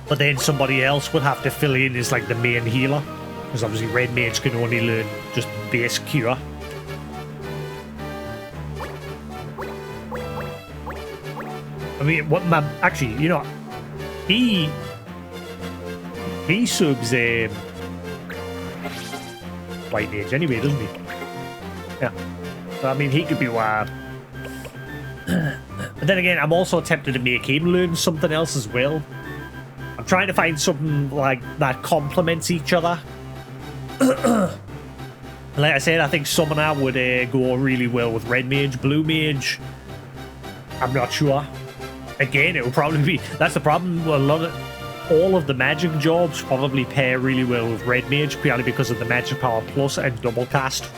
But then somebody else would have to fill in as like the main healer. Because obviously red mage can only learn just base cure. I mean, actually, you know, he subs white mage anyway, doesn't he? Yeah. So, I mean, he could be But then again, I'm also tempted to make him learn something else as well. I'm trying to find something like that complements each other. Like I said, I think Summoner would go really well with Red Mage. Blue Mage, I'm not sure. Again, it will probably be... That's the problem. All of the magic jobs probably pair really well with Red Mage, purely because of the Magic Power Plus and Double Cast.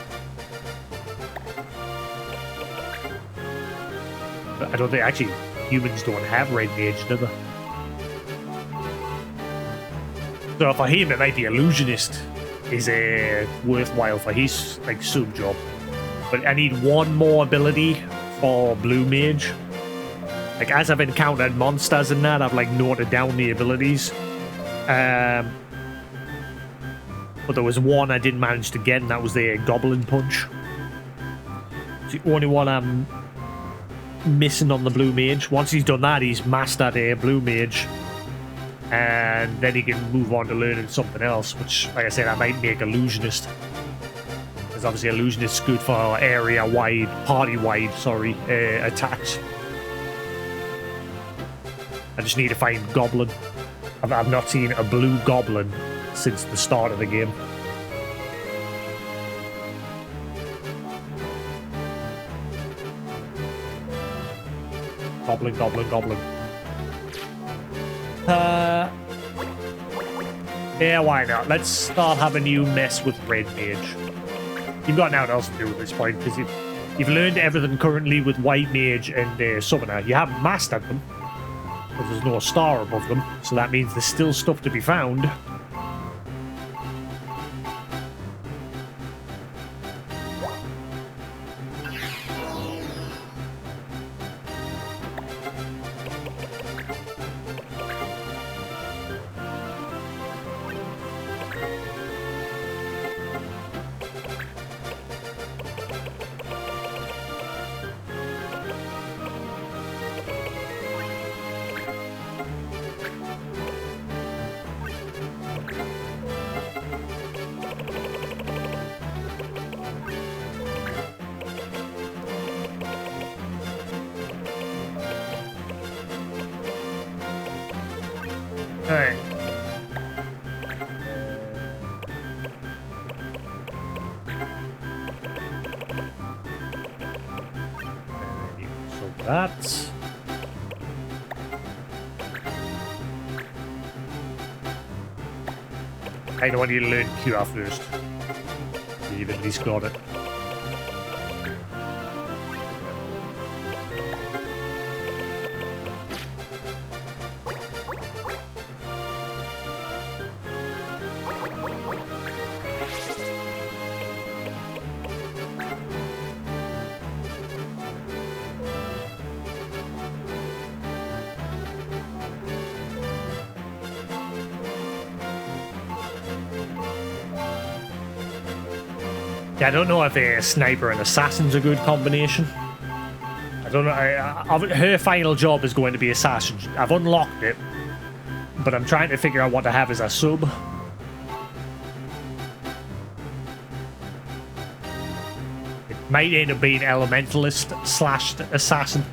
But I don't think... Actually, humans don't have Red Mage, do they? So for him, it might be Illusionist is worthwhile for his like sub job. But I need one more ability for Blue Mage. Like, as I've encountered monsters and that, I've like noted down the abilities. But there was one I didn't manage to get, and that was the Goblin Punch. It's the only one I'm missing on the Blue Mage. Once he's done that, he's mastered a Blue Mage. And then he can move on to learning something else, which, like I said, I might make Illusionist. Because obviously Illusionist is good for area-wide, party-wide, attacks. I just need to find Goblin. I've not seen a blue Goblin since the start of the game. Goblin, Goblin, Goblin. Yeah, why not? Let's start having you mess with Red Mage. You've got nothing else to do at this point, because you've learned everything currently with White Mage and Summoner. You haven't mastered them, because there's no star above them, so that means there's still stuff to be found. Alright. So that. I don't want you to learn QR first. So you've at least got it. Yeah, I don't know if a sniper and assassin's a good combination. I don't know. Her final job is going to be assassin. I've unlocked it, but I'm trying to figure out what to have as a sub. It might end up being elementalist slash assassin.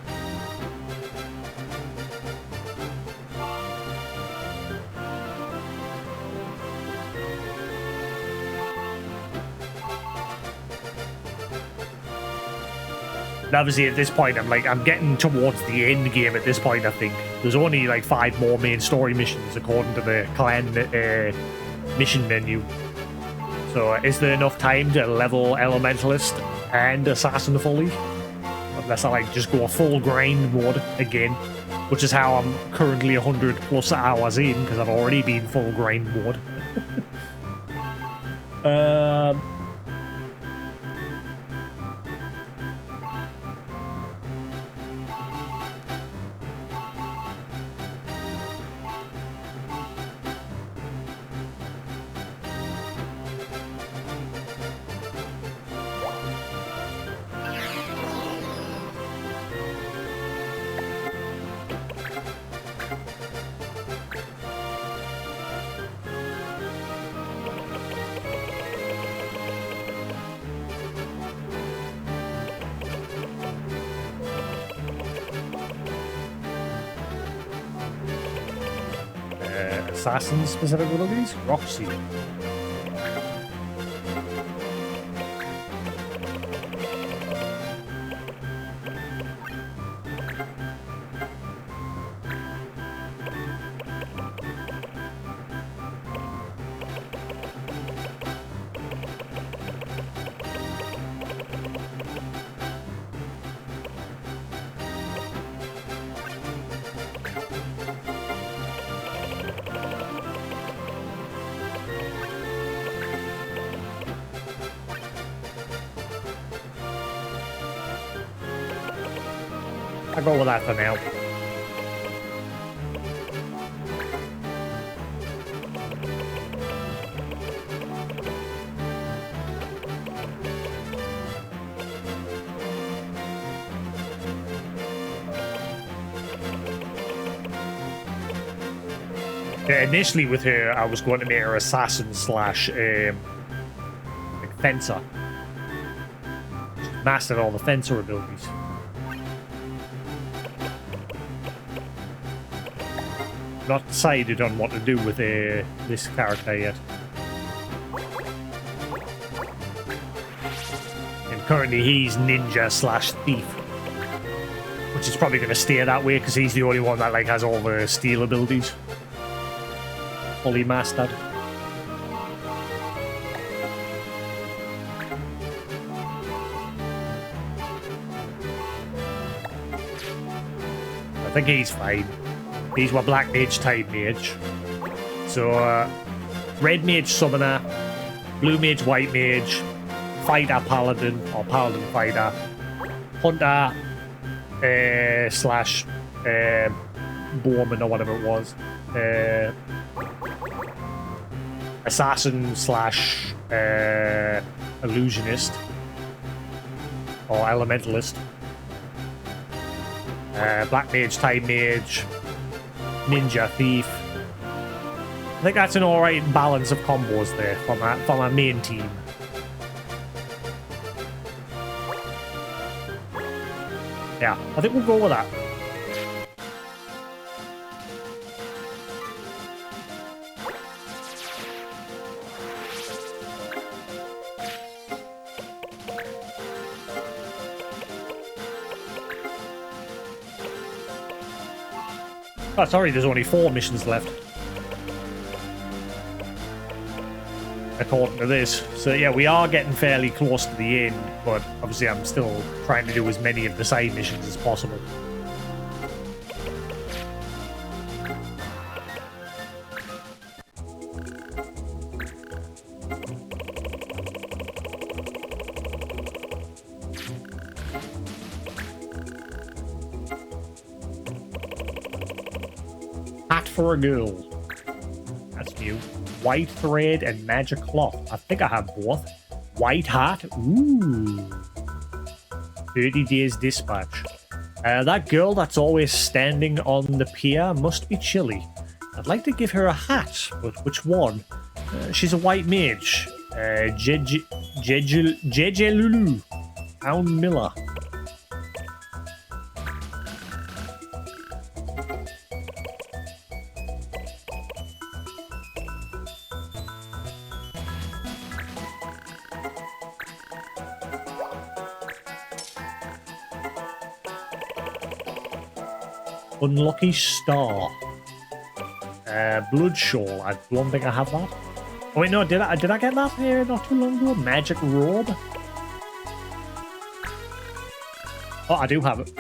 And obviously at this point I'm getting towards the end game at this point. I think there's only like 5 more main story missions according to the clan mission menu. So is there enough time to level elementalist and assassin fully? Unless I like just go a full grind mode again, which is how I'm currently 100 plus hours in, because I've already been full grind mode. Assassin specific abilities? Roxy. I'll go with that for now. Yeah, initially with her, I was going to make her assassin slash like fencer. She's mastered all the fencer abilities. Not decided on what to do with this character yet. And currently he's ninja slash thief, which is probably going to stay that way because he's the only one that like has all the steel abilities fully mastered. I think he's fine. He's my Black Mage type mage. So, Red Mage Summoner, Blue Mage White Mage, Fighter Paladin, or Paladin Fighter, Hunter, slash, Bowman or whatever it was, Assassin slash, Illusionist, or Elementalist, Black Mage type mage, Ninja Thief. I think that's an alright balance of combos there for my main team. Yeah, I think we'll go with that. Oh, sorry, there's only 4 missions left. According to this. So yeah, we are getting fairly close to the end, but obviously I'm still trying to do as many of the side missions as possible. Hat for a girl. That's new. White thread and magic cloth. I think I have both. White hat. Ooh. 30 days dispatch. That girl that's always standing on the pier must be chilly. I'd like to give her a hat, but which one? She's a white mage. JJ Lulu. Pound Miller. Unlucky Star. Blood Shawl. I don't think I have that. Oh wait, no, did I get that here not too long ago? Magic Robe. Oh, I do have it.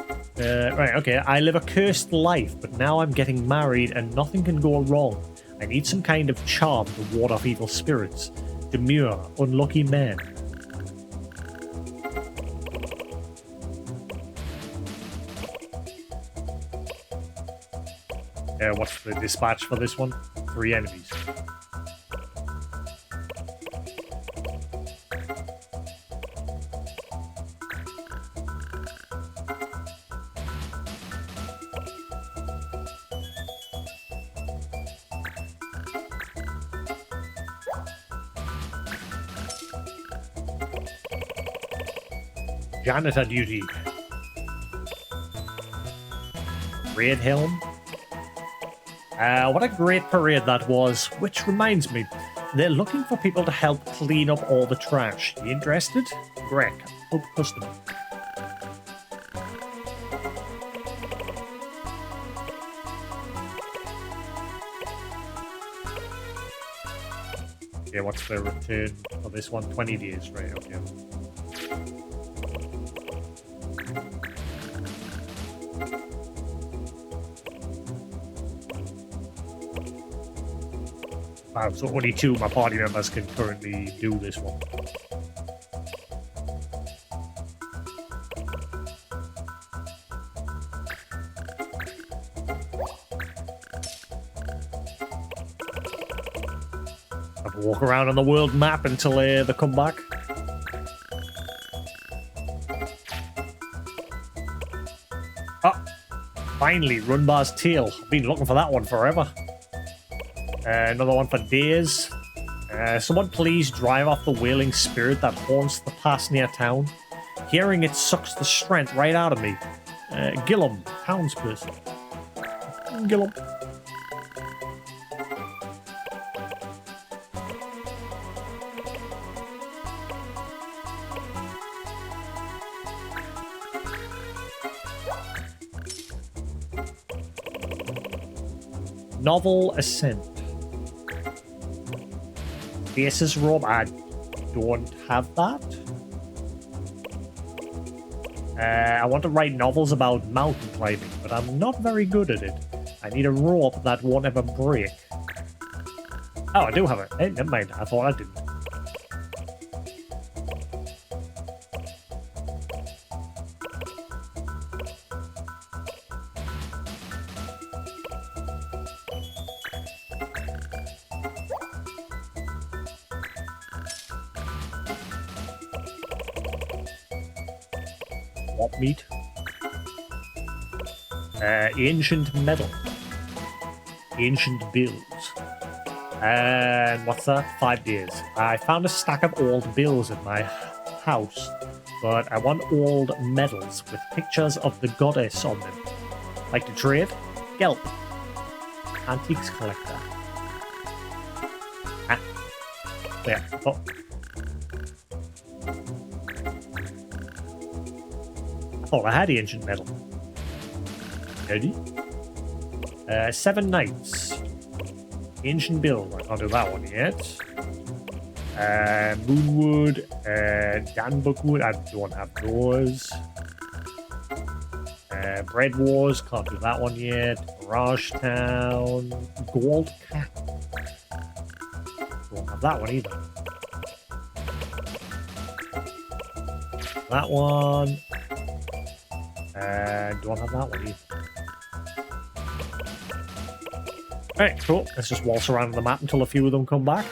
Right, okay. I live a cursed life, but now I'm getting married and nothing can go wrong. I need some kind of charm to ward off evil spirits. Demure, unlucky man. What's the dispatch for this one? 3 enemies. Janitor duty. Red helm. What a great parade that was. Which reminds me, they're looking for people to help clean up all the trash. You interested? Greg, help customer. Yeah, what's the return for this one? 20 days, right, okay. Wow, so only 2 of my party members can currently do this one. Have to walk around on the world map until they come back. Oh, finally, Runbar's tail. I've been looking for that one forever. Another one for days. Someone please drive off the wailing spirit that haunts the pass near town. Hearing it sucks the strength right out of me. Gillum, townsperson. Gillum. Novel Ascent. Basis rope, I don't have that. I want to write novels about mountain climbing, but I'm not very good at it. I need a rope that won't ever break. Oh, I do have it. Hey, never mind. I thought I didn't. What meat? Ancient metal. Ancient bills. And what's that? 5 days. I found a stack of old bills in my house, but I want old medals with pictures of the goddess on them. Like to trade? Gelp. Antiques collector. Ah. There. Oh. Oh, I had ancient metal. Ready? 7 nights. Ancient bill. I can't do that one yet. Moonwood. Danbookwood. I don't have those. Bread Wars. Can't do that one yet. Mirage Town. Gold Cap. Don't have that one either. That one. Don't have that one either. Alright, cool. Let's just waltz around the map until a few of them come back.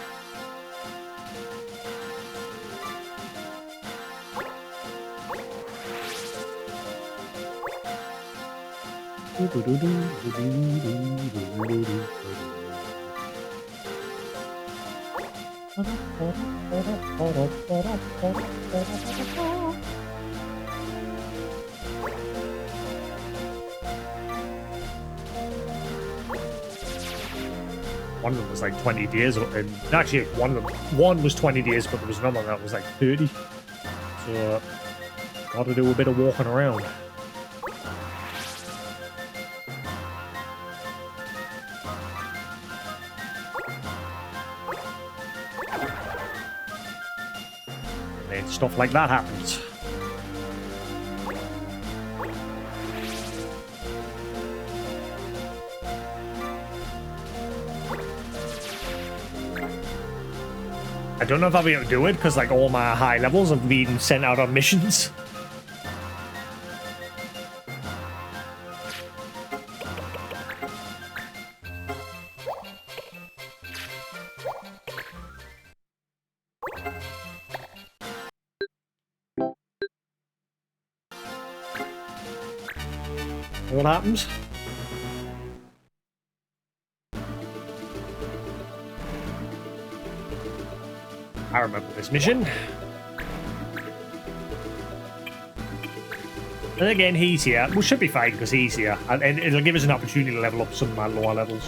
One of them was like 20 days, and actually one was 20 days, but there was another that was like 30. So, got to do a bit of walking around. And stuff like that happens. I don't know if I'll be able to do it because like all my high levels have been sent out on missions. What happens? I remember this mission. And again, he's here. We should be fine because he's here. And it'll give us an opportunity to level up some of my lower levels.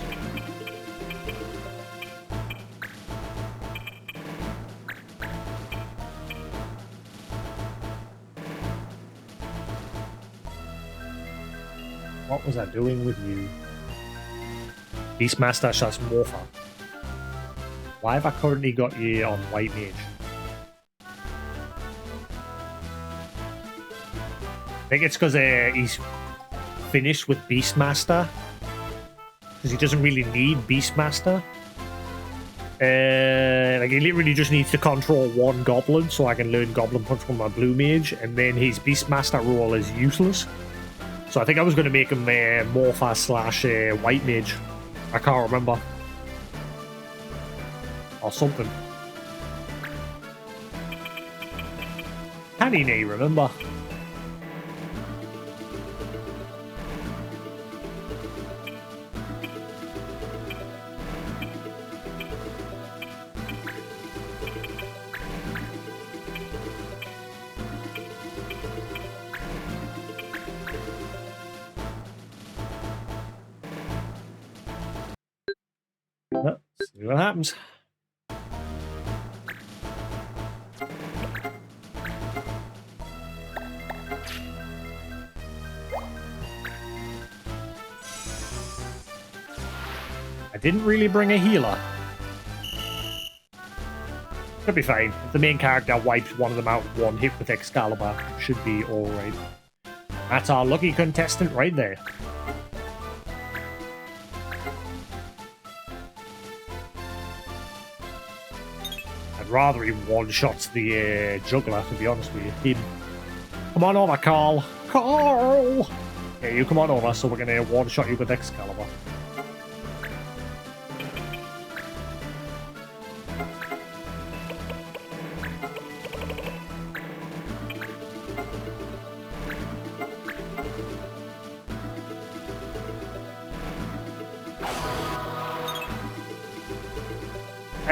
What was I doing with you? Beastmaster / Morpher. Why have I currently got you on White Mage? I think it's because he's finished with Beastmaster. Because he doesn't really need Beastmaster. Like he literally just needs to control one goblin, so I can learn Goblin Punch from my Blue Mage, and then his Beastmaster role is useless. So I think I was going to make him Morpher / White Mage. I can't remember. Or something. Can he not remember? Let's see what happens. I didn't really bring a healer. Could be fine. If the main character wipes one of them out one hit with Excalibur, should be alright. That's our lucky contestant right there. I'd rather he one-shots the juggler, to be honest with you. Come on over, Carl. Carl! Yeah, you come on over, so we're going to one-shot you with Excalibur.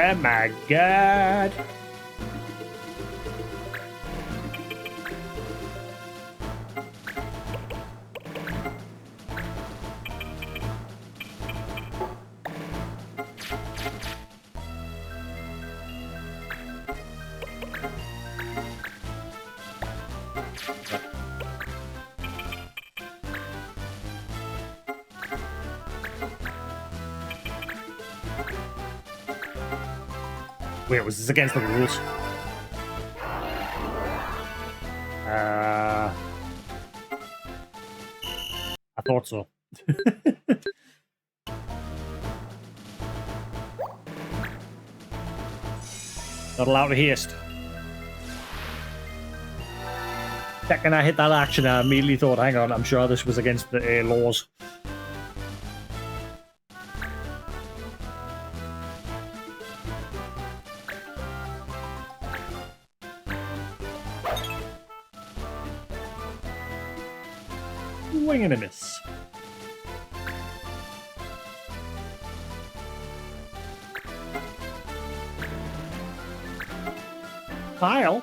Oh my god! Wait, was this against the rules? I thought so. Not allowed to haste. Second I hit that action, I immediately thought, hang on, I'm sure this was against the laws. Wing and a miss. Kyle?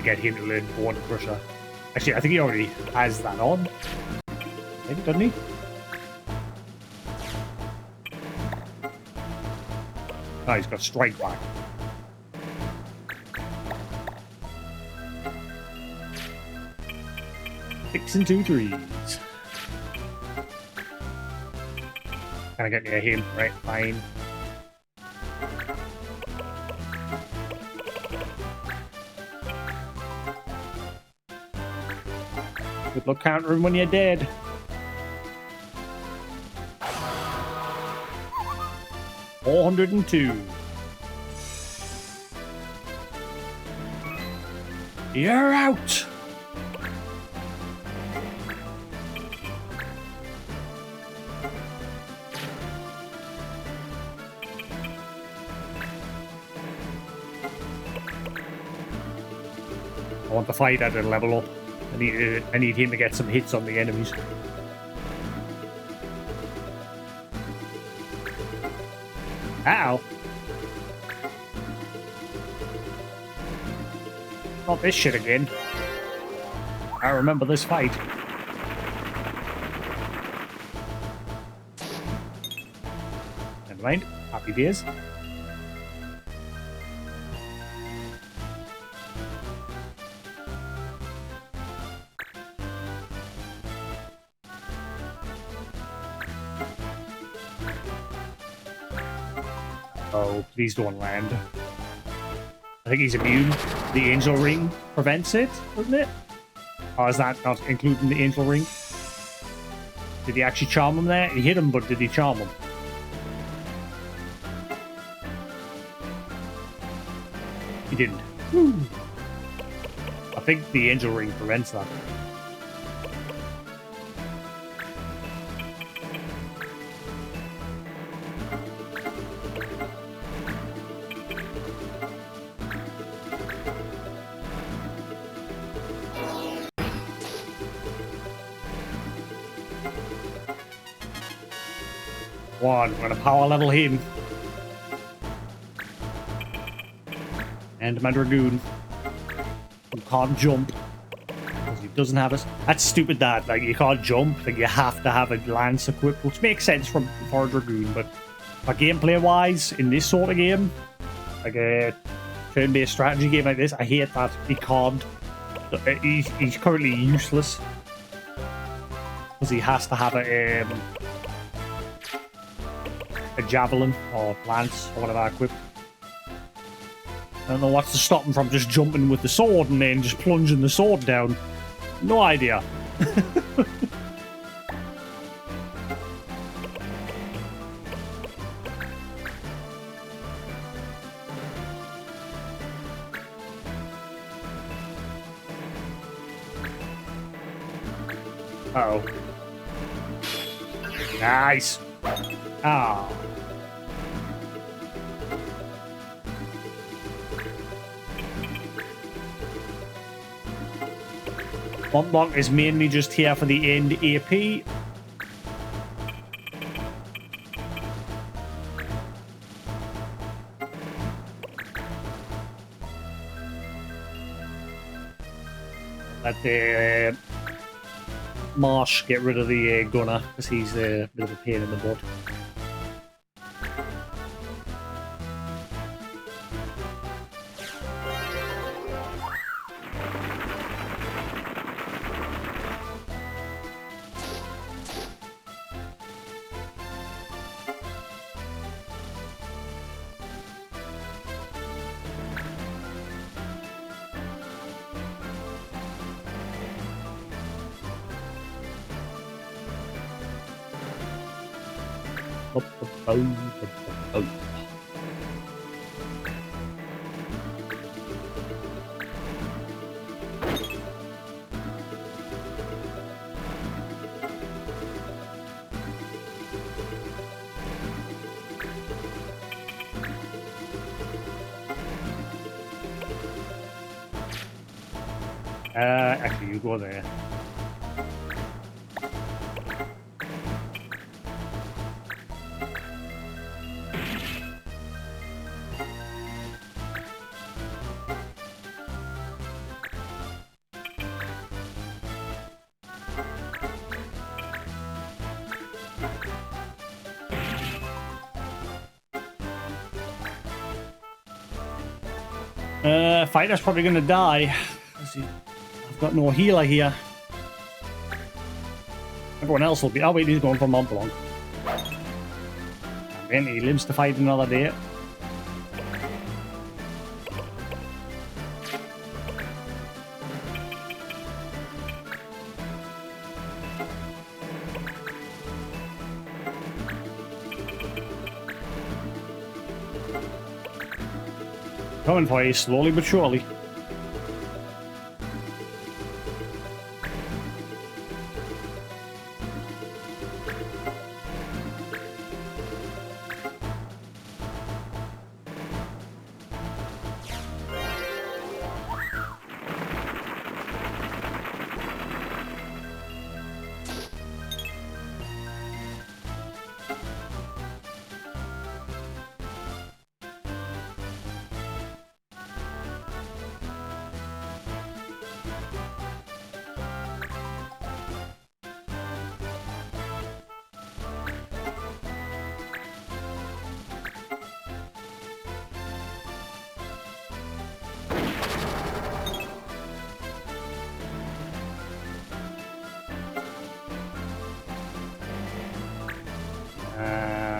Get him to learn Bone Crusher. Actually, I think he already has that on. Maybe, doesn't he? Oh, he's got Strike Back. Six and 2 3s. Can I get near him? Right, fine. Good luck countering when you're dead. $402. You're out. I want the fight at a level up. I need him to get some hits on the enemies. Ow. Not this shit again. I remember this fight. Never mind. Happy days. Oh, please don't land. I think he's immune. The angel ring prevents it, doesn't it? Or is that not including the angel ring? Did he actually charm him there? He hit him, but did he charm him? He didn't. I think the angel ring prevents that. One, we're gonna power level him. And my Dragoon, who can't jump. Because he doesn't have a... That's stupid that, like, you can't jump, like, you have to have a lance equipped, which makes sense for a Dragoon, but for gameplay-wise, in this sort of game, like a turn-based strategy game like this, I hate that he can't. He's currently useless. Because he has to have a javelin or lance or whatever equipped. I don't know what's to stop him from just jumping with the sword and then just plunging the sword down. No idea. Uh-oh. Nice. Ah. Bonbon is mainly just here for the end AP. Let the Marsh get rid of the gunner, because he's a bit of a pain in the butt. Actually, you go there. Fighter's probably gonna die. I've got no healer here. Everyone else will be. Oh wait, he's going for Mont Blanc. And then he lives to fight another day. Coming for you slowly but surely.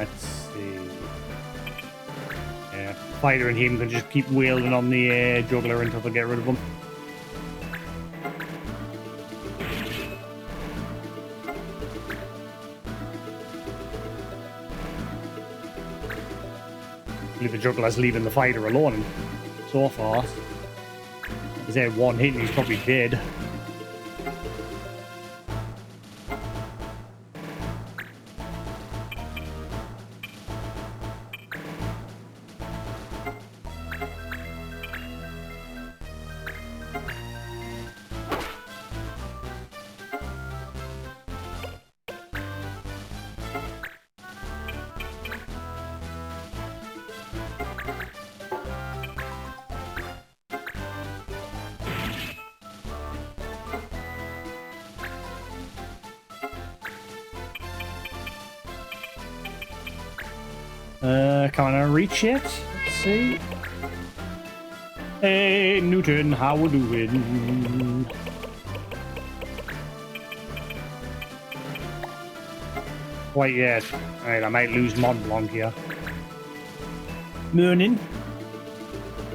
Let's see. Yeah, Fighter and him can just keep wielding on the juggler until they get rid of him. The juggler's leaving the fighter alone so far. He's had one hit and he's probably dead. Can I reach yet? Let's see. Hey, Newton, how we doing? Quite yet. Alright, I might lose Mont Blanc here. Morning.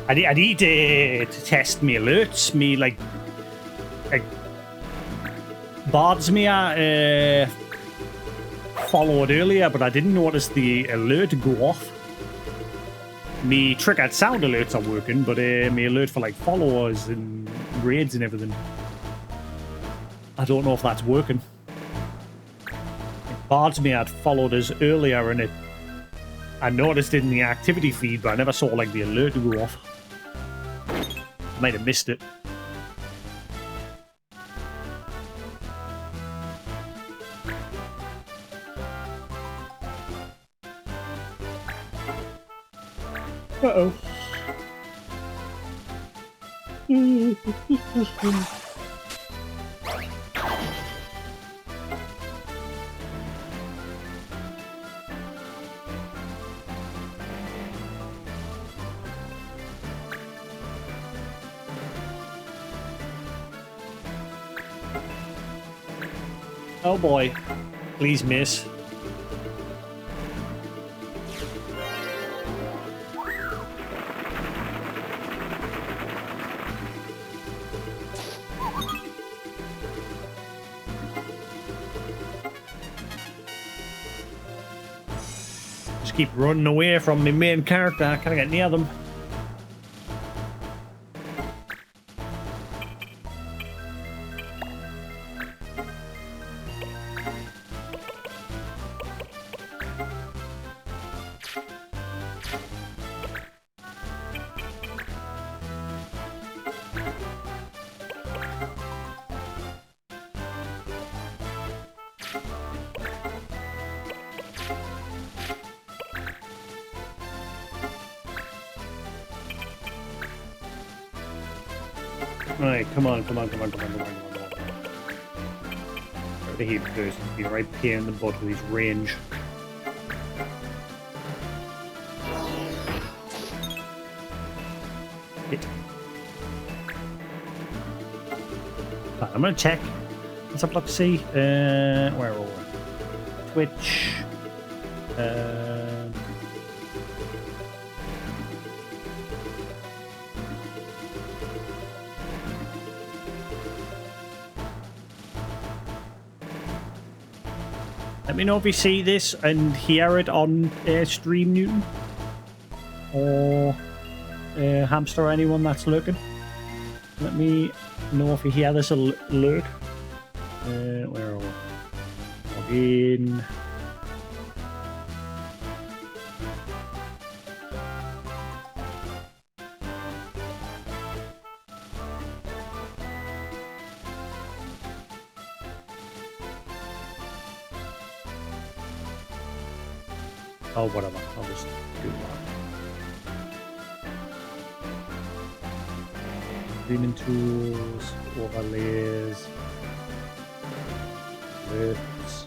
I need to test me alerts, me like bards me followed earlier, but I didn't notice the alert go off. Me triggered sound alerts are working, but me alert for like followers and raids and everything, I don't know if that's working. Bards me had followed us earlier, and I noticed it in the activity feed, but I never saw like the alert go off. I might have missed it. Uh-oh. Oh boy. Please miss. Keep running away from my main character. I can't get near them. Alright, come on. Over here first. Be right here in the butt with his range. Hit. Right, I'm gonna check. Let's have a look, see. Where are we? Twitch. Let me know if you see this and hear it on stream, Newton. Or Hamster or anyone that's lurking. Let me know if you hear this alert. Where are we? Log in. Oh, whatever. I'll just do that. Streaming tools, overlays, alerts.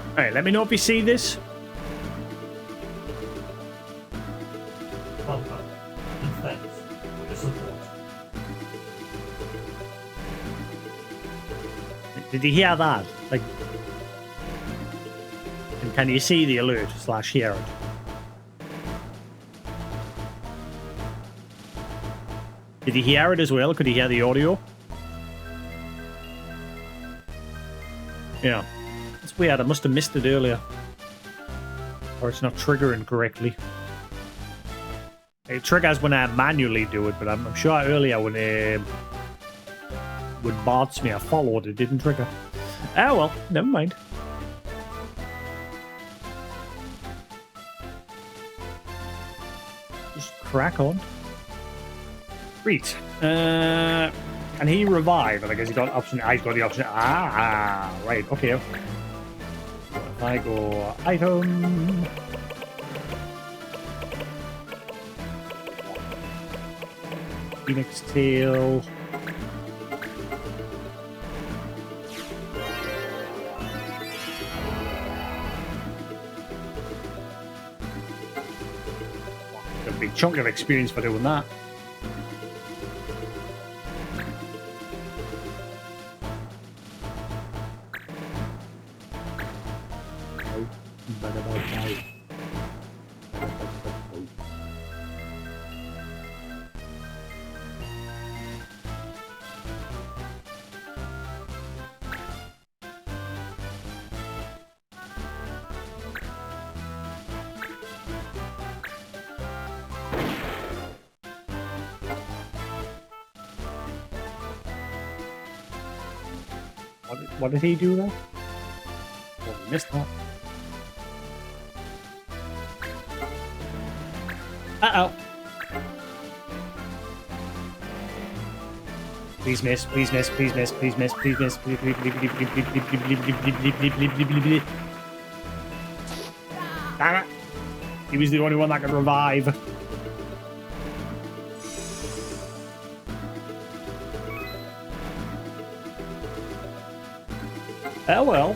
Alright, let me know if you see this. Welcome, and thanks for your support. Did you hear that? Like, and can you see the alert / hear it? Did you hear it as well? Could you hear the audio? Yeah. It's weird. I must have missed it earlier. Or it's not triggering correctly. It triggers when I manually do it, but I'm sure earlier when bots me I followed, it didn't trigger. Oh well, never mind. Just crack on. Great. Can he revive? And I guess he got option. He's got the option. Right. Okay. If I go item. Phoenix tail. A big chunk of experience for doing that. What did he do there? Oh, we missed that. Uh-oh. Please miss, please miss, please miss, please miss, please miss, please miss, damn it. He was the only one that could revive. Oh well.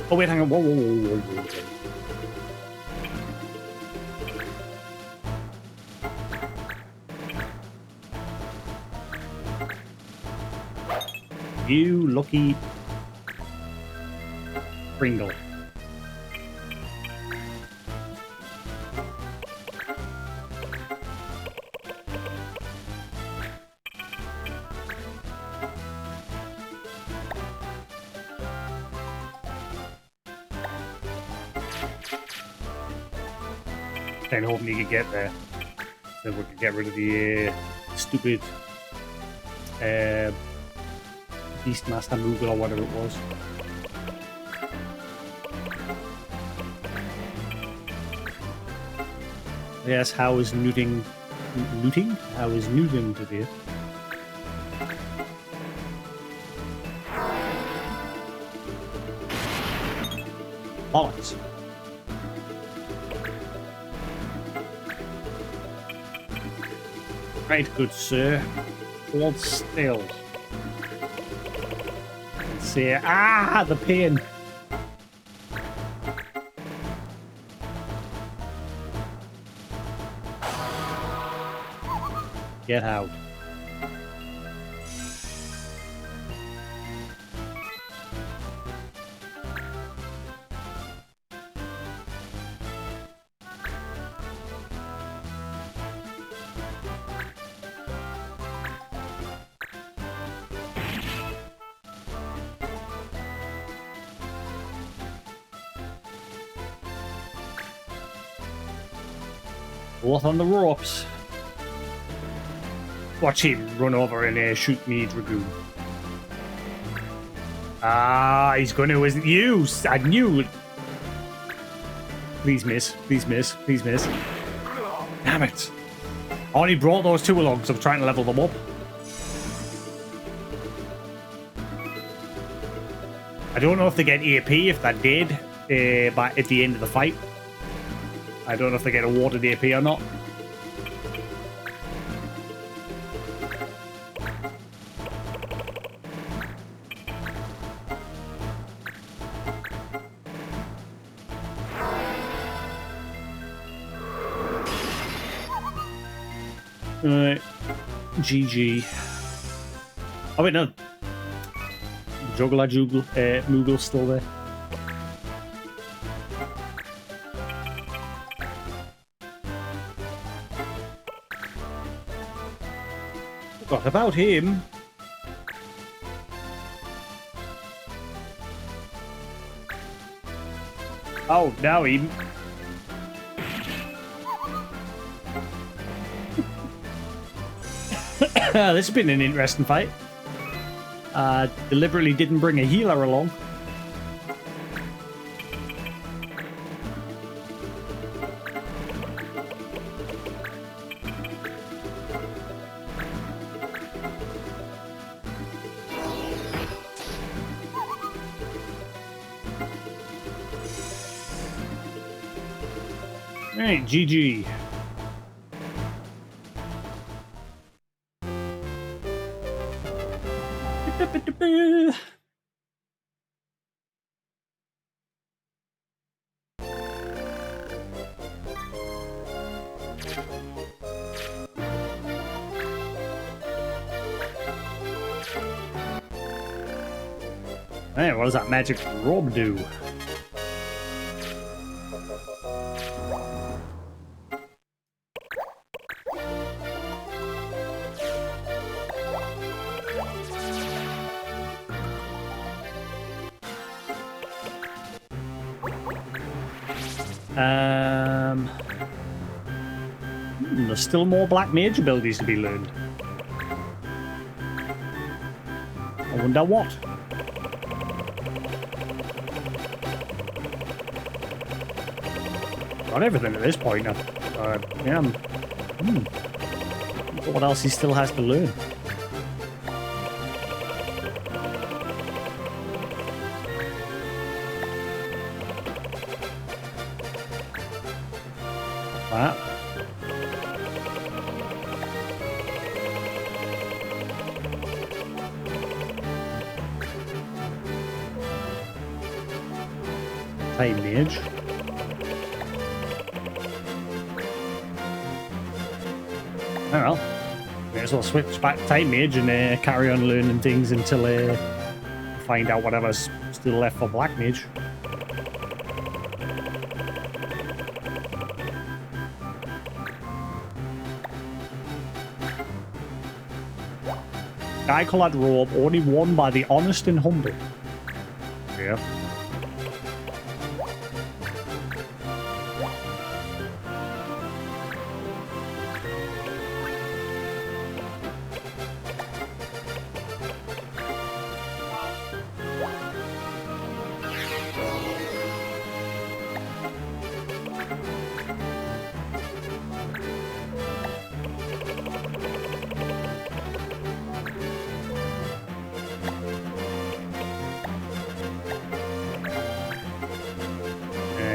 Oh wait, hang on. Whoa. You lucky Pringle. And hoping he could get there. So we can get rid of the stupid Beastmaster Moogle or whatever it was. Yes, how is looting? How is looting today? Bollocks. Right, good sir. Hold still. And say, the pain. Get out. Both on the ropes. Watch him run over and shoot me, Dragoon. He's going to, isn't you? I knew it. Please miss, please miss, please miss. Damn it. I only brought those two along because I'm trying to level them up. I don't know if they get AP if that did, but at the end of the fight. I don't know if they get awarded AP or not. Alright. GG. Oh wait, no. juggler Moogle's still there. Forgot about him. Oh, now he... This has been an interesting fight. Deliberately didn't bring a healer along. Alright, GG. Hey, what does that magic robe do? There's still more black mage abilities to be learned. I wonder what. Got everything at this point. Yeah. What else he still has to learn? That. Time mage. Oh well, may as well switch back to Time Mage and carry on learning things until find out whatever's still left for Black Mage. Dye-coloured robe only worn by the honest and humble. Yeah.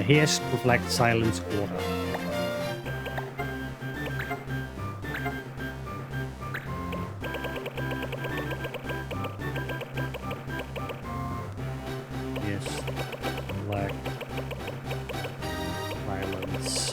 Haste, reflect, silence, order. Yes, reflect, silence, order.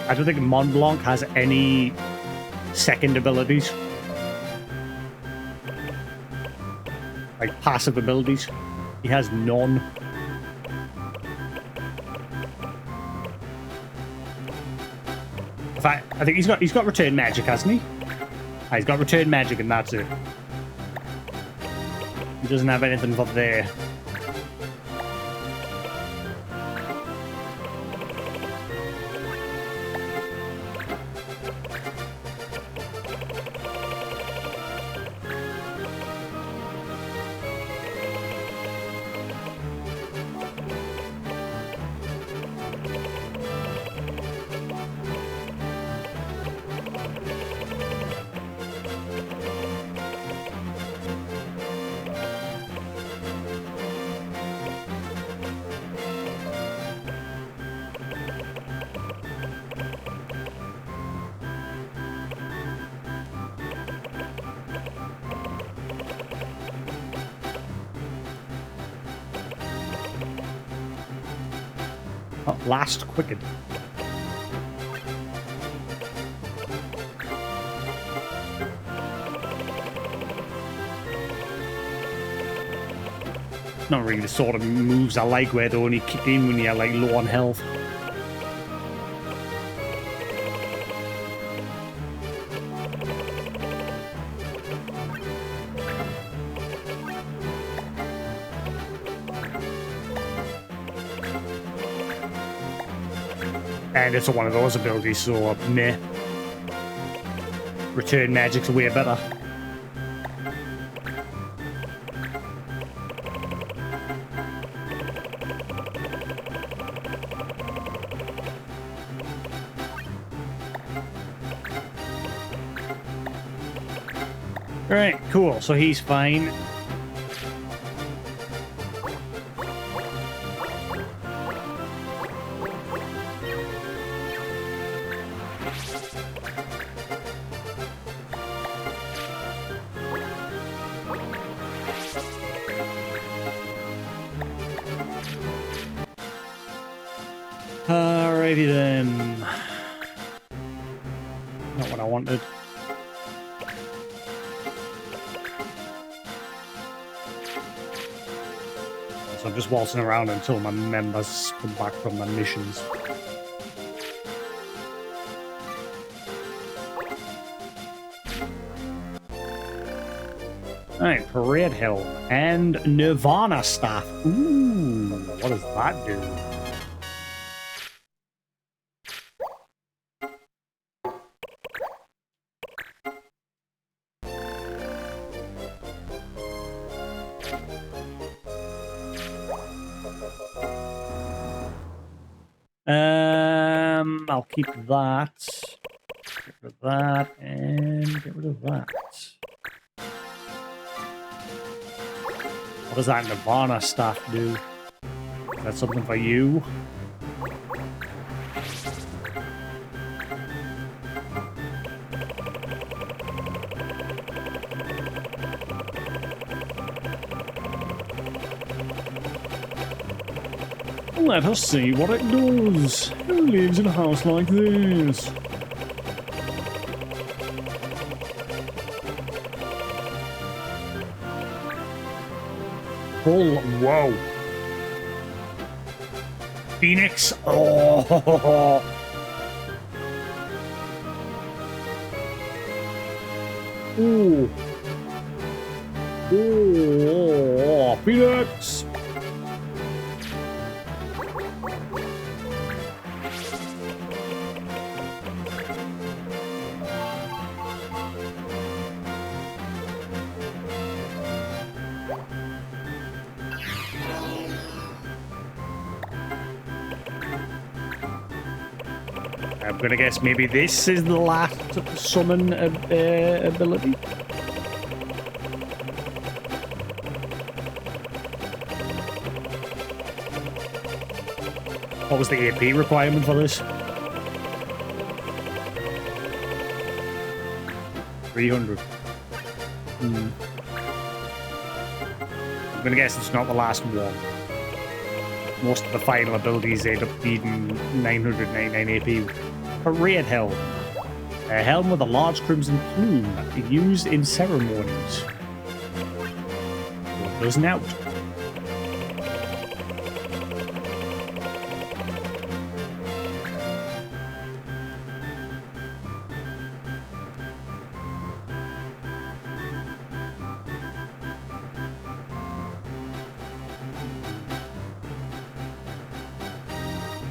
I don't think Mont Blanc has any second abilities. Like passive abilities. He has none. In fact, I think he's got return magic, hasn't he? Ah, he's got return magic and that's it. He doesn't have anything for there. Oh, last quicken. Not really the sort of moves I like where they only kick in when you're like low on health. And it's one of those abilities, so meh. Return magic's way better. Alright, cool. So he's fine. Alrighty then. Not what I wanted. So I'm just waltzing around until my members come back from their missions. Alright, Parade Helm and Nirvana Staff. Ooh, what does that do? I'll keep that. Get rid of that and get rid of that. What does that Nirvana Staff do? Is that something for you? Let us see what it does. Who lives in a house like this? Oh, whoa. Phoenix. Oh. Ooh. Oh, Phoenix. I'm gonna guess maybe this is the last summon ability. What was the AP requirement for this? 300. I'm gonna guess it's not the last one. Most of the final abilities end up needing 999 AP. Parade Helm. A helm with a large crimson plume used in ceremonies. What goes out?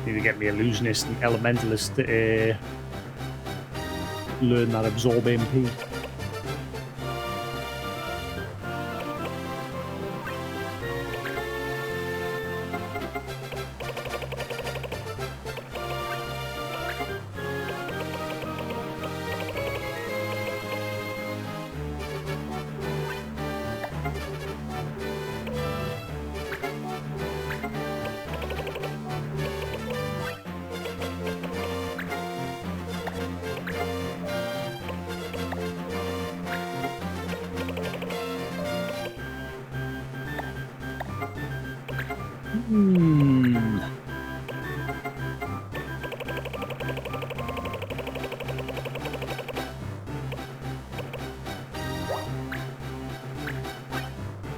Need to get me illusionist and elementalist to learn that absorb MP.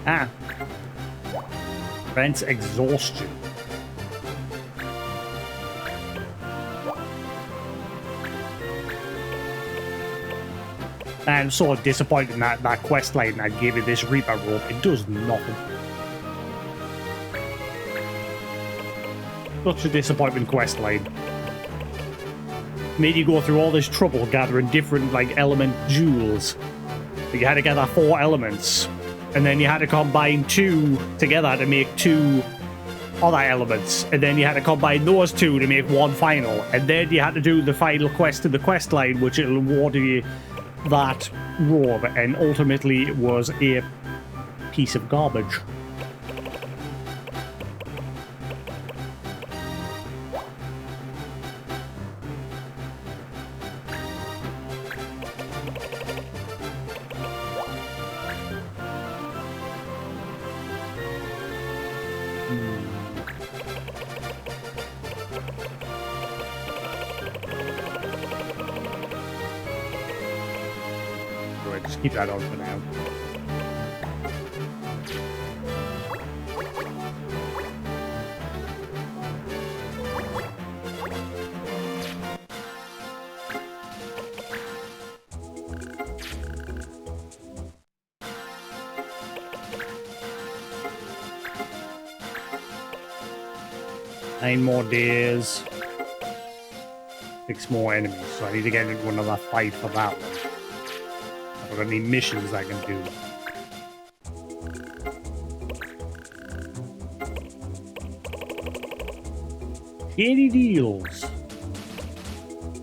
Ah. Prevents exhaustion. I'm so disappointed in that quest line I gave you this Reaper rope. It does nothing. Such a disappointment quest line. Made you go through all this trouble gathering different like element jewels. You had to gather 4 elements. And then you had to combine 2 together to make 2 other elements. And then you had to combine those 2 to make 1 final. And then you had to do the final quest in the quest line, which it'll award you that robe. And ultimately it was a piece of garbage. Just keep that on for now. Nine more days. 6 more enemies, so I need to get into another fight for that one. I've got any missions I can do. Shady deals.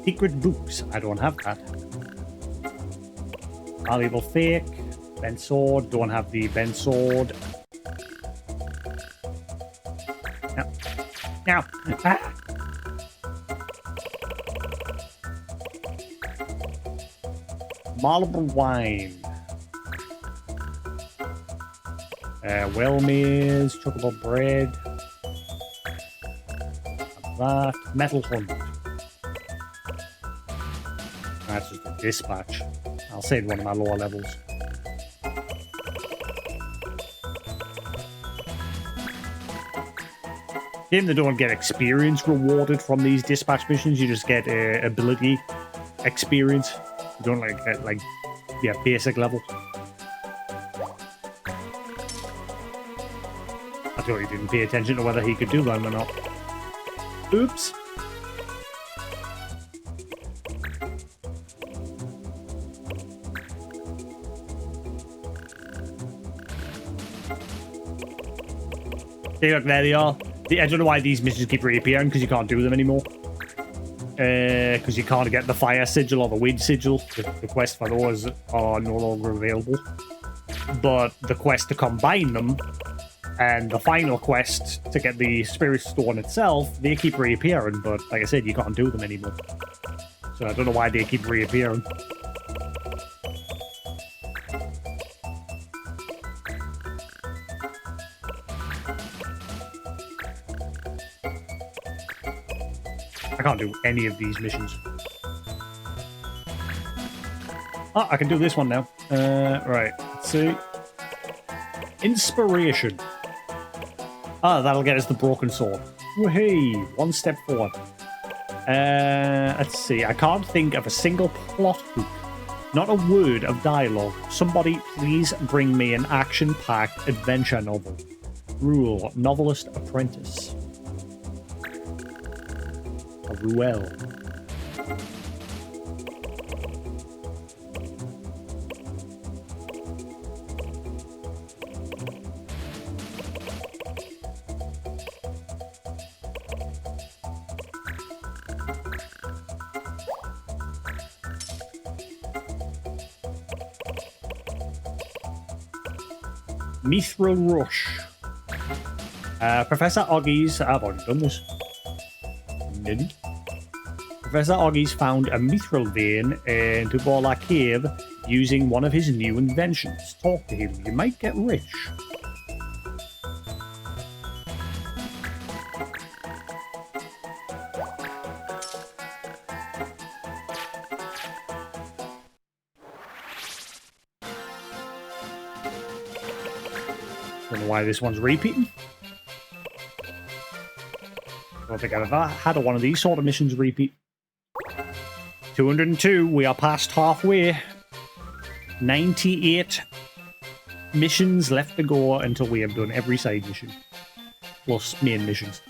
Secret books. I don't have that. Valuable fake. Bent sword. Don't have the bent sword. No. No. Ah. Marble wine. Well maze, chocolate bread. That metal hunt. That's just a dispatch. I'll save one of my lower levels. Even they don't get experience rewarded from these dispatch missions, you just get ability experience. You don't like yeah, basic level. I totally didn't pay attention to whether he could do them or not. Oops. Hey, look, there they are. I don't know why these missions keep reappearing, because you can't do them anymore. Because you can't get the fire sigil or the wind sigil. The quest for those are no longer available. But the quest to combine them and the final quest to get the spirit stone itself, they keep reappearing. But like I said, you can't do them anymore. So I don't know why they keep reappearing. I can't do any of these missions. Oh, I can do this one now. Right, let's see. Inspiration. Ah, that'll get us the broken sword. Woohoo! 1 step forward. Let's see. I can't think of a single plot hook. Not a word of dialogue. Somebody please bring me an action-packed adventure novel. Rule, novelist apprentice. Ruel. Mithril Rush. Professor Oggy's... I've already done this. Did Professor Oggy's found a mithril vein in Tubola Cave using one of his new inventions. Talk to him. You might get rich. Don't know why this one's repeating. I don't think I've ever had one of these sort of missions repeat. 202, we are past halfway. 98 missions left to go until we have done every side mission. Plus main missions.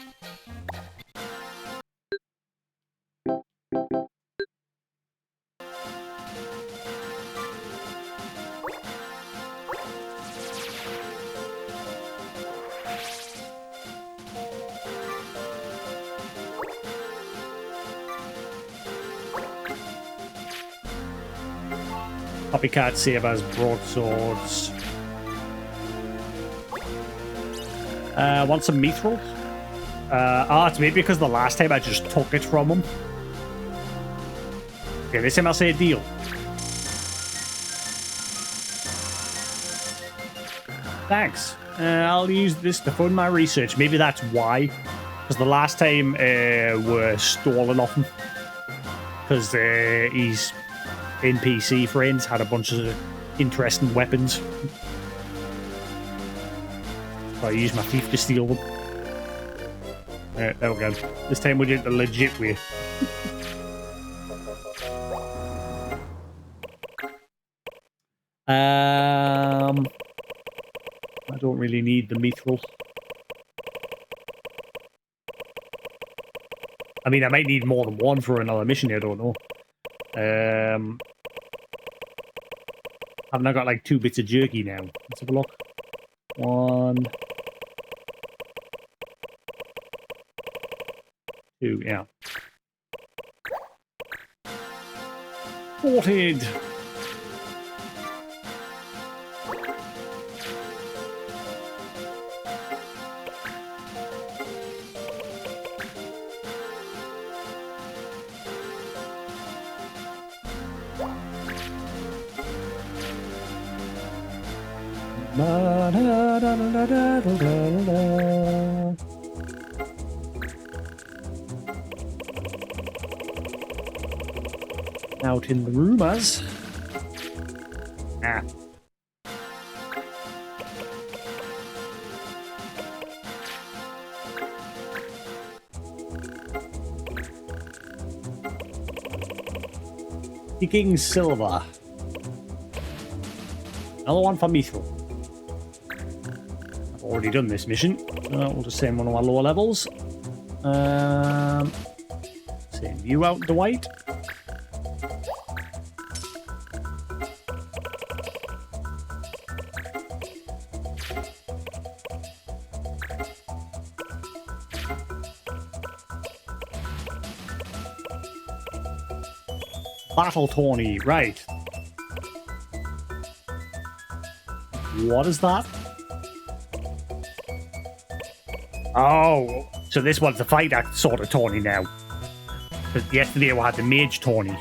Copycat sabers, broadswords. Want some mithril? It's maybe because the last time I just took it from him. Okay, this time I'll say a deal. Thanks. I'll use this to fund my research. Maybe that's why. Because the last time were stolen off him. Because he's NPC friends had a bunch of interesting weapons. So I used my thief to steal them. There we go. This time we did it the legit way. I don't really need the mithril. I mean, I might need more than one for another mission, I don't know. Haven't I got like 2 bits of jerky now? Let's have a look. 1, 2, yeah. Sorted! Out in the rumors. Ah. Seeking silver. Another one for mithril. I've already done this mission. We'll just send one of our lower levels. Send you out, Dwight. Battle tourney, right. What is that? Oh, so this one's the fight act sort of tourney now. But yesterday we had the mage tourney.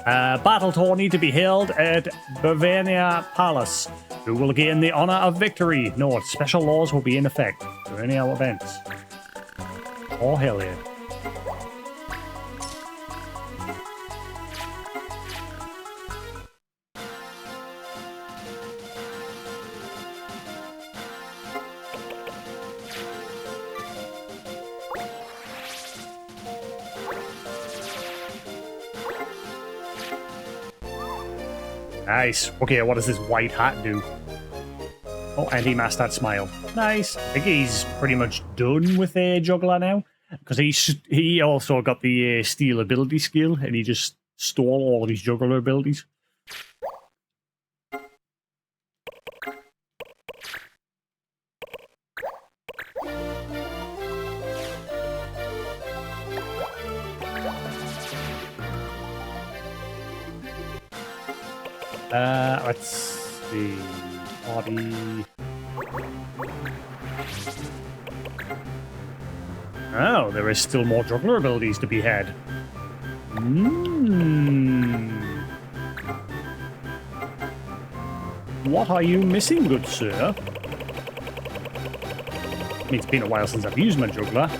Battle tourney to be held at Bavaria Palace. Who will gain the honor of victory? Note, special laws will be in effect for any other events. Oh, hell yeah. Nice. Okay, what does this white hat do? Oh, and he masked that smile. Nice. I think he's pretty much done with the juggler now. Because he also got the steal ability skill, and he just stole all of his juggler abilities. Let's see. Body. Oh, there is still more juggler abilities to be had. What are you missing, good sir? I mean, it's been a while since I've used my juggler.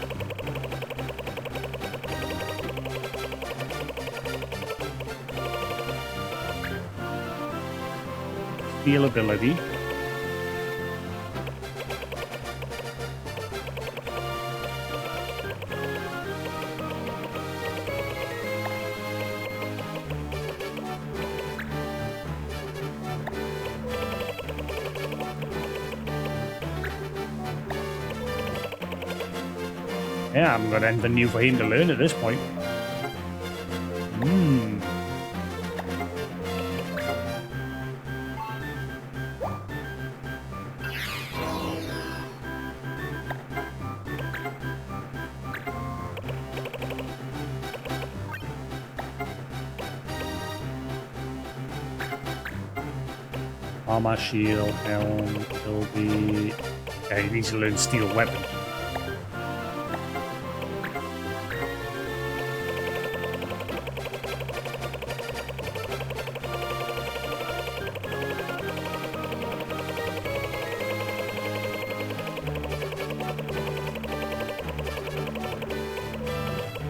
Ability. Yeah, I'm gonna anything new for him to learn at this point. Armor, shield, helm, ability. Yeah, he needs to learn steel weapon.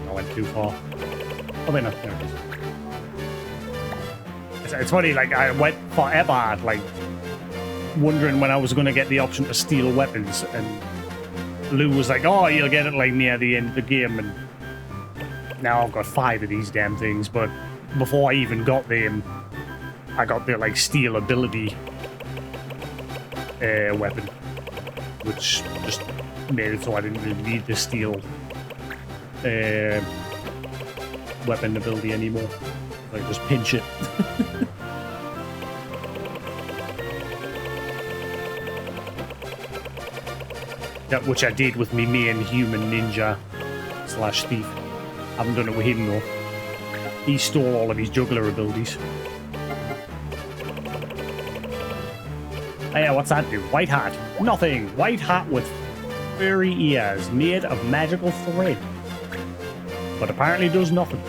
I went too far. Oh, wait, no, there it is. It's funny, like, I went forever, like, wondering when I was going to get the option to steal weapons, and Lou was like, oh, you'll get it, like, near the end of the game, and now I've got 5 of these damn things, but before I even got them, I got the, like, steal ability weapon, which just made it so I didn't really need the steal weapon ability anymore. Like, just pinch it. Yeah, which I did with me main human ninja / thief. I haven't done it with him though. He stole all of his juggler abilities. Oh yeah, what's that do? White hat. Nothing. White hat with furry ears made of magical thread. But apparently does nothing.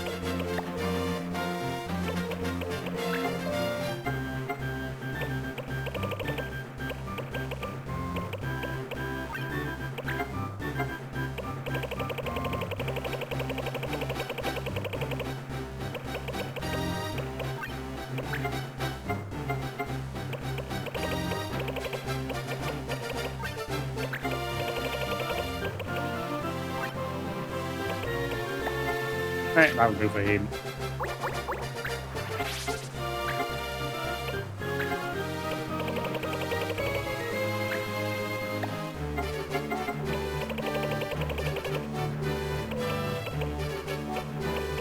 Right, that'll do for him.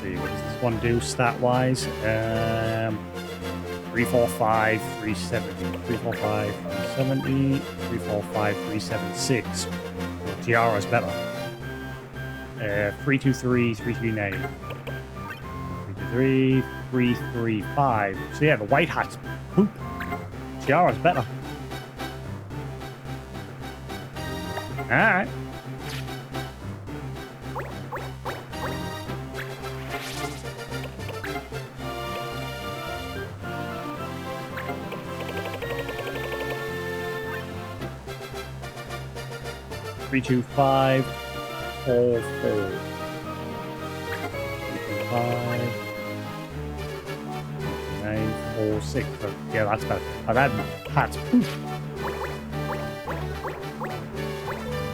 See, what does this one do stat-wise? 345, 370, 345, 370, 345, 376. Well, Tiara's better. 323, 339. 323, 335. So yeah, the white hat's poop. Tiara's better. Alright. Three, two, 5, 4, 4. 3, 2, 5. 9, 4, 6. Oh, yeah, that's better. I've had hat's poop.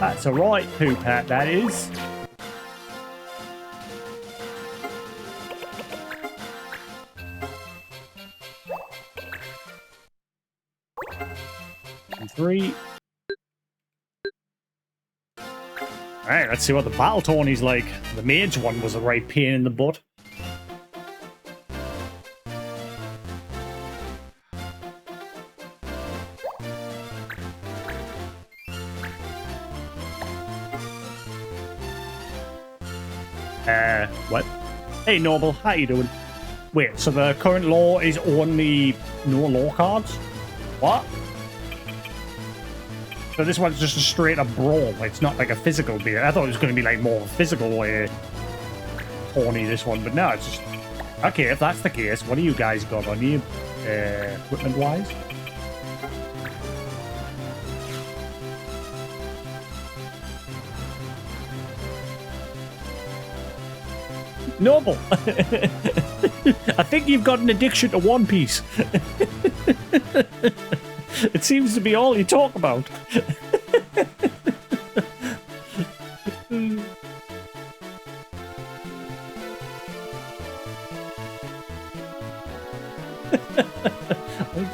That's a right poop hat, that is. And 3. Alright, let's see what the battle tourney's like. The mage one was a right pain in the butt. What? Hey, Noble, how you doing? Wait, so the current law is only no law cards? What? So this one's just a straight up brawl. It's not like a physical beer. I thought it was going to be like more of a physical tourney, this one. But no, it's just... Okay, if that's the case, what do you guys got on you, equipment-wise? Noble! I think you've got an addiction to One Piece. It seems to be all you talk about.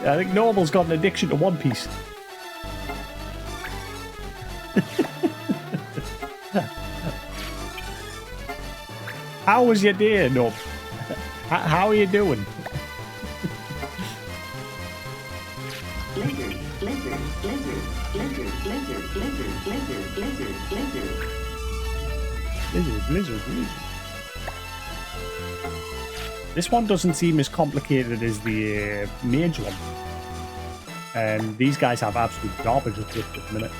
I think Noble's got an addiction to One Piece. How was your day, Nub? How are you doing? Blizzard, blizzard, blizzard, blizzard, blizzard, blizzard, blizzard, blizzard, blizzard. Blizzard. This one doesn't seem as complicated as the mage one. And these guys have absolute garbage at the minute.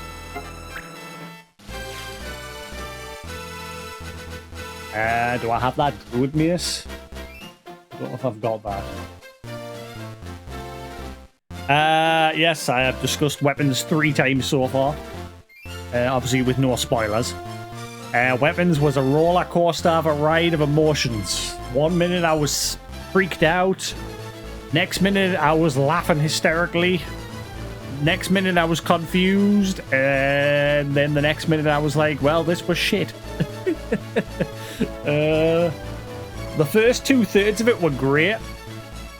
Do I have that druid mace? I don't know if I've got that. Yes, I have discussed weapons 3 times so far. Obviously with no spoilers. Weapons was a roller coaster of a ride of emotions. 1 minute I was freaked out. Next minute I was laughing hysterically. Next minute I was confused. And then the next minute I was like, well, this was shit. The first 2/3 of it were great.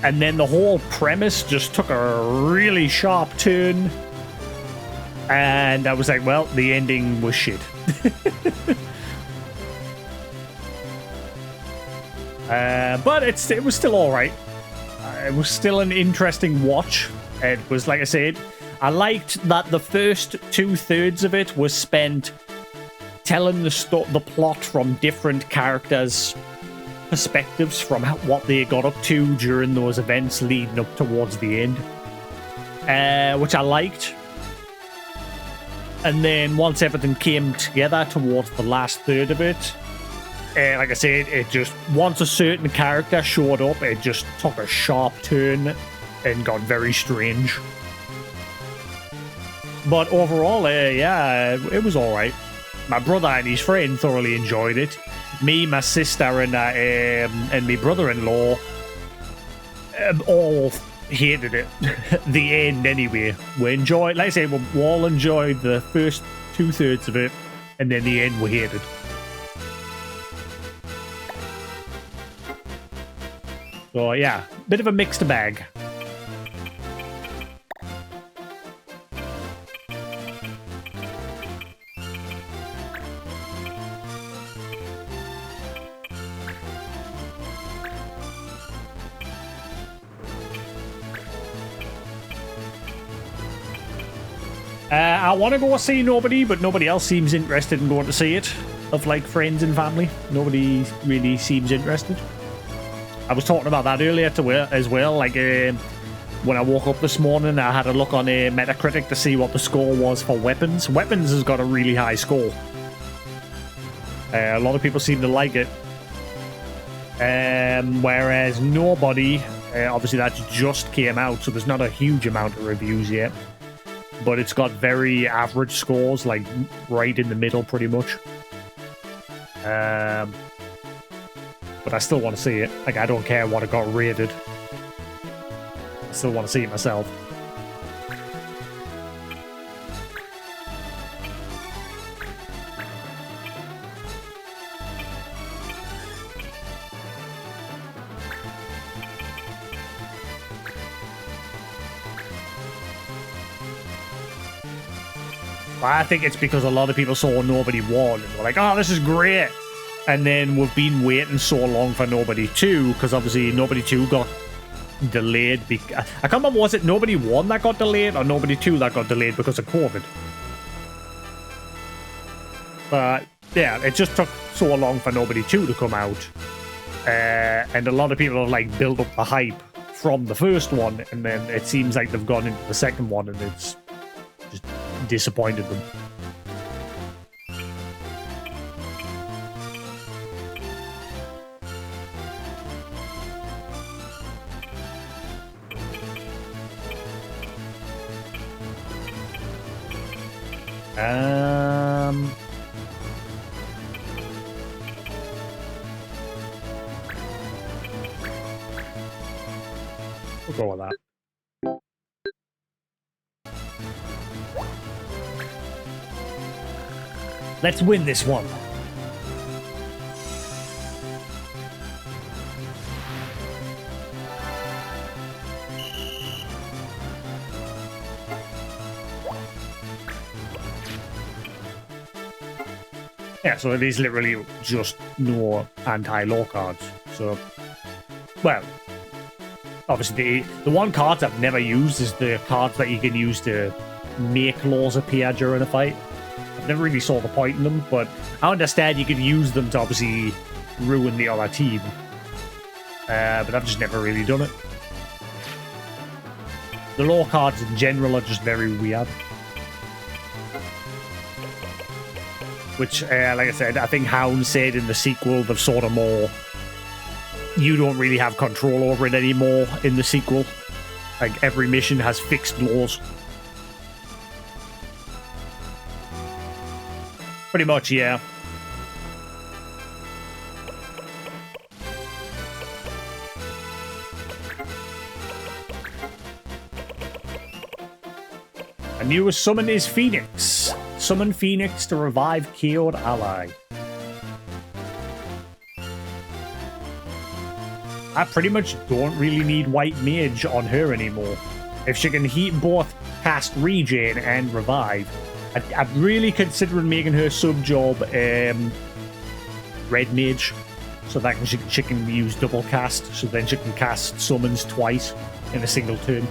And then the whole premise just took a really sharp turn. And I was like, well, the ending was shit. But it was still alright. It was still an interesting watch. It was, like I said, I liked that the first 2/3 of it was spent telling the plot from different characters' perspectives from what they got up to during those events leading up towards the end. Which I liked. And then once everything came together towards the last third of it, like I said, it just, once a certain character showed up, it just took a sharp turn and got very strange. But overall, yeah, it was alright. My brother and his friend thoroughly enjoyed it. Me, my sister, and my brother-in-law all hated it. The end, anyway. We enjoyed, like I said, we all enjoyed the first 2/3 of it, and then the end we hated. So yeah, bit of a mixed bag. I want to go see Nobody, but nobody else seems interested in going to see it. Of like friends and family, nobody really seems interested. I was talking about that earlier as well. Like when I woke up this morning, I had a look on Metacritic to see what the score was for Weapons. Weapons has got a really high score. A lot of people seem to like it. Whereas Nobody, obviously that just came out, so there's not a huge amount of reviews yet. But it's got very average scores, like right in the middle pretty much. But I still want to see it. Like, I don't care what it got rated. I still want to see it myself. I think it's because a lot of people saw Nobody 1 and were like, oh, this is great. And then we've been waiting so long for Nobody 2, because obviously Nobody 2 got delayed. I can't remember, was it Nobody 1 that got delayed or Nobody 2 that got delayed because of COVID? But yeah, it just took so long for Nobody 2 to come out. And a lot of people have like built up the hype from the first one, and then it seems like they've gone into the second one and it's just disappointed them. We'll go with that. Let's win this one. Yeah, so it is literally just no anti-law cards. So, well, obviously the one card I've never used is the cards that you can use to make laws appear during a fight. I've never really saw the point in them, but I understand you can use them to obviously ruin the other team. But I've just never really done it. The law cards in general are just very weird. Which, like I said, I think Hound said in the sequel, they've sort of more... You don't really have control over it anymore in the sequel. Like, every mission has fixed laws. Pretty much, yeah. A newest summon is Phoenix. Summon Phoenix to revive KO'd ally. I pretty much don't really need White Mage on her anymore. If she can both cast Regen and Revive, I'm really considering making her sub-job Red Mage, so that she can use double cast, so then she can cast summons twice in a single turn.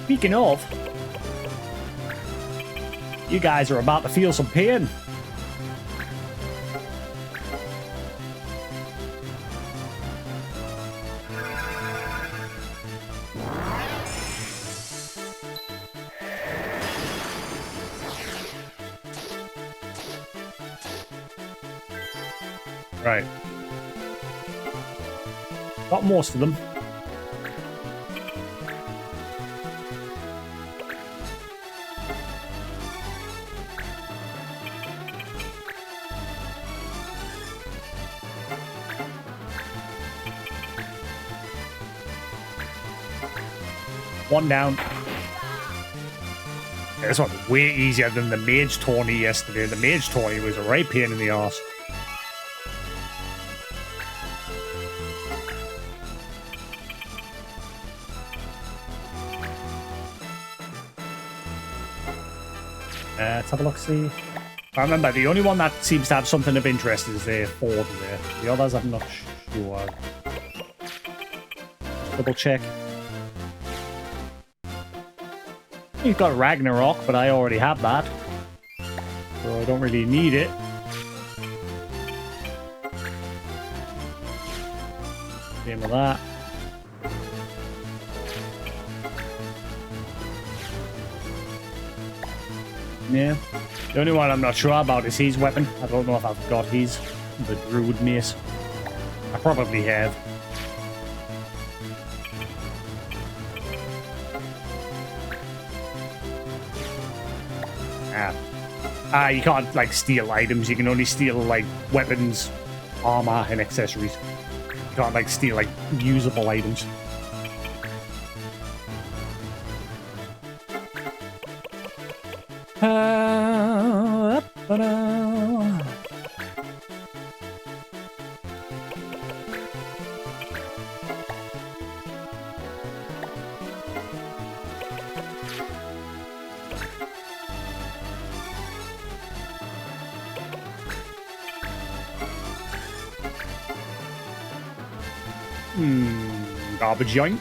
Speaking of, you guys are about to feel some pain. Right. Got most of them. One down. Yeah, this one's way easier than the Mage Tourney yesterday. The Mage Tourney was a right pain in the arse. Let's have a look, see. I remember the only one that seems to have something of interest is the Ford there. The others I'm not sure. Double check. You've got Ragnarok, but I already have that. So I don't really need it. Same with that. Yeah. The only one I'm not sure about is his weapon. I don't know if I've got his. The Druid Mace. I probably have. You can't, like, steal items. You can only steal, like, weapons, armor, and accessories. You can't, like, steal, like, usable items. Garbage yoink.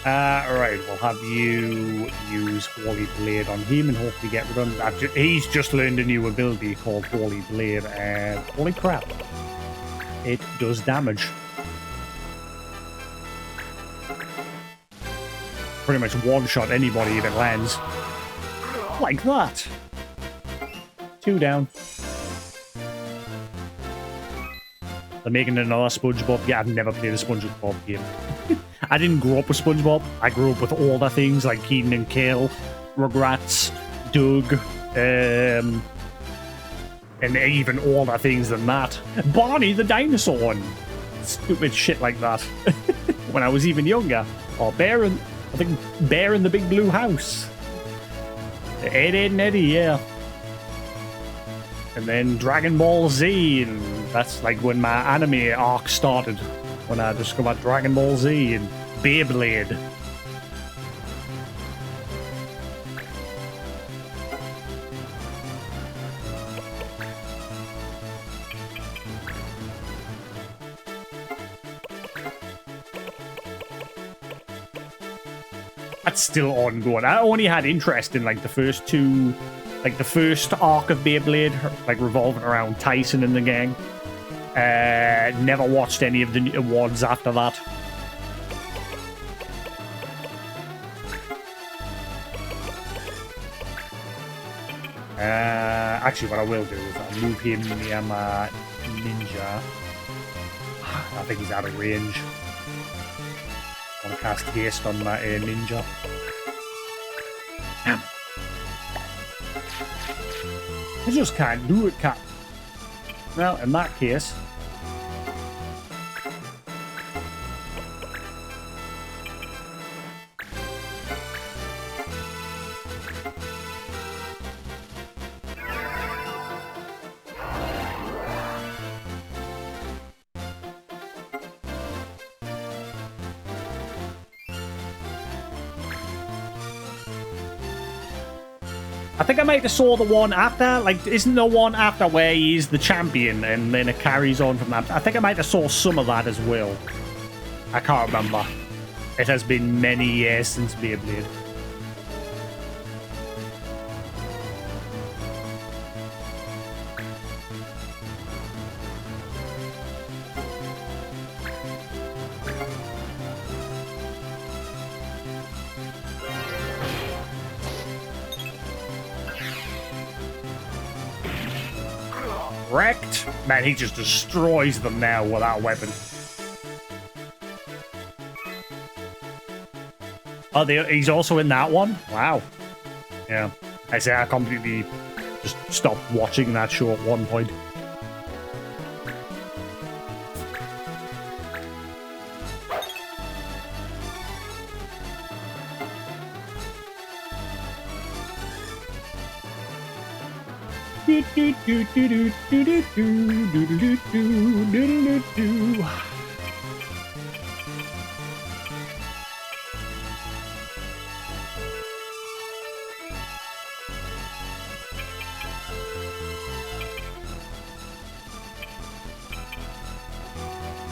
Alright, we'll have you use Holy Blade on him and hopefully get rid of that. He's just learned a new ability called Holy Blade, and holy crap, it does damage. Pretty much one-shot anybody if it lands. Like that. 2 down. They're making another SpongeBob. Yeah, I've never played a SpongeBob game. I didn't grow up with SpongeBob. I grew up with all the things like Keenan and Kel, Rugrats, Doug, and even all the things than that. Barney the dinosaur and stupid shit like that. When I was even younger. Or Bear and the Big Blue House. Ed, Ed and Eddie, yeah. And then Dragon Ball Z and That's like when my anime arc started, when I discovered Dragon Ball Z and Beyblade. That's still ongoing. I only had interest in like the first two, like the first arc of Beyblade, like revolving around Tyson and the gang. Never watched any of the ones after that. Actually, what I will do is I'll move him near my ninja. I think he's out of range. I want to cast haste on my ninja. Damn. I just can't do it, Cap. Well, in that case... I think I might have saw the one after. Like, isn't the one after where he's the champion and then it carries on from that? I think I might have saw some of that as well. I can't remember. It has been many years since Beyblade. Wrecked. Man, he just destroys them now with that weapon. Oh, he's also in that one? Wow. Yeah. I say I completely just stopped watching that show at one point.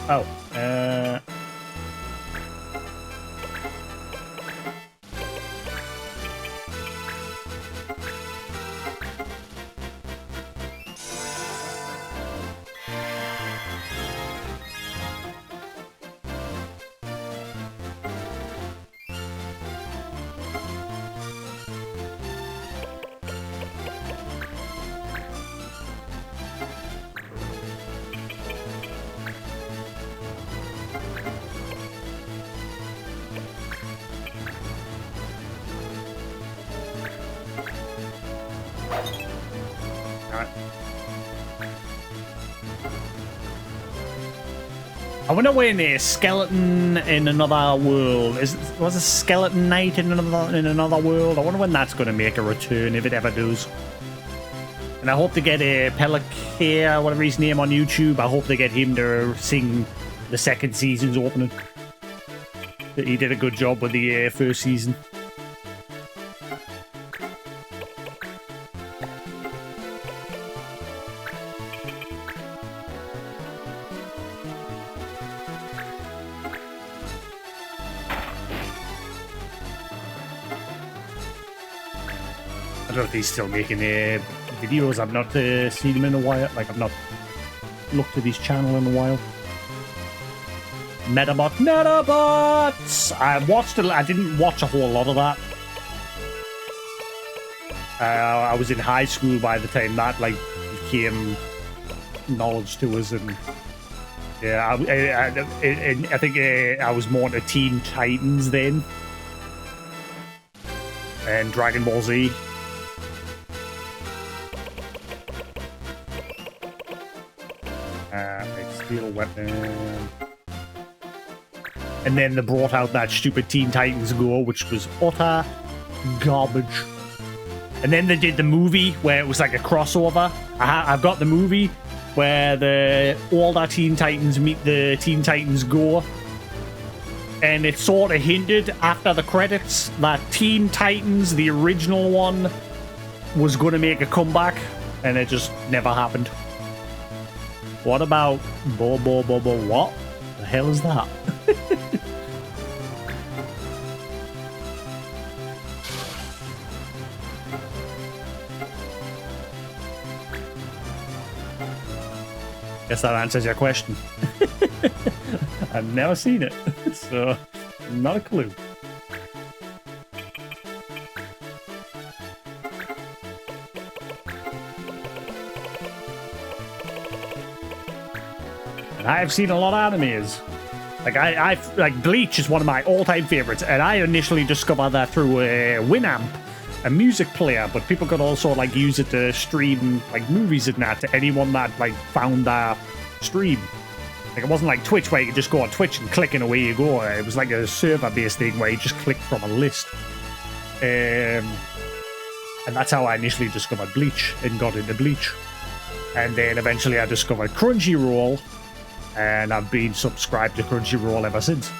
Oh, I wonder when a skeleton in another world was a skeleton knight in another world. I wonder when that's going to make a return, if it ever does. And I hope to get a Pellic, whatever his name on YouTube. I hope they get him to sing the second season's opening. He did a good job with the first season. I don't know if he's still making videos. I've not seen him in a while. Like, I've not looked at his channel in a while. Metabots! I watched it. I didn't watch a whole lot of that. I was in high school by the time that like became knowledge to us, and yeah, I think I was more into Teen Titans then, and Dragon Ball Z. Steel weapon. And then they brought out that stupid Teen Titans Go, which was utter garbage. And then they did the movie where it was like a crossover. I've got the movie, where the older Teen Titans meet the Teen Titans Go. And it sort of hinted after the credits that Teen Titans, the original one, was going to make a comeback, and it just never happened. What about what? The hell is that? Guess that answers your question. I've never seen it, so not a clue. And I've seen a lot of animes. Like Bleach is one of my all-time favorites, and I initially discovered that through Winamp, a music player, but people could also like use it to stream like movies and that to anyone that like found their stream. Like it wasn't like Twitch where you could just go on Twitch and click and away you go. It was like a server-based thing where you just click from a list. And that's how I initially discovered Bleach and got into Bleach. And then eventually I discovered Crunchyroll, and I've been subscribed to Crunchyroll ever since.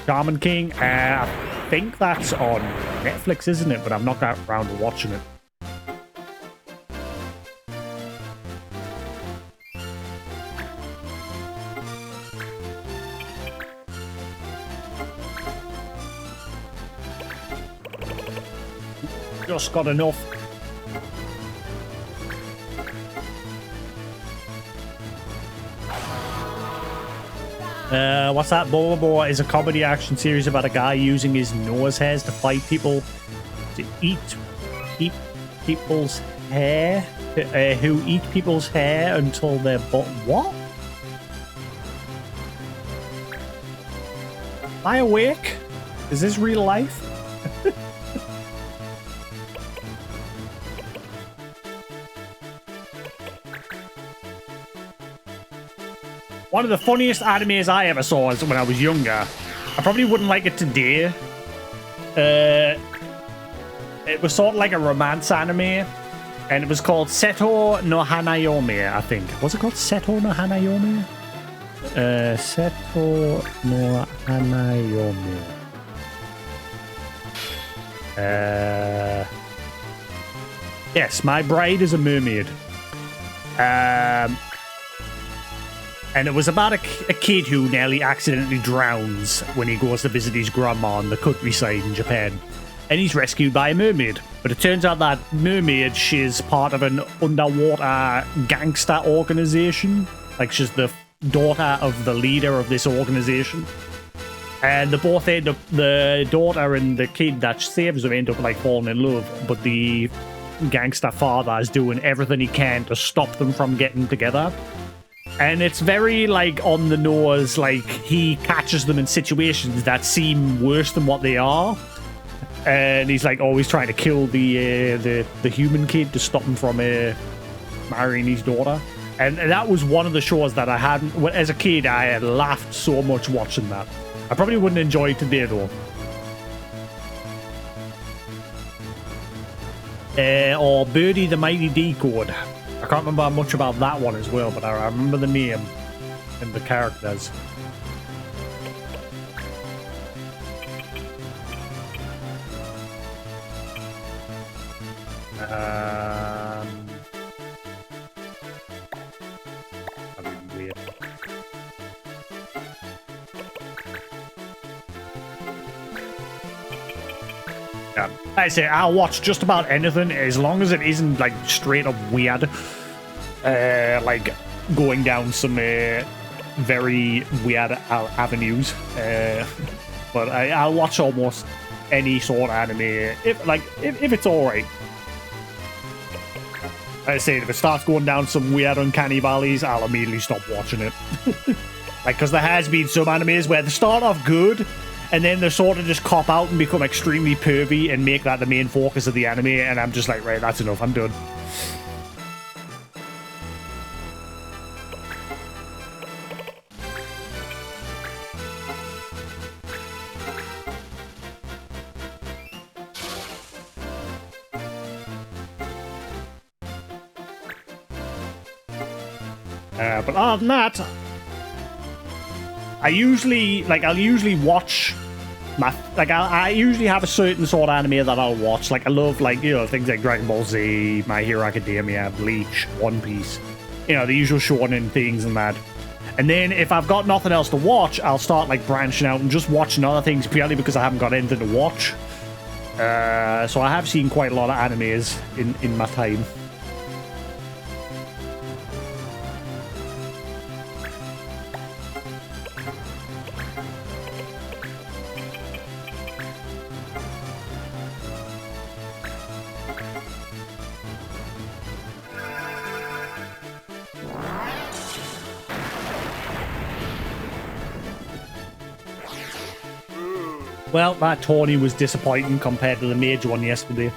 Shaman King, I think that's on Netflix, isn't it? But I've not got around to watching it. Just got enough. What's that? Bobo is a comedy action series about a guy using his nose hairs to fight people, to eat people's hair, who eat people's hair until they're what? Am I awake? Is this real life? One of the funniest animes I ever saw was when I was younger. I probably wouldn't like it today. It was sort of like a romance anime, and it was called Seto no Hanayome, I think. Was it called Seto no Hanayome? Seto no Hanayome. Yes, My Bride is a Mermaid. And it was about a kid who nearly accidentally drowns when he goes to visit his grandma in the countryside in Japan. And he's rescued by a mermaid. But it turns out that mermaid, she's part of an underwater gangster organization. Like, she's the daughter of the leader of this organization. And they both end up, the daughter and the kid that saves them end up like falling in love. But the gangster father is doing everything he can to stop them from getting together. And it's very, like, on the nose, like, he catches them in situations that seem worse than what they are. And he's, like, always trying to kill the human kid to stop him from marrying his daughter. And that was one of the shows that I hadn't... As a kid, I had laughed so much watching that. I probably wouldn't enjoy it today, though. Or Birdie the Mighty Decode. I can't remember much about that one as well, but I remember the name and the characters. That'd be weird. Yeah, I say I'll watch just about anything as long as it isn't like straight up weird, like going down some very weird avenues. But I'll watch almost any sort of anime if it's alright. I say if it starts going down some weird uncanny valleys, I'll immediately stop watching it. Like, because there has been some animes where they start off good, and then they sort of just cop out and become extremely pervy and make that the main focus of the anime, and I'm just like, right, that's enough, I'm done. But other than that, I'll usually watch I usually have a certain sort of anime that I'll watch. Like I love things like Dragon Ball Z, My Hero Academia, Bleach, One Piece, the usual shonen things and that. And then if I've got nothing else to watch, I'll start like branching out and just watching other things purely because I haven't got anything to watch. So I have seen quite a lot of animes in my time. Well, that tourney was disappointing compared to the major one yesterday.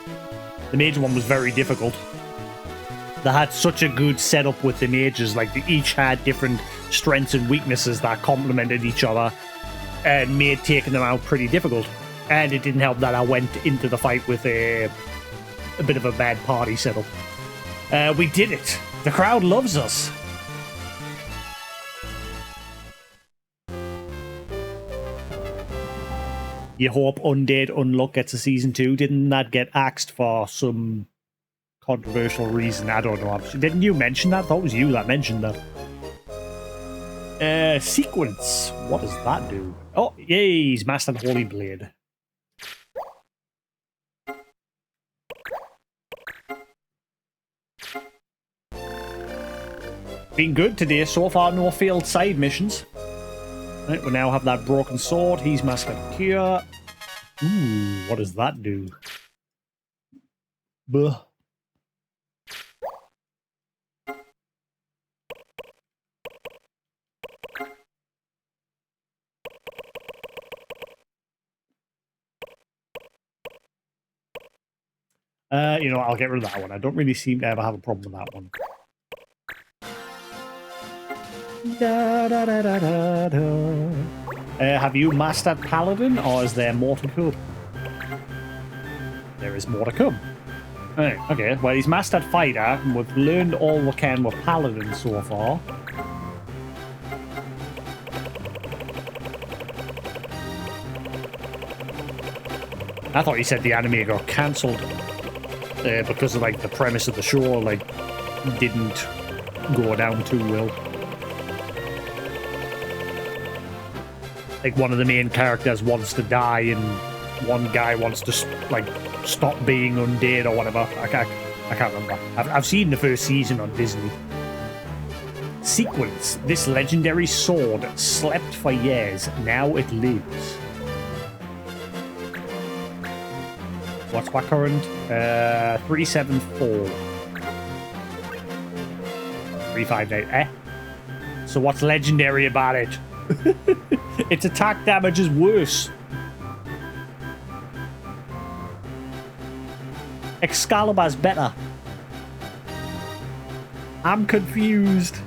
The major one was very difficult. They had such a good setup with the majors. Like, they each had different strengths and weaknesses that complemented each other and made taking them out pretty difficult. And it didn't help that I went into the fight with a bit of a bad party setup. We did it. The crowd loves us. You hope Undead Unluck gets a season 2. Didn't that get axed for some controversial reason? I don't know. Didn't you mention that? I thought it was you that mentioned that. Sequence. What does that do? Oh, yay, he's mastered Holy Blade. Been good today. So far, no failed side missions. Right, we now have that broken sword. He's mastered Cure. Ooh, what does that do? Buh. I'll get rid of that one. I don't really seem to ever have a problem with that one. Da, da, da, da, da, da. Have you mastered Paladin, or is there more to come? There is more to come. Right, okay, well, he's mastered Fighter, and we've learned all we can with Paladin so far. I thought you said the anime got cancelled because of, like, the premise of the show, like, didn't go down too well. Like, one of the main characters wants to die and one guy wants to, like, stop being undead or whatever. I can't remember. I've seen the first season on Disney. Sequence. This legendary sword slept for years. Now it lives. What's my current? 374. 359. So what's legendary about it? Its attack damage is worse. Excalibur's better. I'm confused.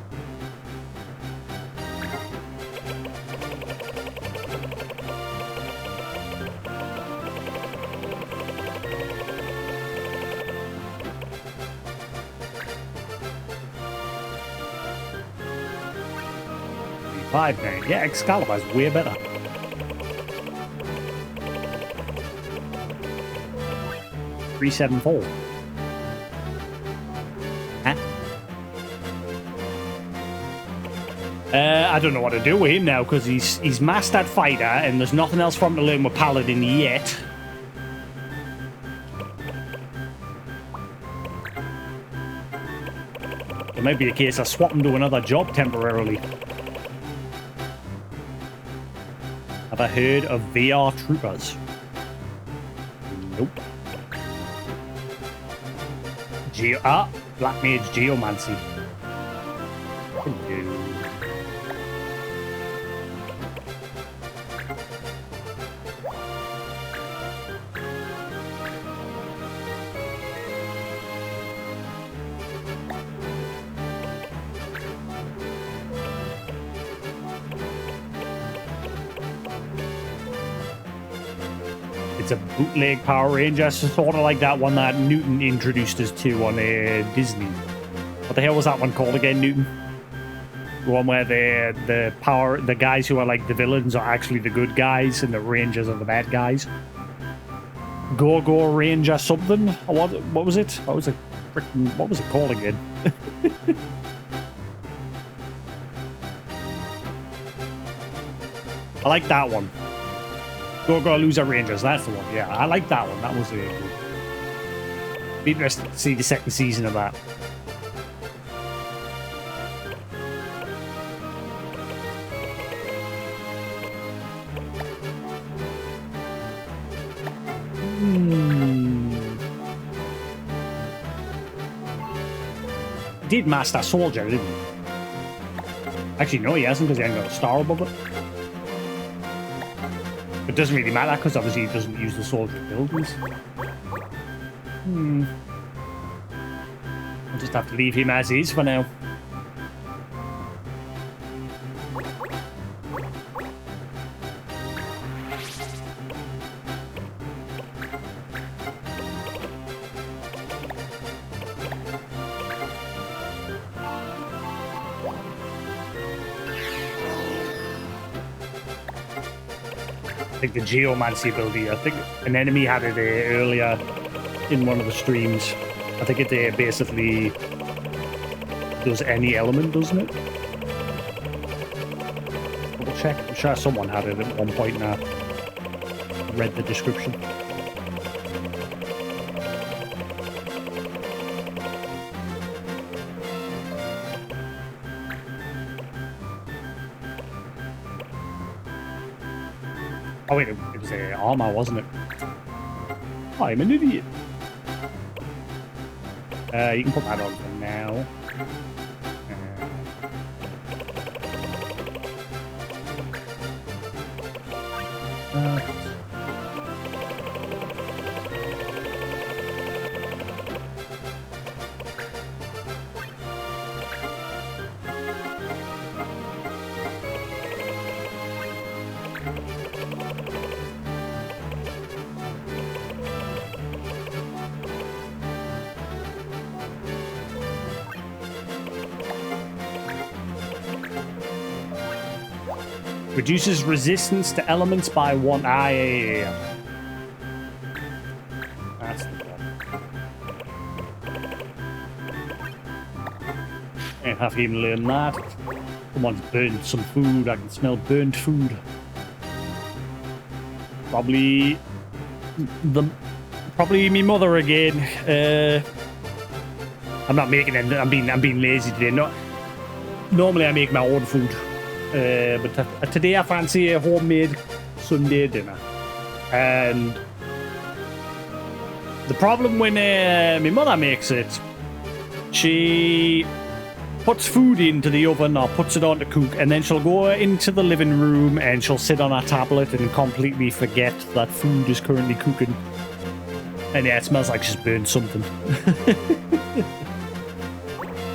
Yeah, Excalibur's way better. $374. Huh? I don't know what to do with him now because he's mastered Fighter and there's nothing else for him to learn with Paladin yet. It might be a case of swap him to another job temporarily. Have I heard of VR Troopers? Nope. Black Mage Geomancy. Hello. It's a bootleg Power Ranger, sort of like that one that Newton introduced us to on Disney. What the hell was that one called again, Newton? The one where the guys who are like the villains are actually the good guys and the rangers are the bad guys. Go Ranger something? Or what was it? What was it called again? I like that one. Go Loser Rangers, that's the one. Yeah, I like that one. That was really good. Be interested to see the second season of that. He did Master Soldier, didn't he? Actually, no, he hasn't, because he hasn't got a star above it. It doesn't really matter, because obviously he doesn't use the soldier abilities. I'll just have to leave him as is for now. I think the Geomancy ability, I think an enemy had it earlier in one of the streams. I think it basically does any element, doesn't it? Double check. I'm sure someone had it at one point and I read the description. Oh wait, it was armor, wasn't it? I'm an idiot. You can put that on for now. Reduces resistance to elements by 1. Yeah. That's the one. Can't have even learned that. Someone's burned some food. I can smell burnt food. Probably me mother again. I'm not making it. I'm being lazy today. Normally I make my own food. But today I fancy a homemade Sunday dinner. And the problem when my mother makes it, she puts food into the oven or puts it on to cook, and then she'll go into the living room and she'll sit on her tablet and completely forget that food is currently cooking. And yeah, it smells like she's burned something.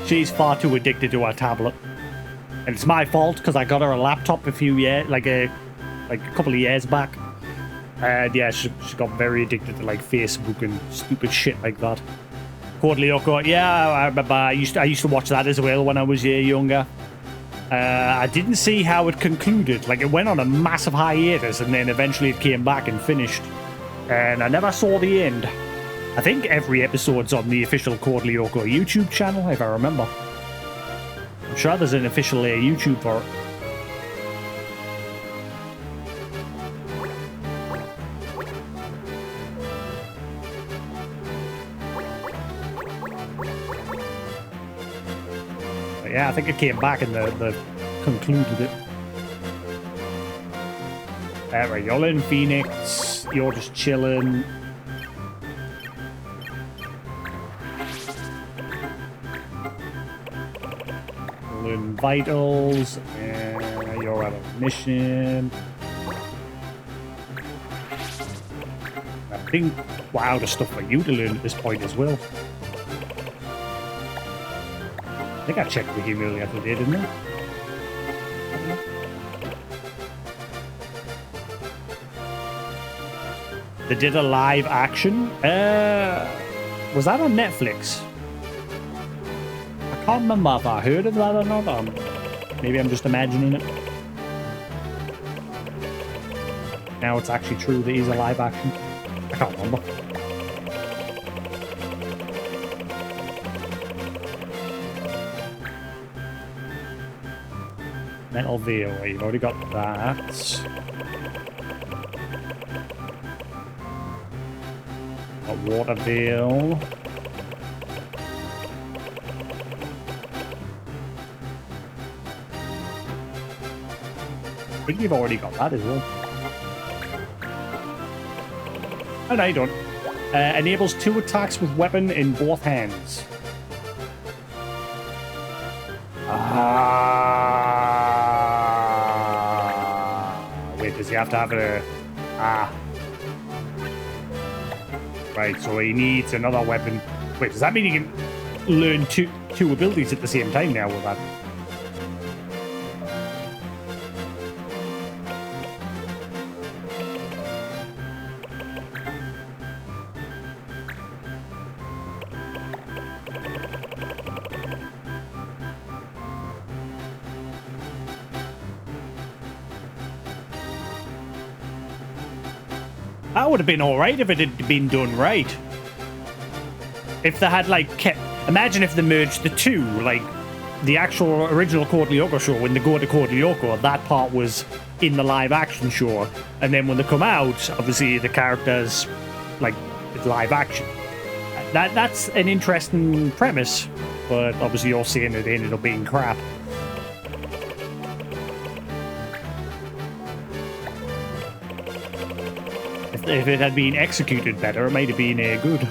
She's far too addicted to her tablet. And it's my fault because I got her a laptop a couple of years back. And yeah, she got very addicted to like Facebook and stupid shit like that. Code Lyoko, yeah, I remember I used to watch that as well when I was younger. I didn't see how it concluded. Like it went on a massive hiatus and then eventually it came back and finished. And I never saw the end. I think every episode's on the official Code Lyoko YouTube channel, if I remember. I'm sure there's an official YouTube for it. But yeah, I think it came back and the concluded it. Right, you're in Phoenix. You're just chilling. Vitals, and you're out of mission. I think we're out of stuff for you to learn at this point as well. I think I checked with you earlier today, didn't I? They did a live action. Was that on Netflix? I can't remember if I heard of that or not. Maybe I'm just imagining it. Now it's actually true that he's a live action. I can't remember. Metal veil, you've already got that. Got water veil. I think you've already got that as well. Oh, no, you don't. Enables 2 attacks with weapon in both hands. Wait, does he have to have a... Right, so he needs another weapon. Wait, does that mean he can learn two abilities at the same time now with that? That would have been alright if it had been done right. If they had, like, kept... Imagine if they merged the two, like, the actual original Code Lyoko show, when they go to Code Lyoko, that part was in the live-action show. And then when they come out, obviously the characters, like, it's live action. That's an interesting premise, but obviously you're saying it ended up being crap. If it had been executed better, it might have been good.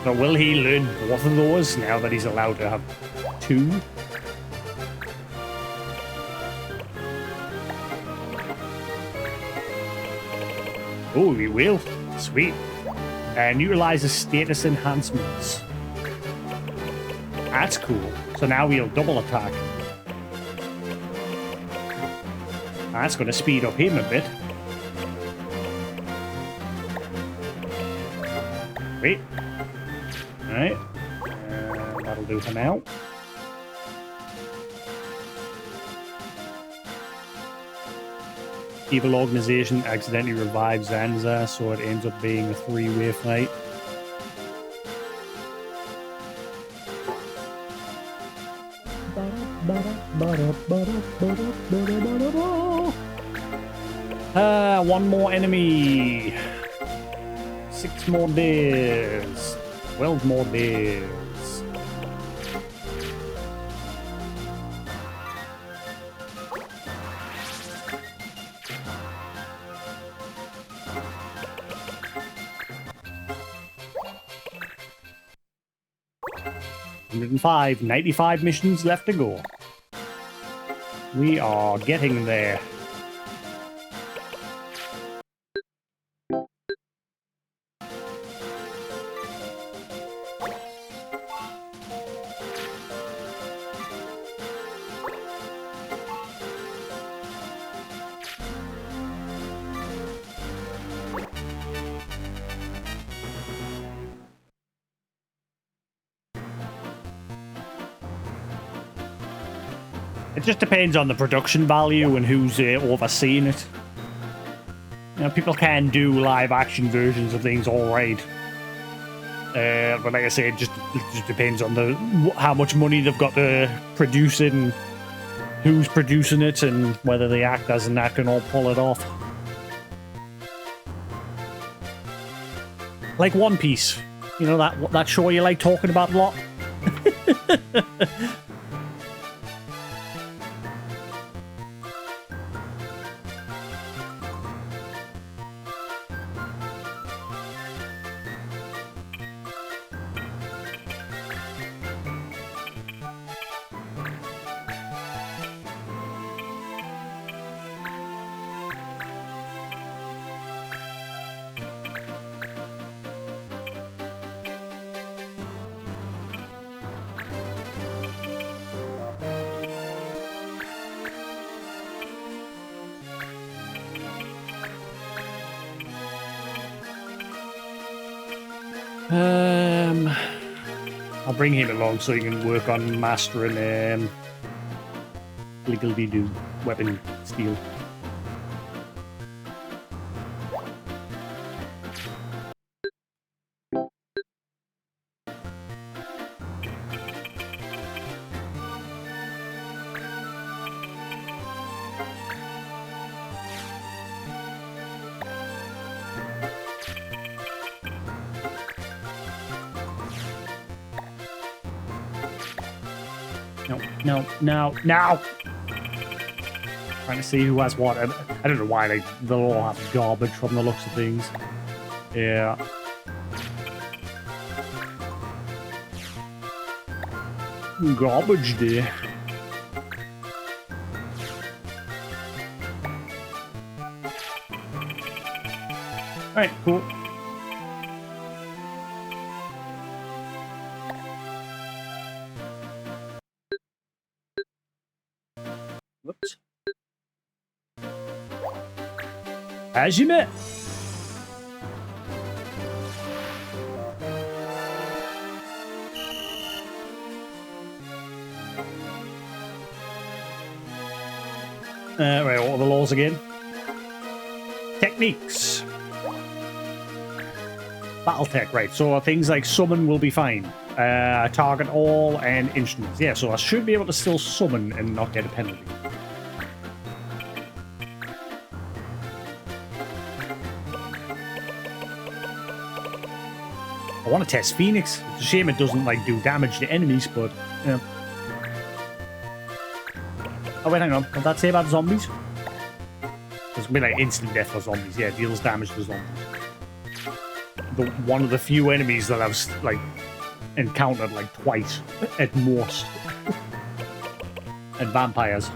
So will he learn both of those now that he's allowed to have 2? Oh, he will. Sweet. And utilizes status enhancements. That's cool. So now he'll double attack. That's going to speed up him a bit. Wait. Alright, that'll do for now. Evil organization accidentally revives Zanza, so it ends up being a 3-way fight. One more enemy. 6 more days. 12 more days. $105, 95 missions left to go. We are getting there. It just depends on the production value and who's overseeing it. You know, people can do live action versions of things all right. But like I said, it just depends on how much money they've got to produce it and who's producing it and whether the actors and that can all pull it off. Like One Piece. You know, that show you like talking about a lot? I'll bring him along so he can work on mastering Liggledy-Doo weapon steel. No. Trying to see who has what. I don't know why they'll all have garbage from the looks of things. Yeah. Garbage day. Alright, cool. Whoops. As you met. Right, what are the laws again? Techniques. Battle tech, right. So things like summon will be fine. Target all and instruments. Yeah, so I should be able to still summon and not get a penalty. I want to test Phoenix. It's a shame it doesn't like do damage to enemies, but yeah. Oh wait, hang on. What did that say about zombies? There's gonna be like instant death for zombies. Yeah, it deals damage to zombies. One of the few enemies that I've like encountered like twice at most. And vampires.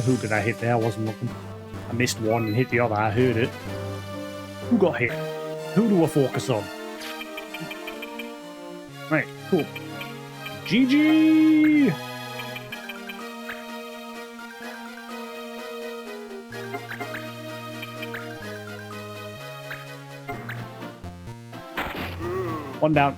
Who did I hit there? I wasn't looking. I missed one and hit the other. I heard it. Who got hit? Who do I focus on? Right, cool. GG! One down.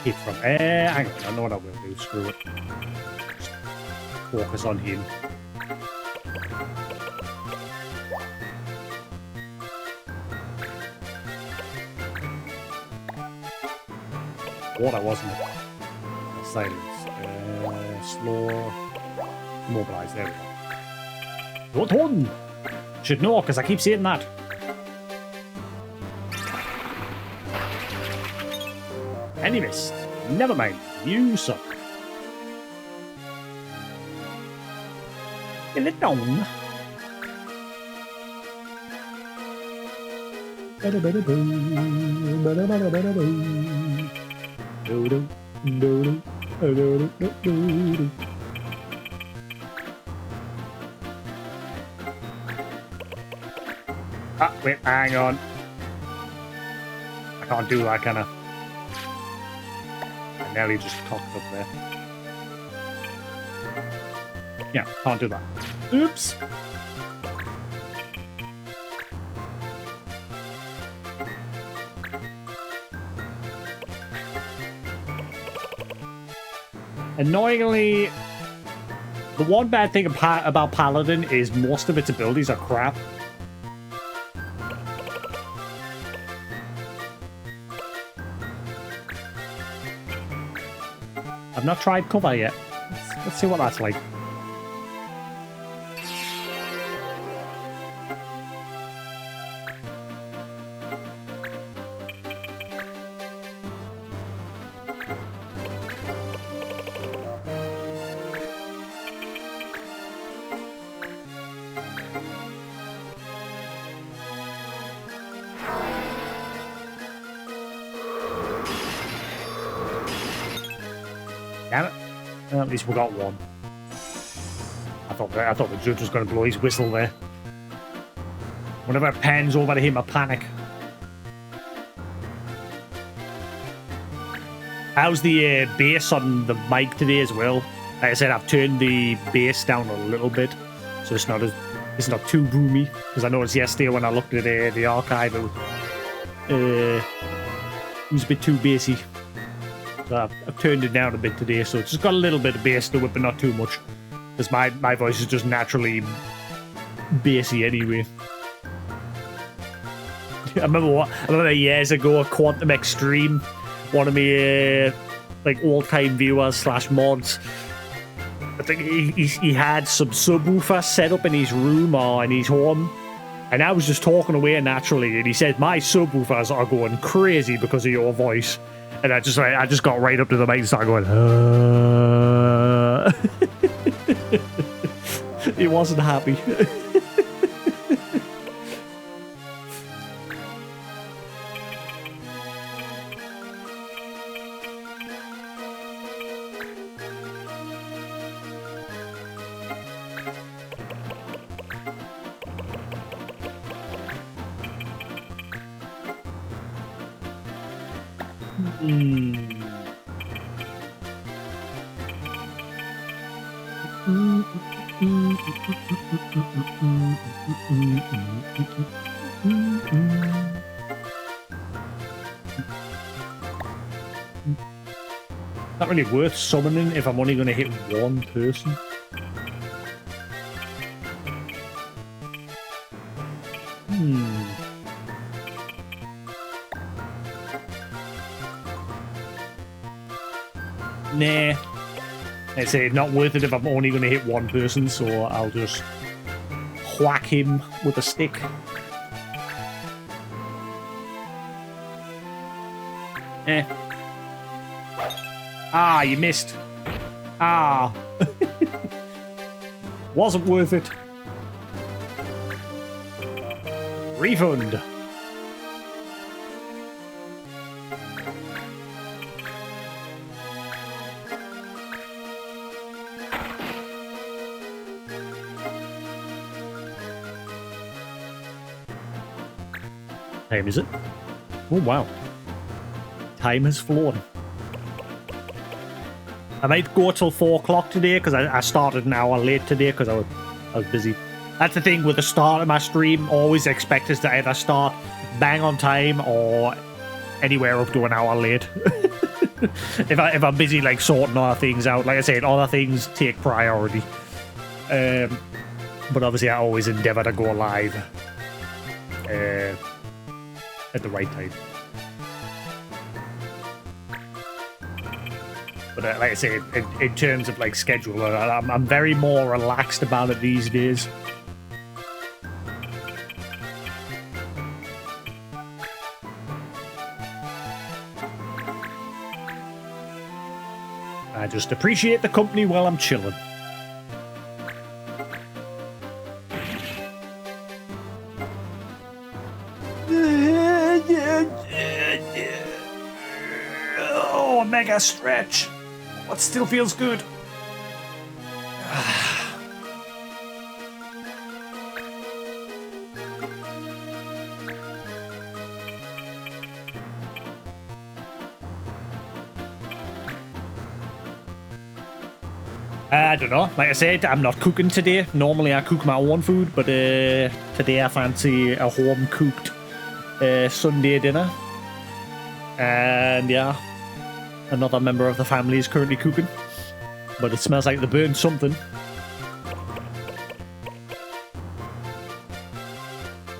Hit from hang on, I know what I will do. Screw it. Just focus on him. Water, wasn't it? Silence. Slow. Mobilize. There we go. Roton! Should know, because I keep saying that. And he missed. Never mind. You suck. Get it down. Ah, wait, hang on. I can't do that, can I? I nearly just cocked up there. Yeah, can't do that. Oops! Annoyingly, the one bad thing about Paladin is most of its abilities are crap. I've not tried cover yet. Let's see what that's like. Well, at least we got one. I thought the judge was going to blow his whistle there. Whenever it pans over to him, I panic. How's the bass on the mic today as well? Like I said, I've turned the bass down a little bit, so it's not too boomy. Because I noticed yesterday when I looked at the archive, it was a bit too bassy. So I've turned it down a bit today, so it's just got a little bit of bass to it, but not too much. Because my voice is just naturally bassy anyway. I remember years ago, Quantum Extreme, one of my like all-time viewers / mods. I think he had some subwoofer set up in his room or in his home, and I was just talking away naturally, and he said my subwoofers are going crazy because of your voice, and I just got right up to the mic and started going. He wasn't happy. Not really worth summoning if I'm only going to hit one person. Nah. I say not worth it if I'm only going to hit one person, so I'll just whack him with a stick. Ah, you missed. Ah. Wasn't worth it. Refund. Time is it? Oh wow. Time has flown. I might go till 4 o'clock today because I started an hour late today because I was busy. That's the thing with the start of my stream. Always expect us to either start bang on time or anywhere up to an hour late. if I'm busy like sorting other things out, like I said, other things take priority. But obviously I always endeavour to go live at the right time. But like I say, in terms of like schedule, I'm very more relaxed about it these days. I just appreciate the company while I'm chilling. Oh, mega stretch. But still feels good. I don't know. Like I said, I'm not cooking today. Normally I cook my own food, but today I fancy a home-cooked Sunday dinner. And yeah, another member of the family is currently cooking. But it smells like they burned something.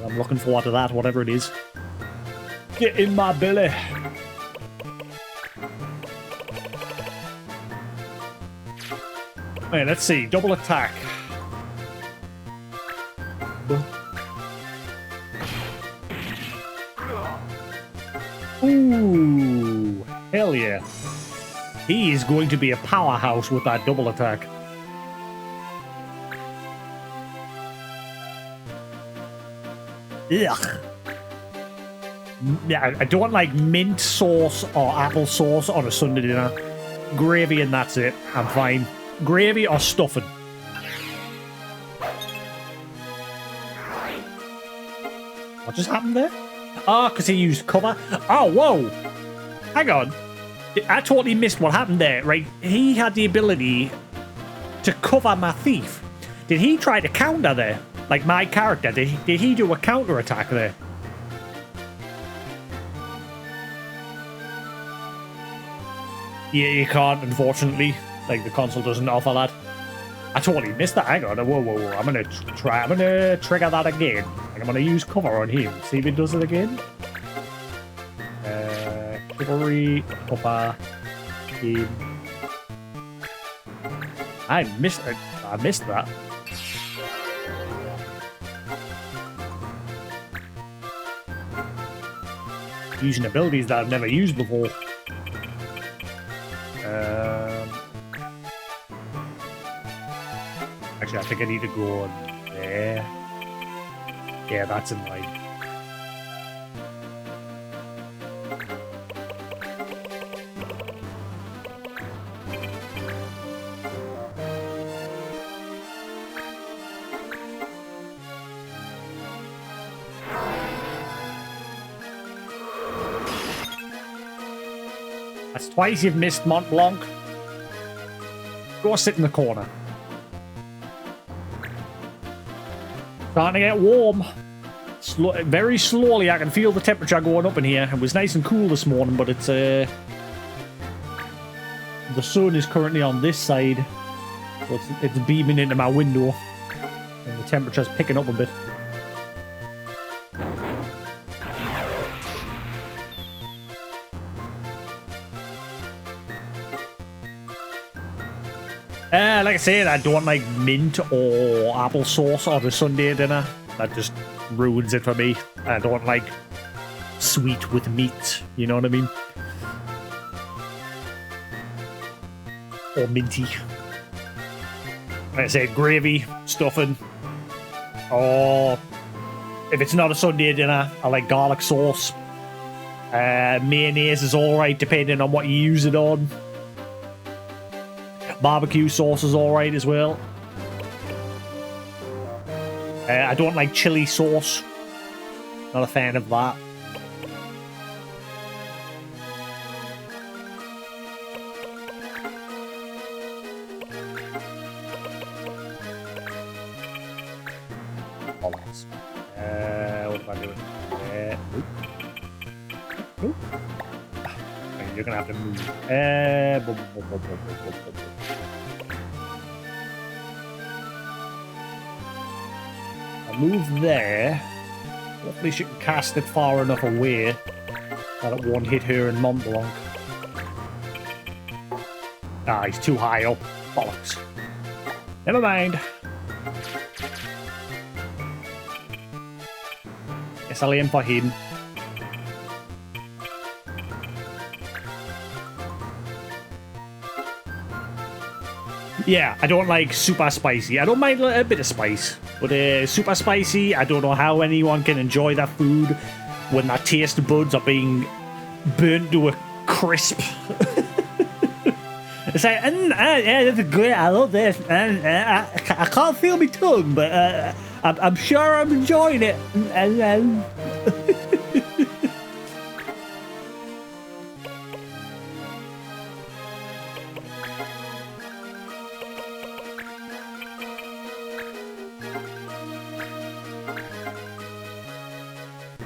I'm looking forward to that, whatever it is. Get in my belly. Wait, let's see. Double attack. Ooh, hell yeah. He is going to be a powerhouse with that double attack. Ugh. Yeah, I don't like mint sauce or apple sauce on a Sunday dinner. gravy and that's it. I'm fine. Gravy or stuffing. What just happened there? Oh, because he used cover. Oh, whoa. Hang on. I totally missed what happened there, right? He had the ability to cover my thief. Did he try to counter there? Like my character, did he do a counter attack there? Yeah, you can't, unfortunately. Like, the console doesn't offer that. I totally missed that. Hang on. Whoa, whoa, whoa. I'm gonna trigger that again. And I'm gonna use cover on him. See if he does it again. Chivalry, cover, him. I missed that. Using abilities that I've never used before. Actually, I think I need to go on there. Yeah, that's in line. That's twice you've missed Mont Blanc. Go sit in the corner. Starting to get warm. Very slowly, I can feel the temperature going up in here. It was nice and cool this morning, but it's the sun is currently on this side, so it's beaming into my window, and the temperature's picking up a bit. Like I said, I don't like mint or applesauce or the Sunday dinner. That just ruins it for me. I don't like sweet with meat, you know what I mean? Or minty. Like I said, gravy, stuffing. Or if it's not a Sunday dinner, I like garlic sauce. Mayonnaise is alright depending on what you use it on. Barbecue sauce is alright as well. I don't like chili sauce. Not a fan of that. What am I doing? Nope. You're gonna have to move. I'll move there. Hopefully she can cast it far enough away that it won't hit her in Mont Blanc. Ah, he's too high up. Bollocks. Never mind. Guess I'll aim for him. Yeah, I don't like super spicy. I don't mind a bit of spice, but super spicy, I don't know how anyone can enjoy that food when their taste buds are being burnt to a crisp. It's like, yeah, this is great, I love this. I can't feel my tongue, but I'm sure I'm enjoying it.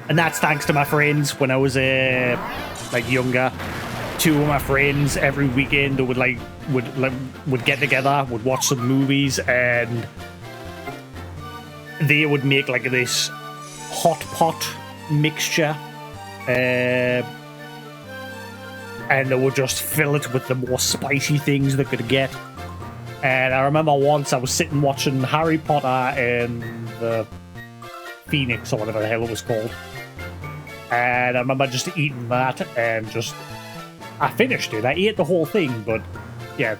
And that's thanks to my friends when I was like younger. Two of my friends every weekend would get together, would watch some movies, and they would make like this hot pot mixture, and they would just fill it with the most spicy things they could get. And I remember once I was sitting watching Harry Potter and the Phoenix or whatever the hell it was called. And I remember just eating that and just... I finished it. I ate the whole thing, but yeah.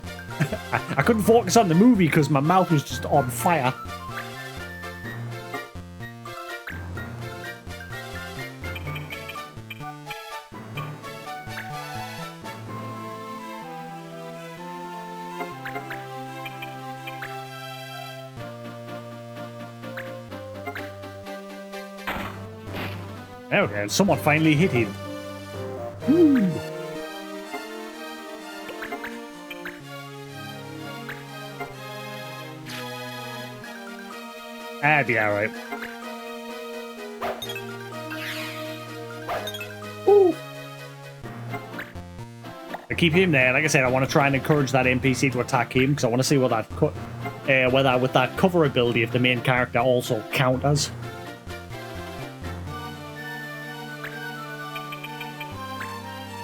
I couldn't focus on the movie because my mouth was just on fire. There we go. Someone finally hit him. Woo. That'd be alright. I keep him there. Like I said, I want to try and encourage that NPC to attack him because I want to see what that whether with that cover ability, if the main character also counters.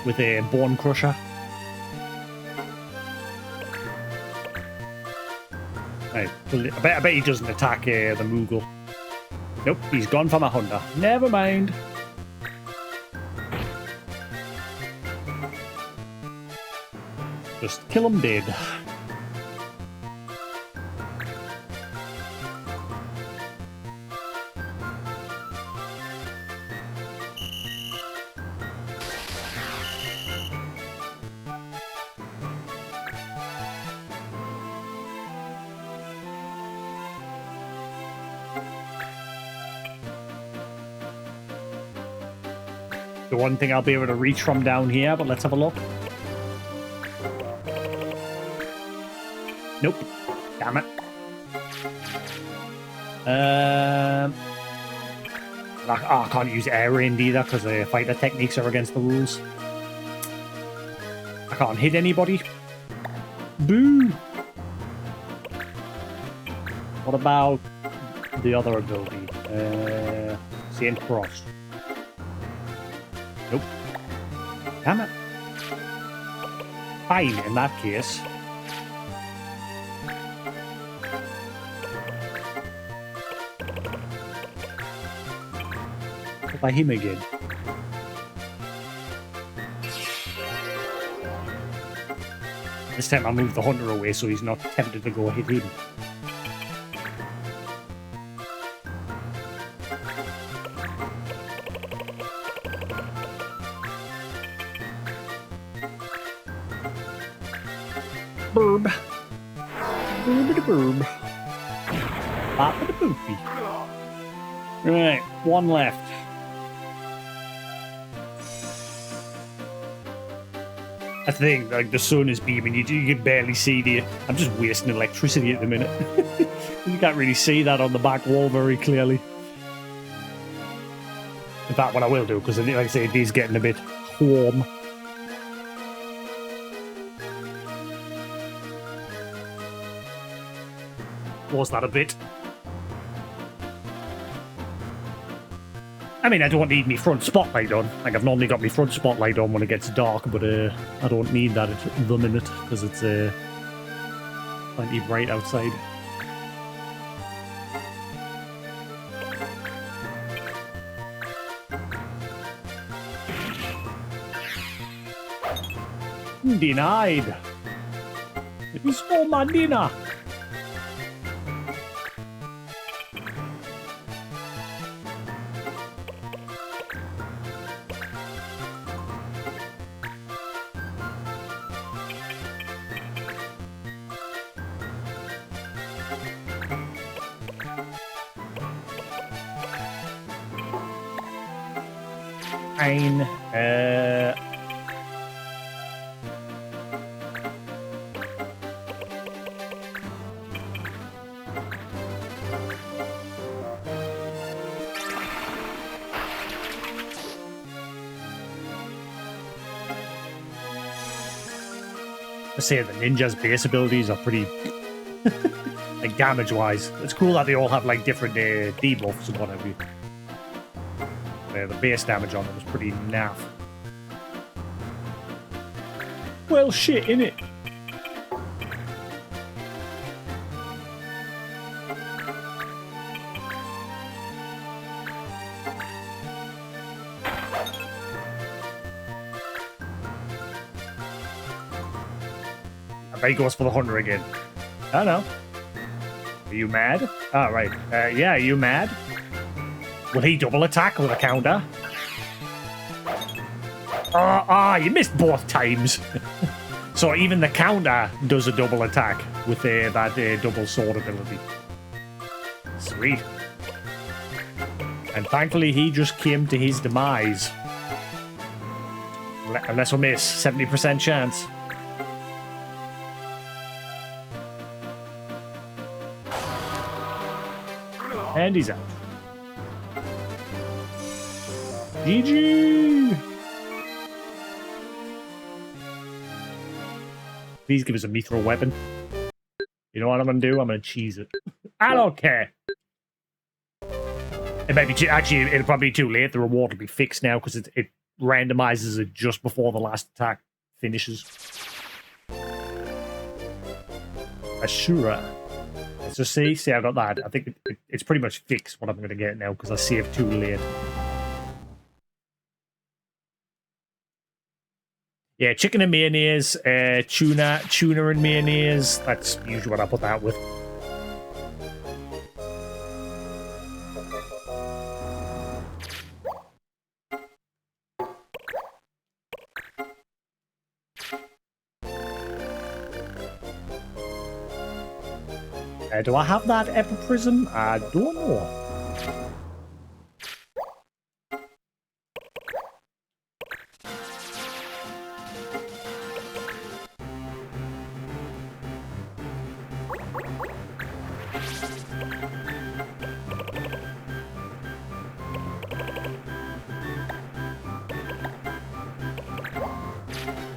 With a Bone Crusher. Right, I bet he doesn't attack the Moogle. Nope, he's gone for my Hunter. Never mind. Just kill him dead. The one thing I'll be able to reach from down here, but let's have a look. Nope. Damn it. I can't use air raid either because the fighter techniques are against the rules. I can't hit anybody. Boo! What about the other ability? Saint Cross. Nope. Damn it. Fine, in that case. What by him again? This time I moved the Hunter away so he's not tempted to go hit him. Burb. Burb. Bop the boopy. Right, one left. I think like the sun is beaming, you can barely see the. I'm just wasting electricity at the minute. You can't really see that on the back wall very clearly. In fact, what I will do, because like I say, it is getting a bit warm. Was that a bit? I mean, I don't need my front spotlight on. Like, I've normally got my front spotlight on when it gets dark, but I don't need that at the minute because it's plenty bright outside. Denied. It is for my dinner. Fine. I say the ninja's base abilities are pretty, like damage-wise. It's cool that they all have like different debuffs and whatever. The base damage on them is pretty naff. Well, shit, innit? I bet he goes for the Hunter again. I don't know. Are you mad? Oh, right. Yeah, are you mad? Will he double attack with a counter? You missed both times. So even the counter does a double attack with that double sword ability. Sweet. And thankfully, he just came to his demise. Unless we miss, 70% chance. And he's out. GG! Please give us a mithril weapon. You know what I'm going to do? I'm going to cheese it. I don't care. It may be actually, it'll probably be too late. The reward will be fixed now because it randomizes it just before the last attack finishes. Ashura. Let's just see. I got that. I think it's pretty much fixed what I'm going to get now because I saved too late. Yeah, chicken and mayonnaise, tuna and mayonnaise. That's usually what I put that with. Do I have that epiprism? I don't know.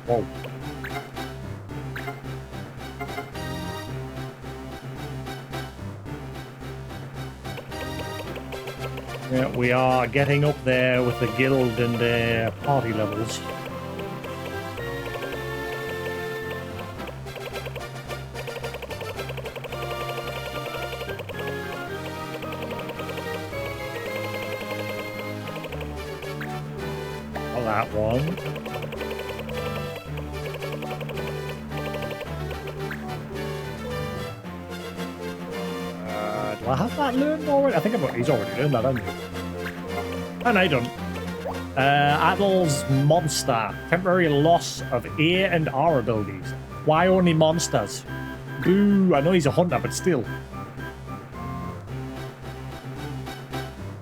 Whoa. Yeah, we are getting up there with the guild and their party levels. Well, that one. Do I have that learned already? I think he's already learned that, hasn't he? And I don't. Adol's monster. Temporary loss of A and R abilities. Why only monsters? Boo, I know he's a hunter, but still.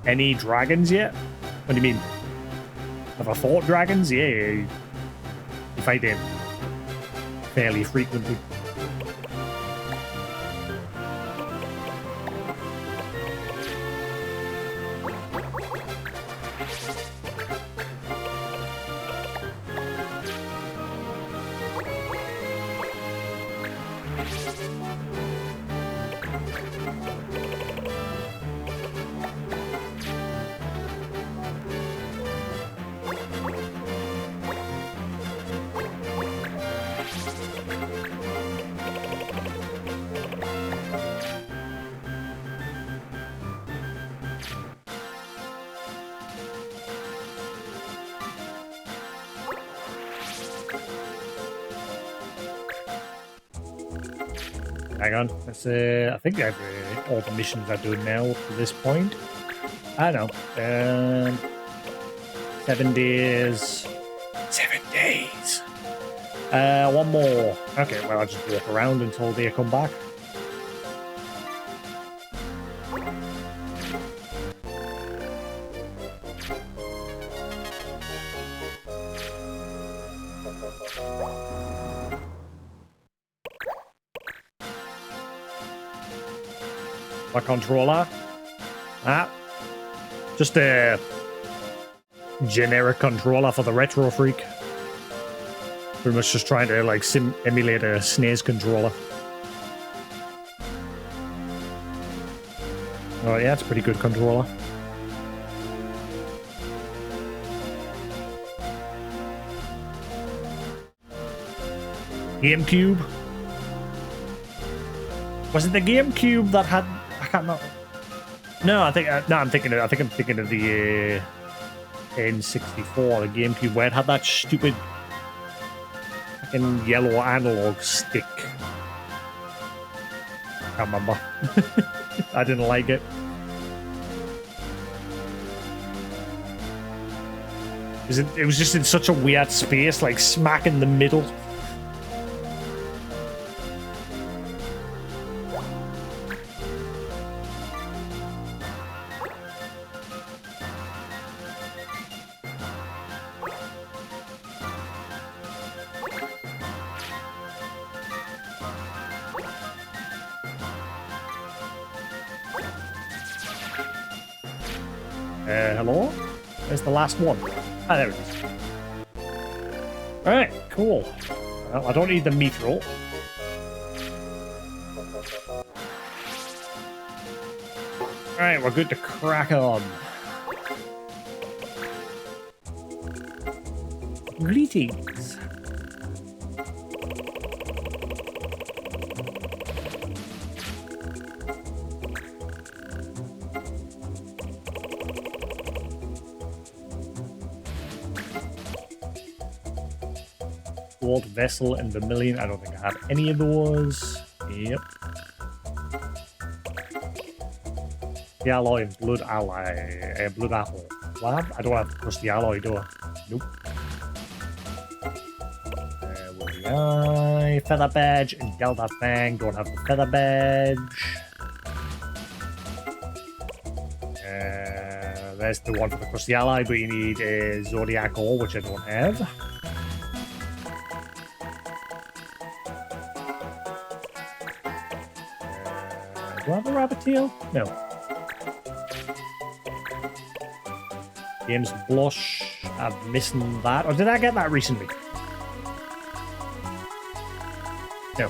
Any dragons yet? What do you mean? Have I fought dragons? Yeah. You fight them fairly frequently. Hang on, let's I think I have all the missions I'm doing now up to this point. I don't know. 7 days. 7 days. One more. Okay, well I'll just walk around until they come back. My controller. Just a generic controller for the Retro Freak. Pretty much just trying to like emulate a SNES controller. Oh yeah, it's a pretty good controller. GameCube. Was it the GameCube that had? I can't remember. No, I think no. I'm thinking of the N64, the GameCube, where it had that stupid fucking yellow analog stick. Can't remember. I didn't like it. It was just in such a weird space, like smack in the middle. Hello? Where's the last one? Ah, there it is. Alright, cool. Well, I don't need the meat roll. Alright, we're good to crack on. Greetings. Gold vessel and vermilion. I don't think I have any of those. Yep. The alloy and blood ally. Blood apple. Lab? I don't have crusty alloy, do I? Nope. Feather badge and Delta Fang. Don't have the feather badge. There's the one for the crusty ally, but you need a Zodiac ore, which I don't have. Do I have a rabbit tail? No. Games Blush. I'm missing that. Or did I get that recently? No.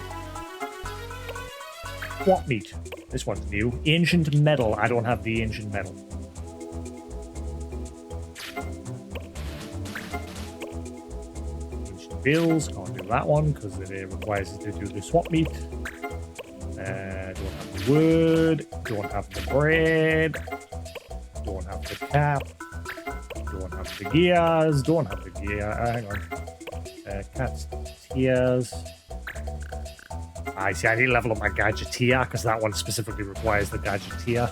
What meat? This one's new. Ancient metal. I don't have the ancient metal. Ancient bills. Can't do that one because it requires us to do the swap meat. Don't have the wood. Don't have the bread. Don't have the cap. Don't have the gears. Don't have the gear. Hang on. Cat's tears. I see, I need to level up my gadgeteer, because that one specifically requires the gadgeteer.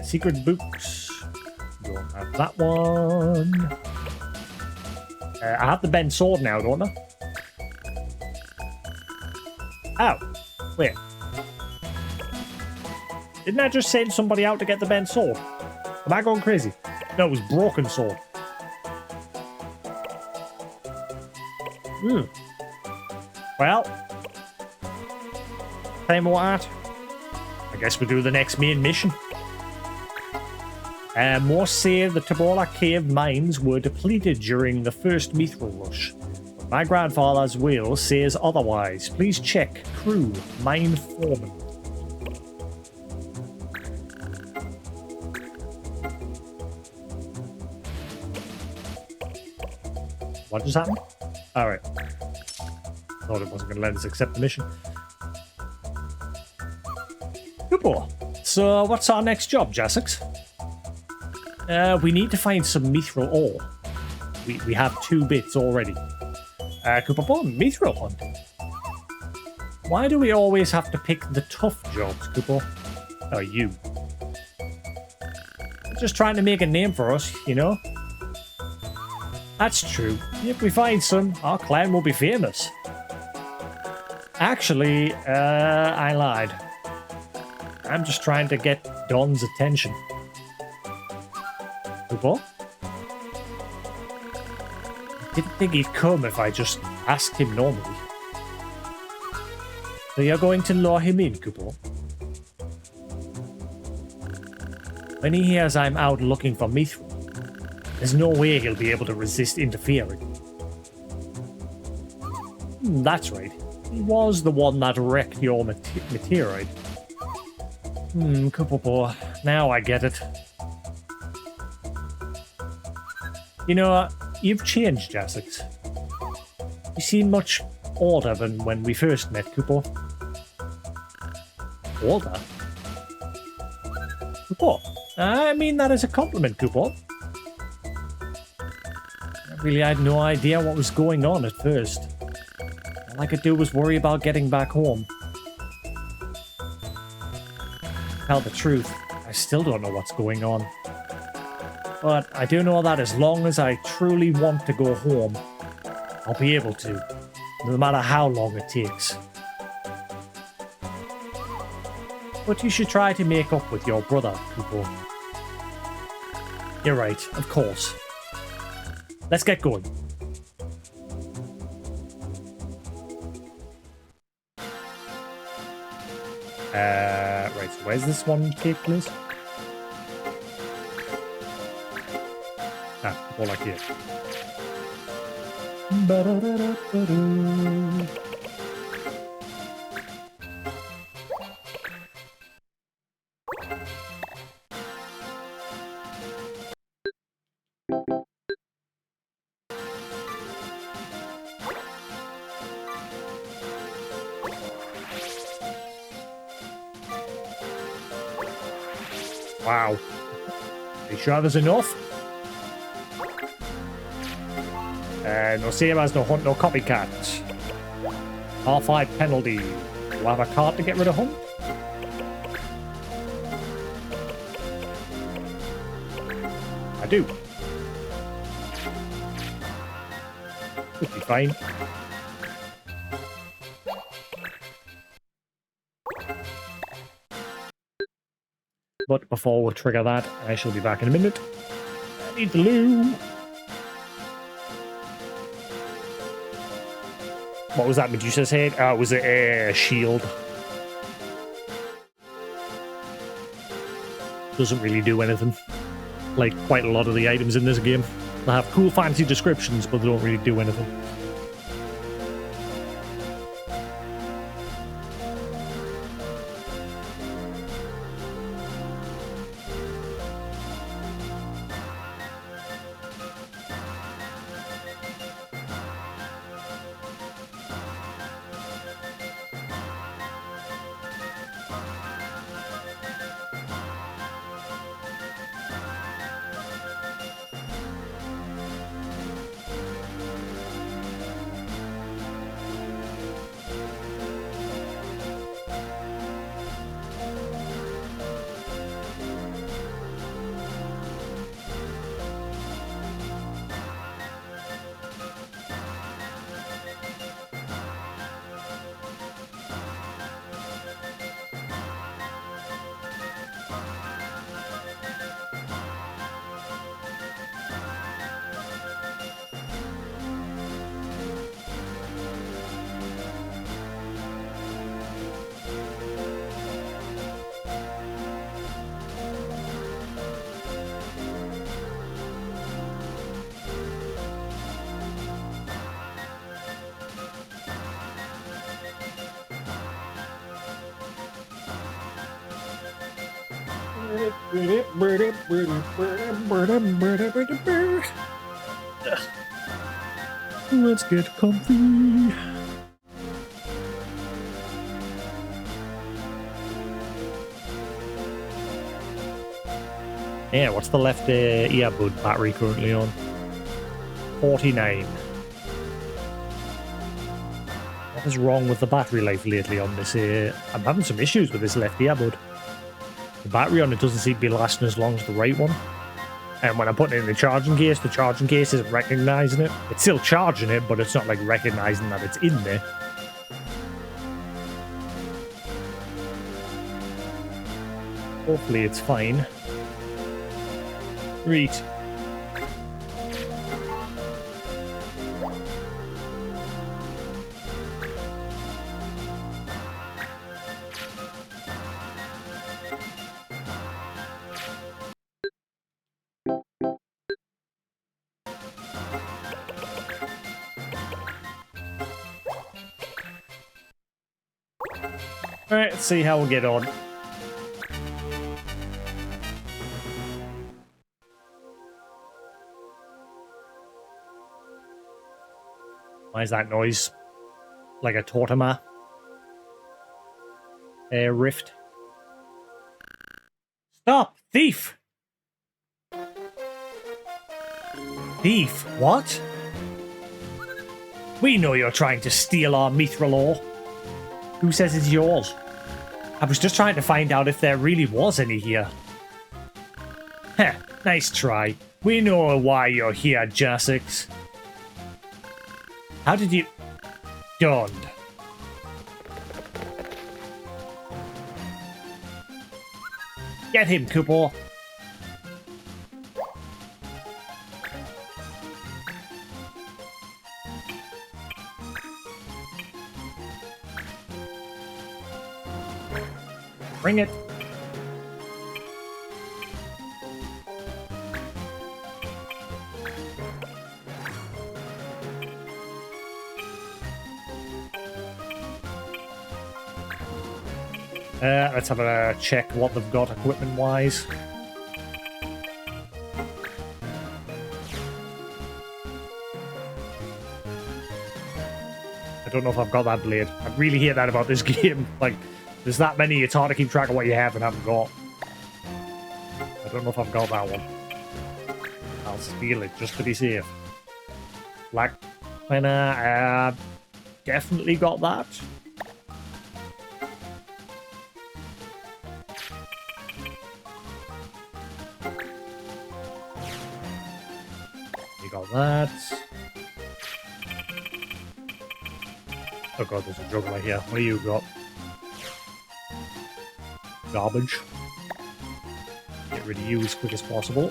Secret books. Don't have that one. I have the bent sword now, don't I? Oh, wait. Didn't I just send somebody out to get the bent sword? Am I going crazy? No, it was broken sword. Well, tell you what, I guess we'll do the next main mission. Most say the Tabora cave mines were depleted during the first mithril rush. But my grandfather's will says otherwise. Please check. Crew, mine foreman. What just happened? Alright. Thought it wasn't going to let us accept the mission. Good boy. So, what's our next job, Jasix? We need to find some mithril ore. We have 2 bits already. Cooper Bond, mithril hunting. Why do we always have to pick the tough jobs, Cooper? Oh, you. Just trying to make a name for us, you know? That's true. If we find some, our clan will be famous. Actually, I lied. I'm just trying to get Don's attention. Cooper? I didn't think he'd come if I just asked him normally. So you're going to lure him in, Cooper? When he hears I'm out looking for mithril, there's no way he'll be able to resist interfering. That's right. He was the one that wrecked your meteorite. Cooper, now I get it. You know, you've changed, Jasix. You seem much older than when we first met, Cooper. Older? Cooper, I mean that as a compliment, Cooper. I really had no idea what was going on at first. All I could do was worry about getting back home. To tell the truth, I still don't know what's going on. But I do know that as long as I truly want to go home, I'll be able to, no matter how long it takes. But you should try to make up with your brother, Cooper. You're right, of course. Let's get going. Right, so where's this one take place? More like here. Wow. Are you sure there's enough? No same as no hunt, no copycats. R5 penalty. Do I have a card to get rid of hunt? I do. Should be fine. But before we trigger that, I shall be back in a minute. I need the loo. What was that Medusa's head? Was it a shield? Doesn't really do anything. Like quite a lot of the items in this game. They have cool fancy descriptions, but they don't really do anything. Let's get comfy. Yeah, what's the left earbud battery currently on? 49. What is wrong with the battery life lately on this? I'm having some issues with this left earbud. The battery on it doesn't seem to be lasting as long as the right one. And when I put it in the charging case isn't recognizing it. It's still charging it, but it's not like recognizing that it's in there. Hopefully it's fine. Great. Alright, let's see how we get on. Why is that noise? Like a Tortimer? Rift. Stop! Thief! Thief? What? We know you're trying to steal our mithril ore. Who says it's yours? I was just trying to find out if there really was any here. Heh, nice try. We know why you're here, Jasix. How did you... Donned. Get him, Cooper. Bring it. Let's have a check what they've got equipment-wise. I don't know if I've got that blade. I really hate that about this game. Like, there's that many, it's hard to keep track of what you have and haven't got. I don't know if I've got that one. I'll steal it just to be safe. Black Planner, definitely got that. You got that. Oh god, there's a juggler here. What do you got? Garbage. Get rid of you as quick as possible.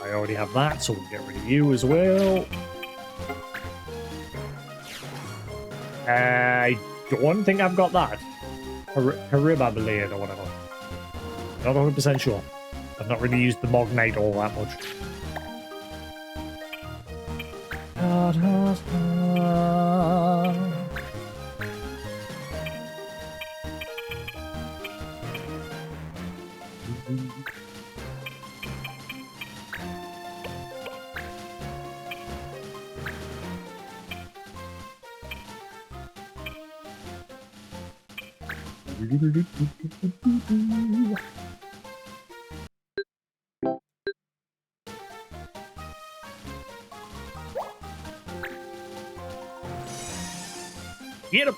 I already have that, so we'll get rid of you as well. I don't think I've got that. Hariba blade or whatever. Not 100% sure. I've not really used the Mognite all that much. Get him!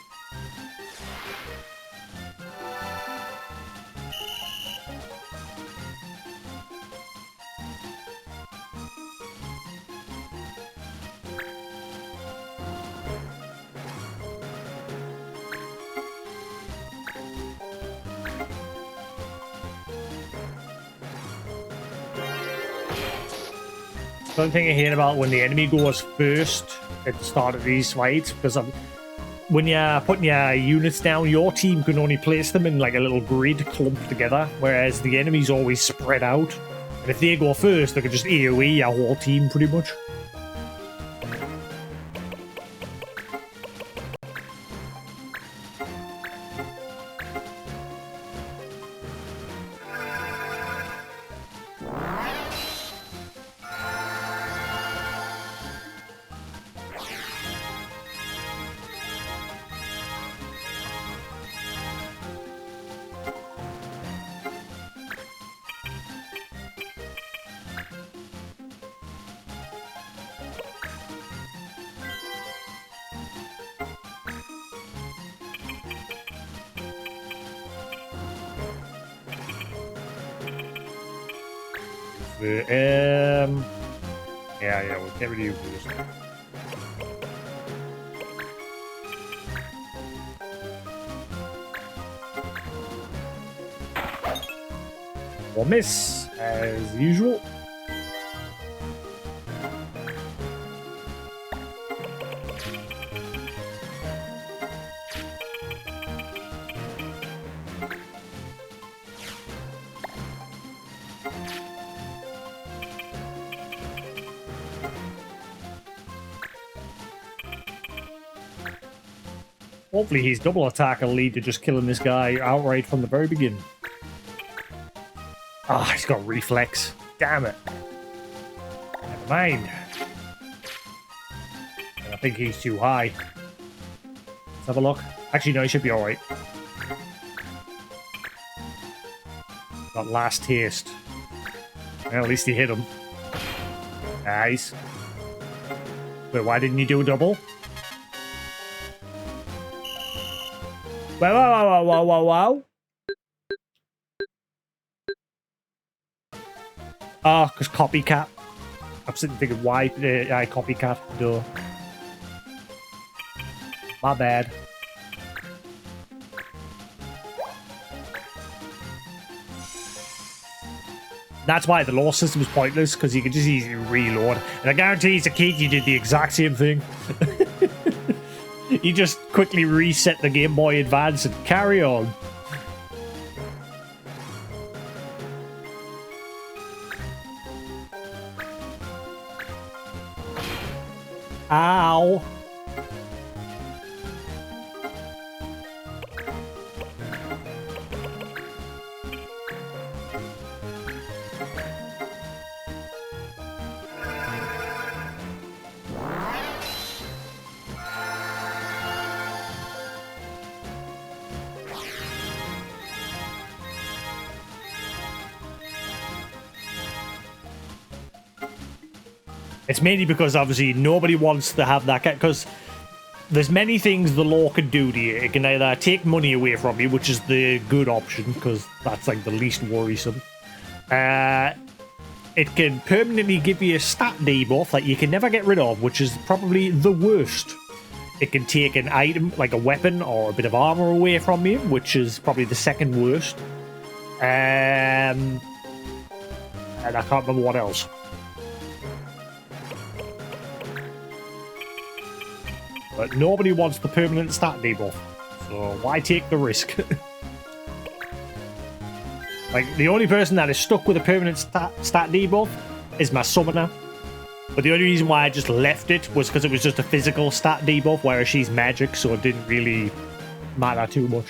One thing I hate about when the enemy goes first at the start of these fights, because when you're putting your units down, your team can only place them in like a little grid clumped together, whereas the enemy's always spread out. And if they go first, they can just AoE your whole team pretty much. Yeah, we'll get rid of you first. Or miss, as usual. Hopefully his double attack will lead to just killing this guy outright from the very beginning. Ah, he's got reflex. Damn it. Never mind. I think he's too high. Let's have a look. Actually, no, he should be alright. Got last taste. Well, at least he hit him. Nice. Wait, why didn't you do a double? Wow. Ah, because copycat. I'm sitting thinking, why I copycat? Duh. My bad. That's why the law system is pointless, because you can just easily reload. And I guarantee as a kid you did the exact same thing. You just quickly reset the Game Boy Advance and carry on. It's mainly because obviously nobody wants to have that, because there's many things the law can do to you. It can either take money away from you, which is the good option, because that's like the least worrisome. It can permanently give you a stat debuff that you can never get rid of, which is probably the worst. It can take an item, like a weapon or a bit of armor away from you, which is probably the second worst. And I can't remember what else. But nobody wants the permanent stat debuff, so why take the risk? Like, the only person that is stuck with a permanent stat debuff is my summoner. But the only reason why I just left it was because it was just a physical stat debuff, whereas she's magic, so it didn't really matter too much.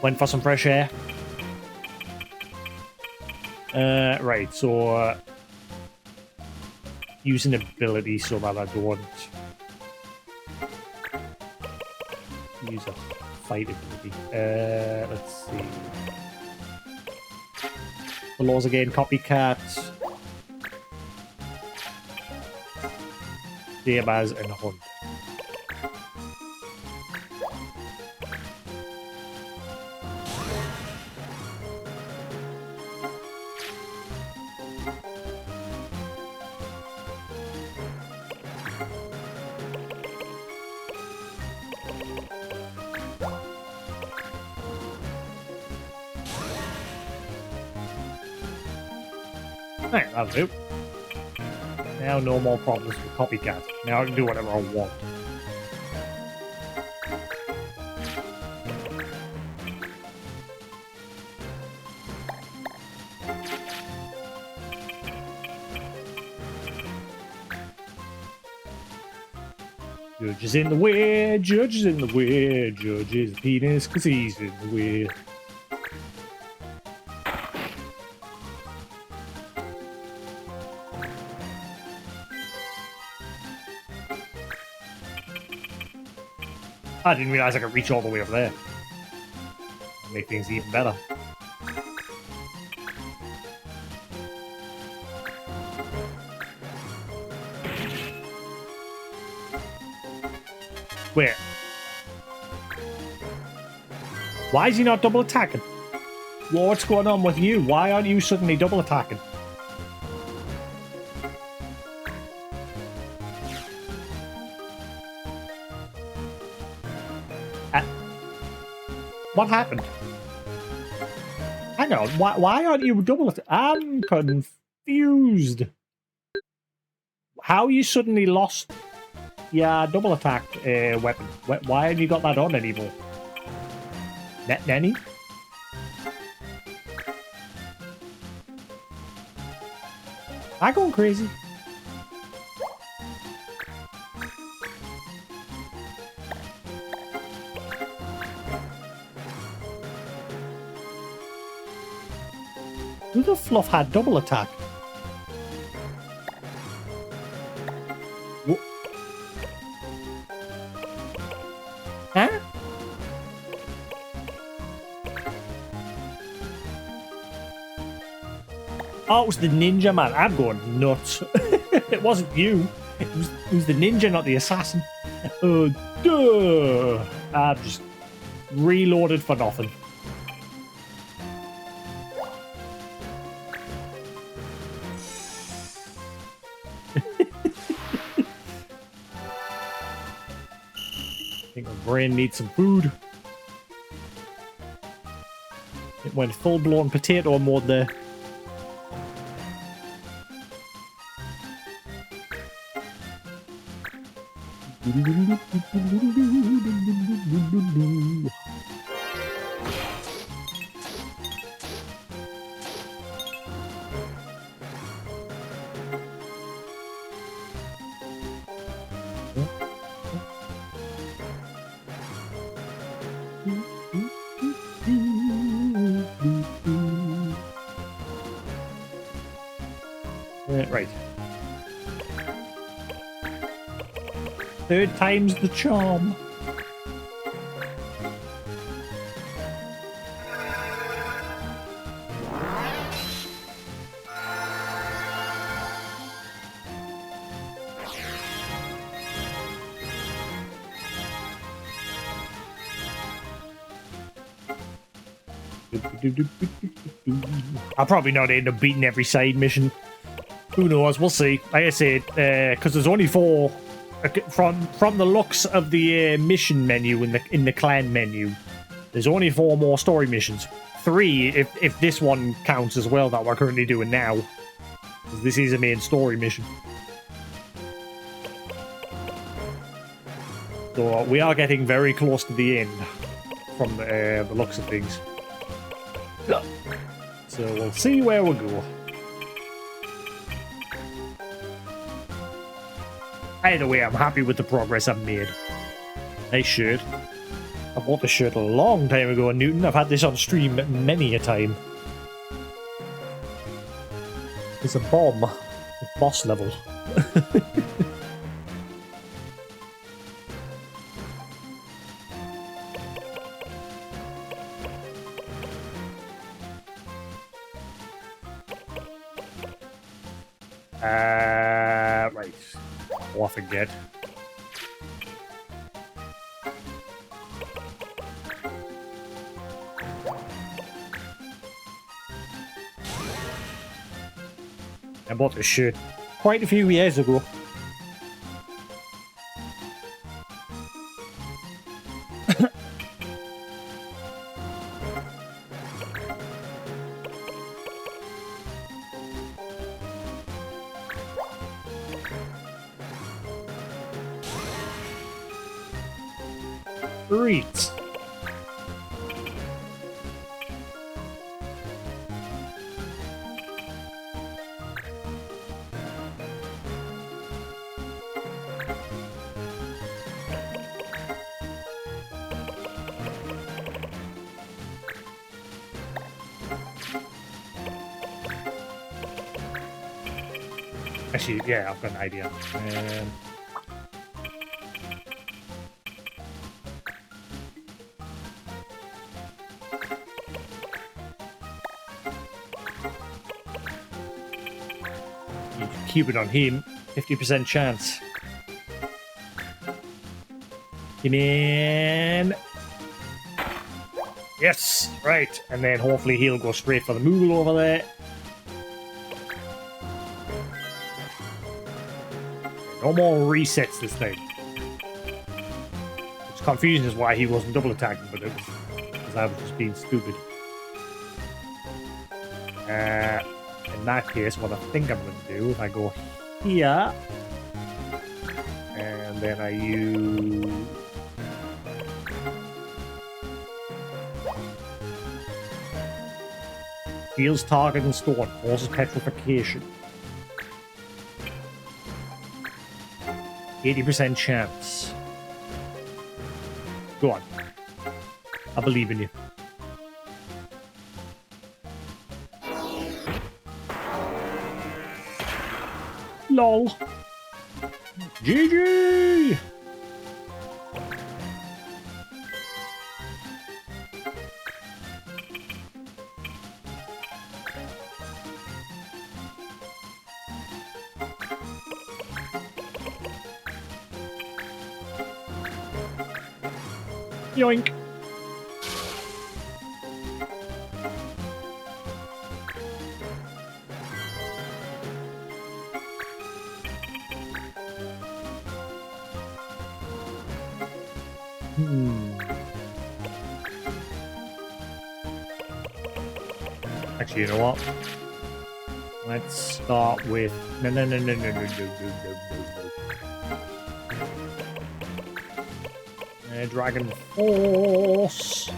Went for some fresh air. Right, so... use an ability so that I don't use a fight ability. Let's see. The laws again, copycat. Deabaz and hunt. Right, that'll do. Now no more problems with copycat. Now I can do whatever I want. Judge is in the way, Judge is in the way, Judge is penis because he's in the way. I didn't realize I could reach all the way up there. That'd make things even better. Where? Why is he not double attacking? What's going on with you? Why aren't you suddenly double attacking? What happened? Hang on, why aren't you double attacking? I'm confused. How you suddenly lost your double attack weapon? Why haven't you got that on anymore? Nanny? Am I going crazy? Who the fluff had double attack? What? Huh? Oh, it was the ninja man. I'm going nuts. It wasn't you. It was the ninja, not the assassin. Oh, duh. I've just reloaded for nothing. I think my brain needs some food. It went full-blown potato mode there. Right. Third time's the charm. I'll probably not end up beating every side mission. Who knows? We'll see. Like I said, because there's only 4 from the looks of the mission menu in the clan menu. There's only 4 more story missions. 3 if this one counts as well that we're currently doing now. This is a main story mission. So we are getting very close to the end from the looks of things. So we'll see where we go. Either way, I'm happy with the progress I've made. Nice shirt. I bought the shirt a long time ago in Newton. I've had this on stream many a time. It's a bomb. It's boss level. Right. Go off again. I bought this shirt quite a few years ago. Great. Actually, yeah, I've got an idea. Keep it on him. 50% chance. Come in. Yes, right. And then hopefully he'll go straight for the Moogle over there. No more resets this time. It's confusing as why he wasn't double attacking, but it was because I was just being stupid. In that case, what I think I'm going to do, if I go here, and then I use... Heals target and stone, causes petrification. 80% chance. Go on. I believe in you. LOL. GG! Yoink. Actually, you know what? Let's start with no. Dragon Force.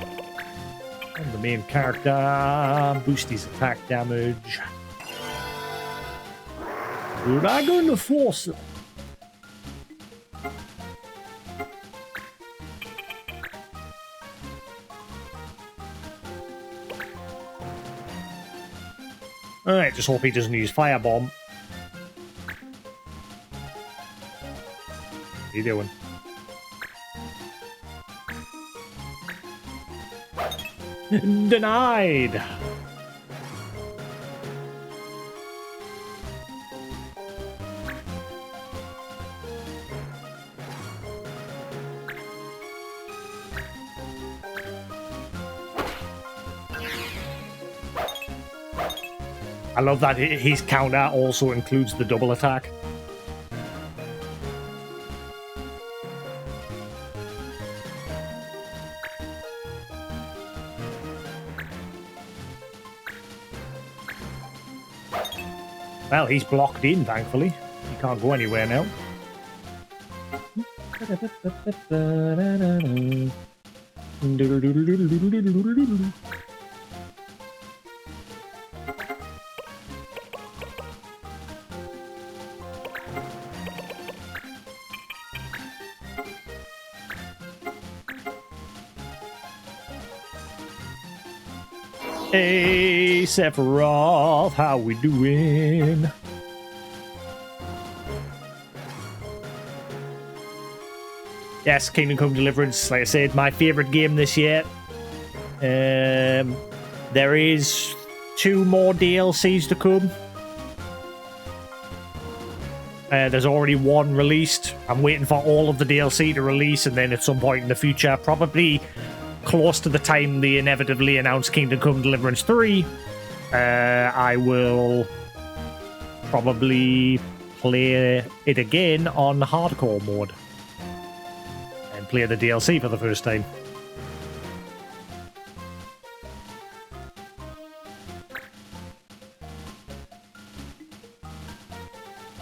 And the main character. Boost his attack damage. Dragon Force. Alright, just hope he doesn't use Firebomb. What are you doing? Denied! I love that his counter also includes the double attack. Well, he's blocked in, thankfully. He can't go anywhere now. Hey, Sephiroth, how we doing? Yes, Kingdom Come Deliverance, like I said, my favorite game this year. There is 2 more DLCs to come. There's already 1 released. I'm waiting for all of the DLC to release, and then at some point in the future, probably close to the time they inevitably announce Kingdom Come Deliverance 3, I will probably play it again on hardcore mode and play the DLC for the first time.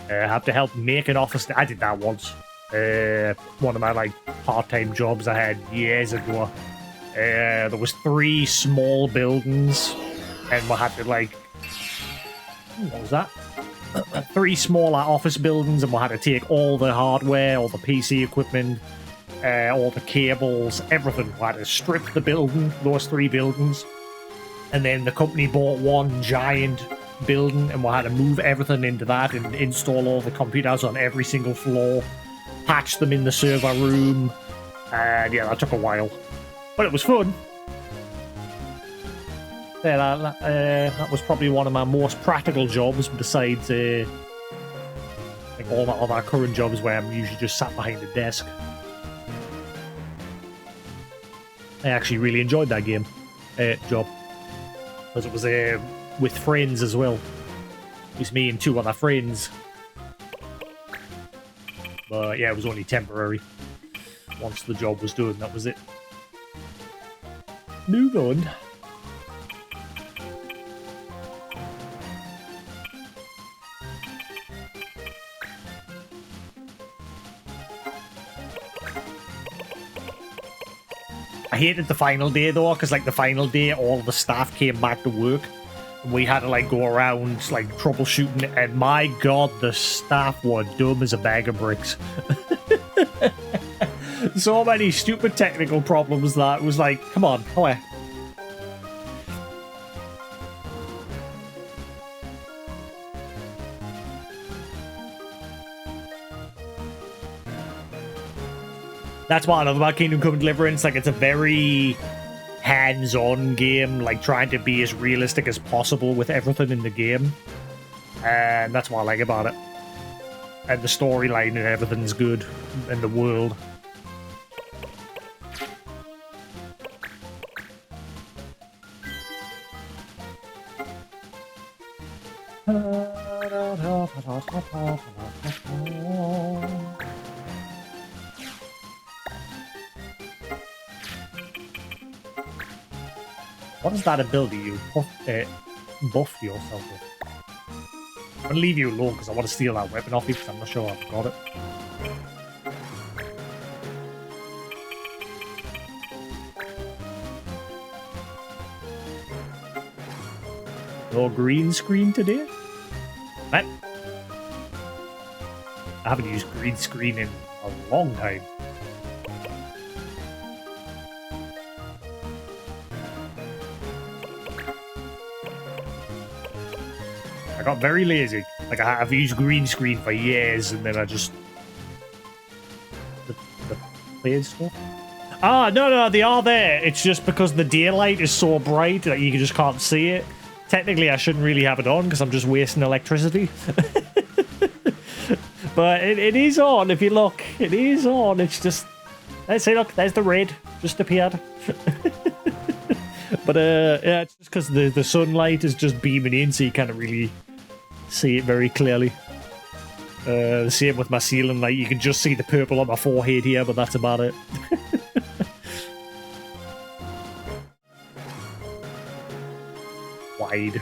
I have to help make an office. I did that once. One of my part-time jobs I had years ago. There was 3 small buildings, and we had to what was that? 3 smaller office buildings, and we had to take all the hardware, all the PC equipment, all the cables, everything. We had to strip the building, those 3 buildings, and then the company bought 1 giant building, and we had to move everything into that and install all the computers on every single floor, patch them in the server room, and yeah, that took a while. But it was fun. Yeah, that was probably one of my most practical jobs, besides all my other current jobs where I'm usually just sat behind a desk. I actually really enjoyed that job, because it was with friends as well. It was me and 2 other friends. But yeah, it was only temporary. Once the job was done, that was it. Move on. I hated the final day though, because the final day all the staff came back to work and we had to go around troubleshooting, and my god, the staff were dumb as a bag of bricks. So many stupid technical problems that was come on, away. That's what I love about Kingdom Come Deliverance. It's a very hands-on game, trying to be as realistic as possible with everything in the game. And that's what I like about it. And the storyline and everything's good, and the world. What is that ability you buff yourself with? I'm going to leave you alone because I want to steal that weapon off you, because I'm not sure I've got it. No green screen today? What? I haven't used green screen in a long time. I got very lazy. I've used green screen for years, and then I just the played stuff. Ah, no, they are there. It's just because the daylight is so bright that you just can't see it. Technically, I shouldn't really have it on because I'm just wasting electricity. But it is on, if you look. It is on. It's just... Let's say, look, there's the red. Just appeared. But yeah, it's just because the sunlight is just beaming in, so you can't really see it very clearly. The same with my ceiling light. You can just see the purple on my forehead here, but that's about it. Wide.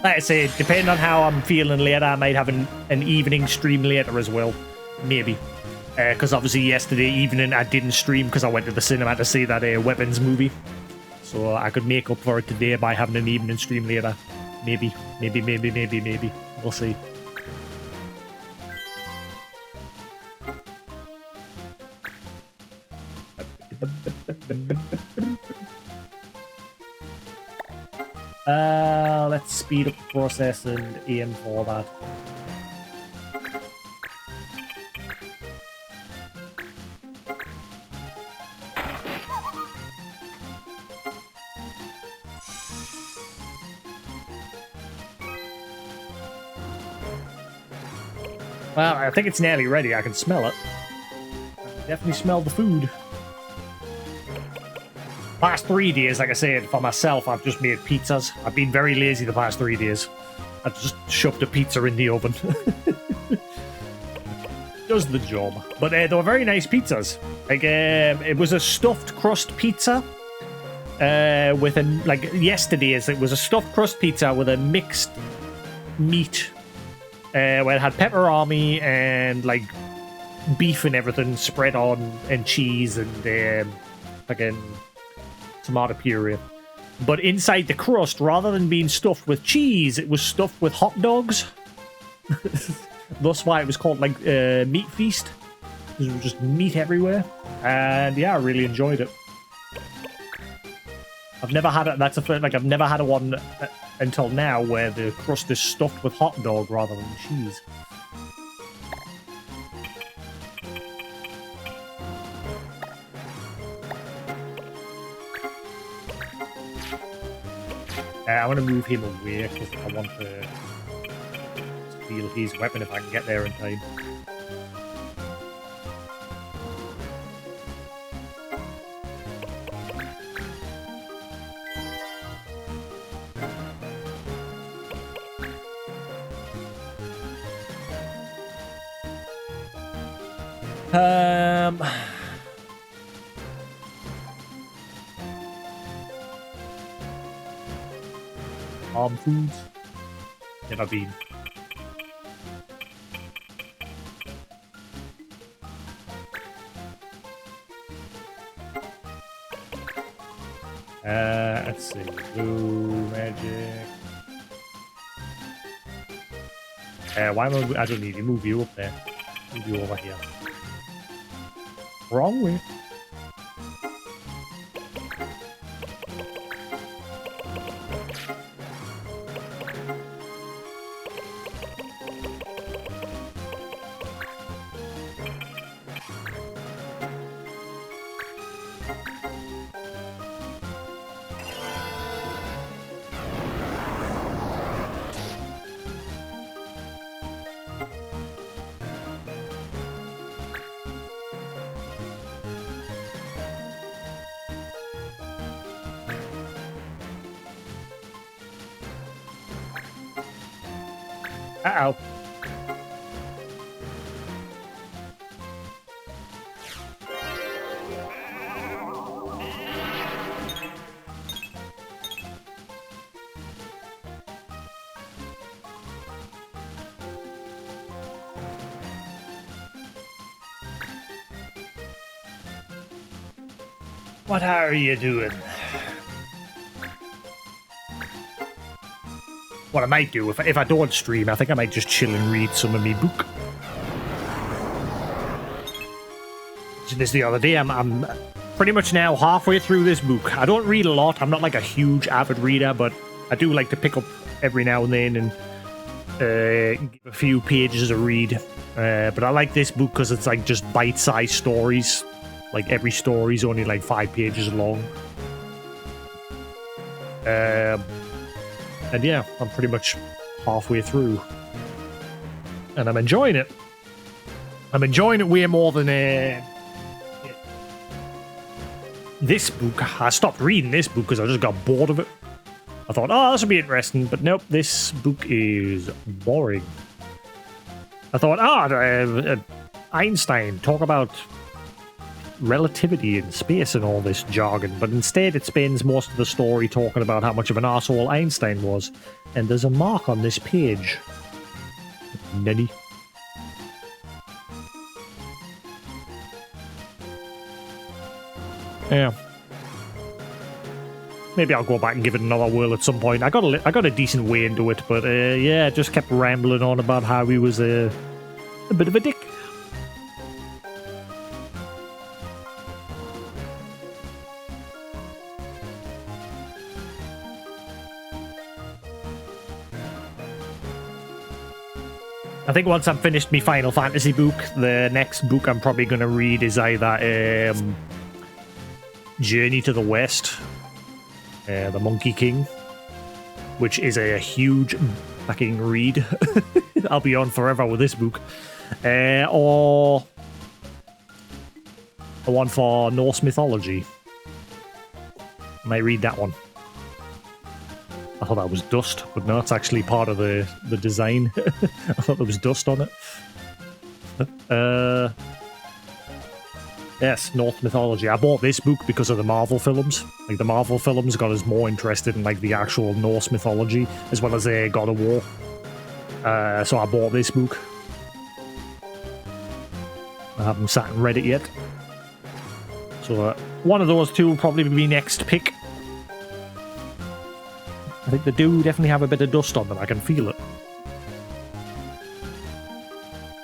Like I say, depending on how I'm feeling later, I might have an evening stream later as well. Maybe. Because obviously yesterday evening I didn't stream because I went to the cinema to see that Weapons movie. So I could make up for it today by having an evening stream later. Maybe. Maybe. We'll see. Let's speed up the process and aim for that. Well, I think it's nearly ready. I can smell it. I can definitely smell the food. Past 3 days, like I said, for myself, I've just made pizzas. I've been very lazy the past 3 days. I've just shoved a pizza in the oven. Does the job. But they were very nice pizzas. Like, it was a stuffed crust pizza. With a, like, yesterday's, it was a stuffed crust pizza with a mixed meat. Where it had pepperoni and, like, beef and everything spread on, and cheese and, fucking tomato puree. But inside the crust, rather than being stuffed with cheese, it was stuffed with hot dogs. That's why it was called, like, Meat Feast. There was just meat everywhere. And yeah, I really enjoyed it. I've never had it. That's a like I've never had a one until now where the crust is stuffed with hot dog rather than cheese. I want to move him away because I want to steal his weapon if I can get there in time. Arm foods? Never been. Let's see. Blue magic. Why am I don't need to move you up there. Move you over here. Wrong way. Uh-oh. What are you doing? What I might do, if I don't stream, I think I might just chill and read some of my book. This the other day, I'm pretty much now halfway through this book. I don't read a lot. I'm not like a huge avid reader, but I do like to pick up every now and then and give a few pages a read. But I like this book because it's like just bite-sized stories. Like every story's only like 5 pages long. And yeah, I'm pretty much halfway through. And I'm enjoying it. I'm enjoying it way more than this book. I stopped reading this book because I just got bored of it. I thought, oh, this would be interesting, but nope, this book is boring. I thought, Einstein, talk about relativity in space and all this jargon, but instead it spends most of the story talking about how much of an asshole Einstein was, and there's a mark on this page. Nanny. Yeah. Maybe I'll go back and give it another whirl at some point. I got a decent way into it, but yeah, just kept rambling on about how he was a bit of a dick. I think once I'm finished my Final Fantasy book, the next book I'm probably going to read is either Journey to the West, The Monkey King, which is a huge fucking read. I'll be on forever with this book. Or the one for Norse mythology. I might read that one. I thought that was dust, but no, it's actually part of the design. I thought there was dust on it. Yes, Norse mythology. I bought this book because of the Marvel films. Like, the Marvel films got us more interested in, like, the actual Norse mythology, as well as God of War. So I bought this book. I haven't sat and read it yet. So one of those two will probably be my next pick. I think they do definitely have a bit of dust on them. I can feel it.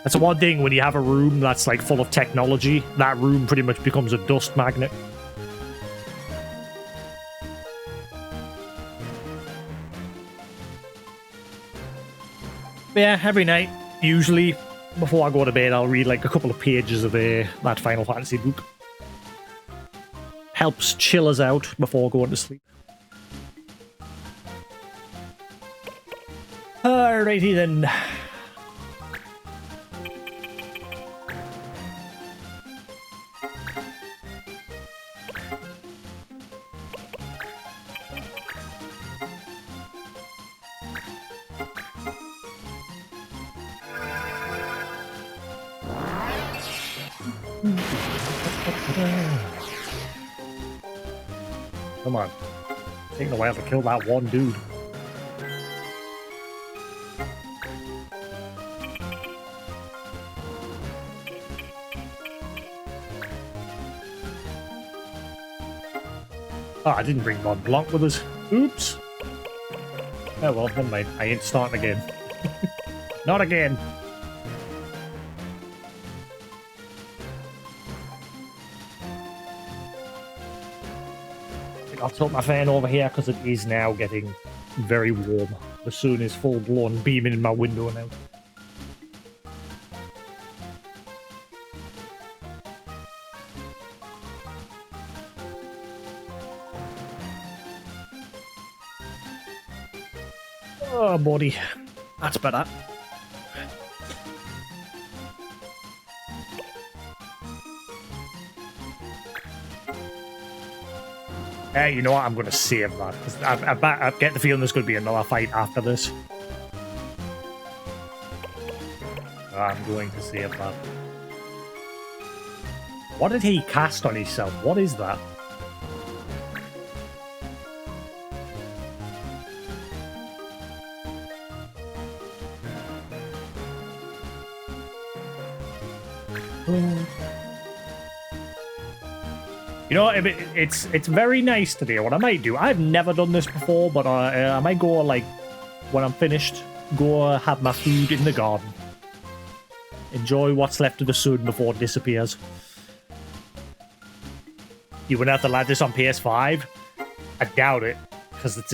That's the one thing when you have a room that's like full of technology, that room pretty much becomes a dust magnet. But yeah, every night, usually, before I go to bed, I'll read like a couple of pages of that Final Fantasy book. Helps chill us out before going to sleep. Alrighty then. Come on. Take the way to kill that one dude. Oh, I didn't bring Mont Blanc with us. Oops. Oh well, never mind. I ain't starting again. Not again. I'll tilt my fan over here because it is now getting very warm. The sun is full blown beaming in my window now. Oh, buddy. That's better. You know what? I'm going to save that. I get the feeling there's going to be another fight after this. I'm going to save that. What did he cast on himself? What is that? You know, it's very nice today. What I might do, I've never done this before, but I might go, like, when I'm finished, go have my food in the garden. Enjoy what's left of the sun before it disappears. You wouldn't have to land this on PS5? I doubt it, because it's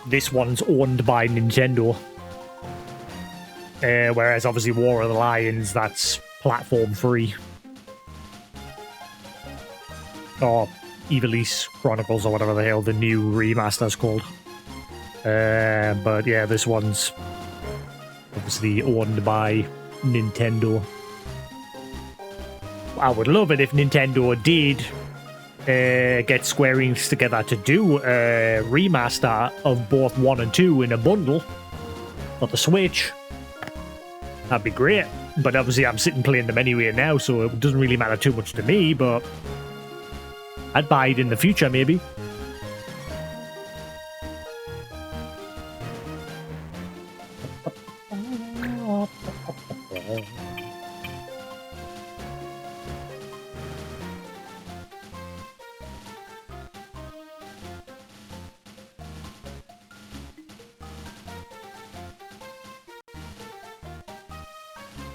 this one's owned by Nintendo. Whereas obviously War of the Lions, that's platform free. Or Ivalice Chronicles or whatever the hell the new remaster's called. But yeah, this one's obviously owned by Nintendo. I would love it if Nintendo did get Square Enix together to do a remaster of both 1 and 2 in a bundle for the Switch. That'd be great. But obviously I'm sitting playing them anyway now, so it doesn't really matter too much to me, but I'd buy it in the future, maybe.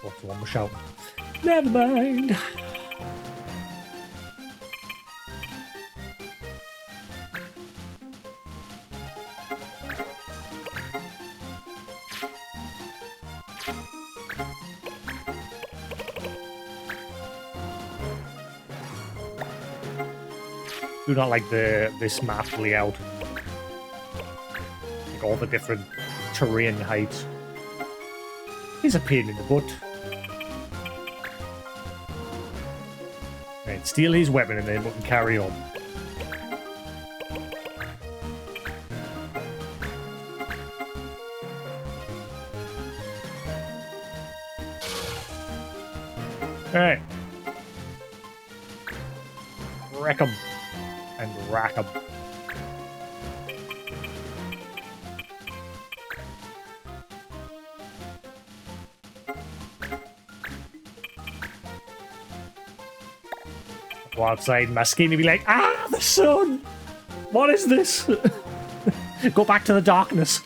What's the one we're shouting? Never mind. Do not like this map layout. Like all the different terrain heights. He's a pain in the butt. Right, steal his weapon and then we can carry on. Alright. Wreck 'em. And rack 'em. Go outside my skin and be like, ah, the sun! What is this? Go back to the darkness.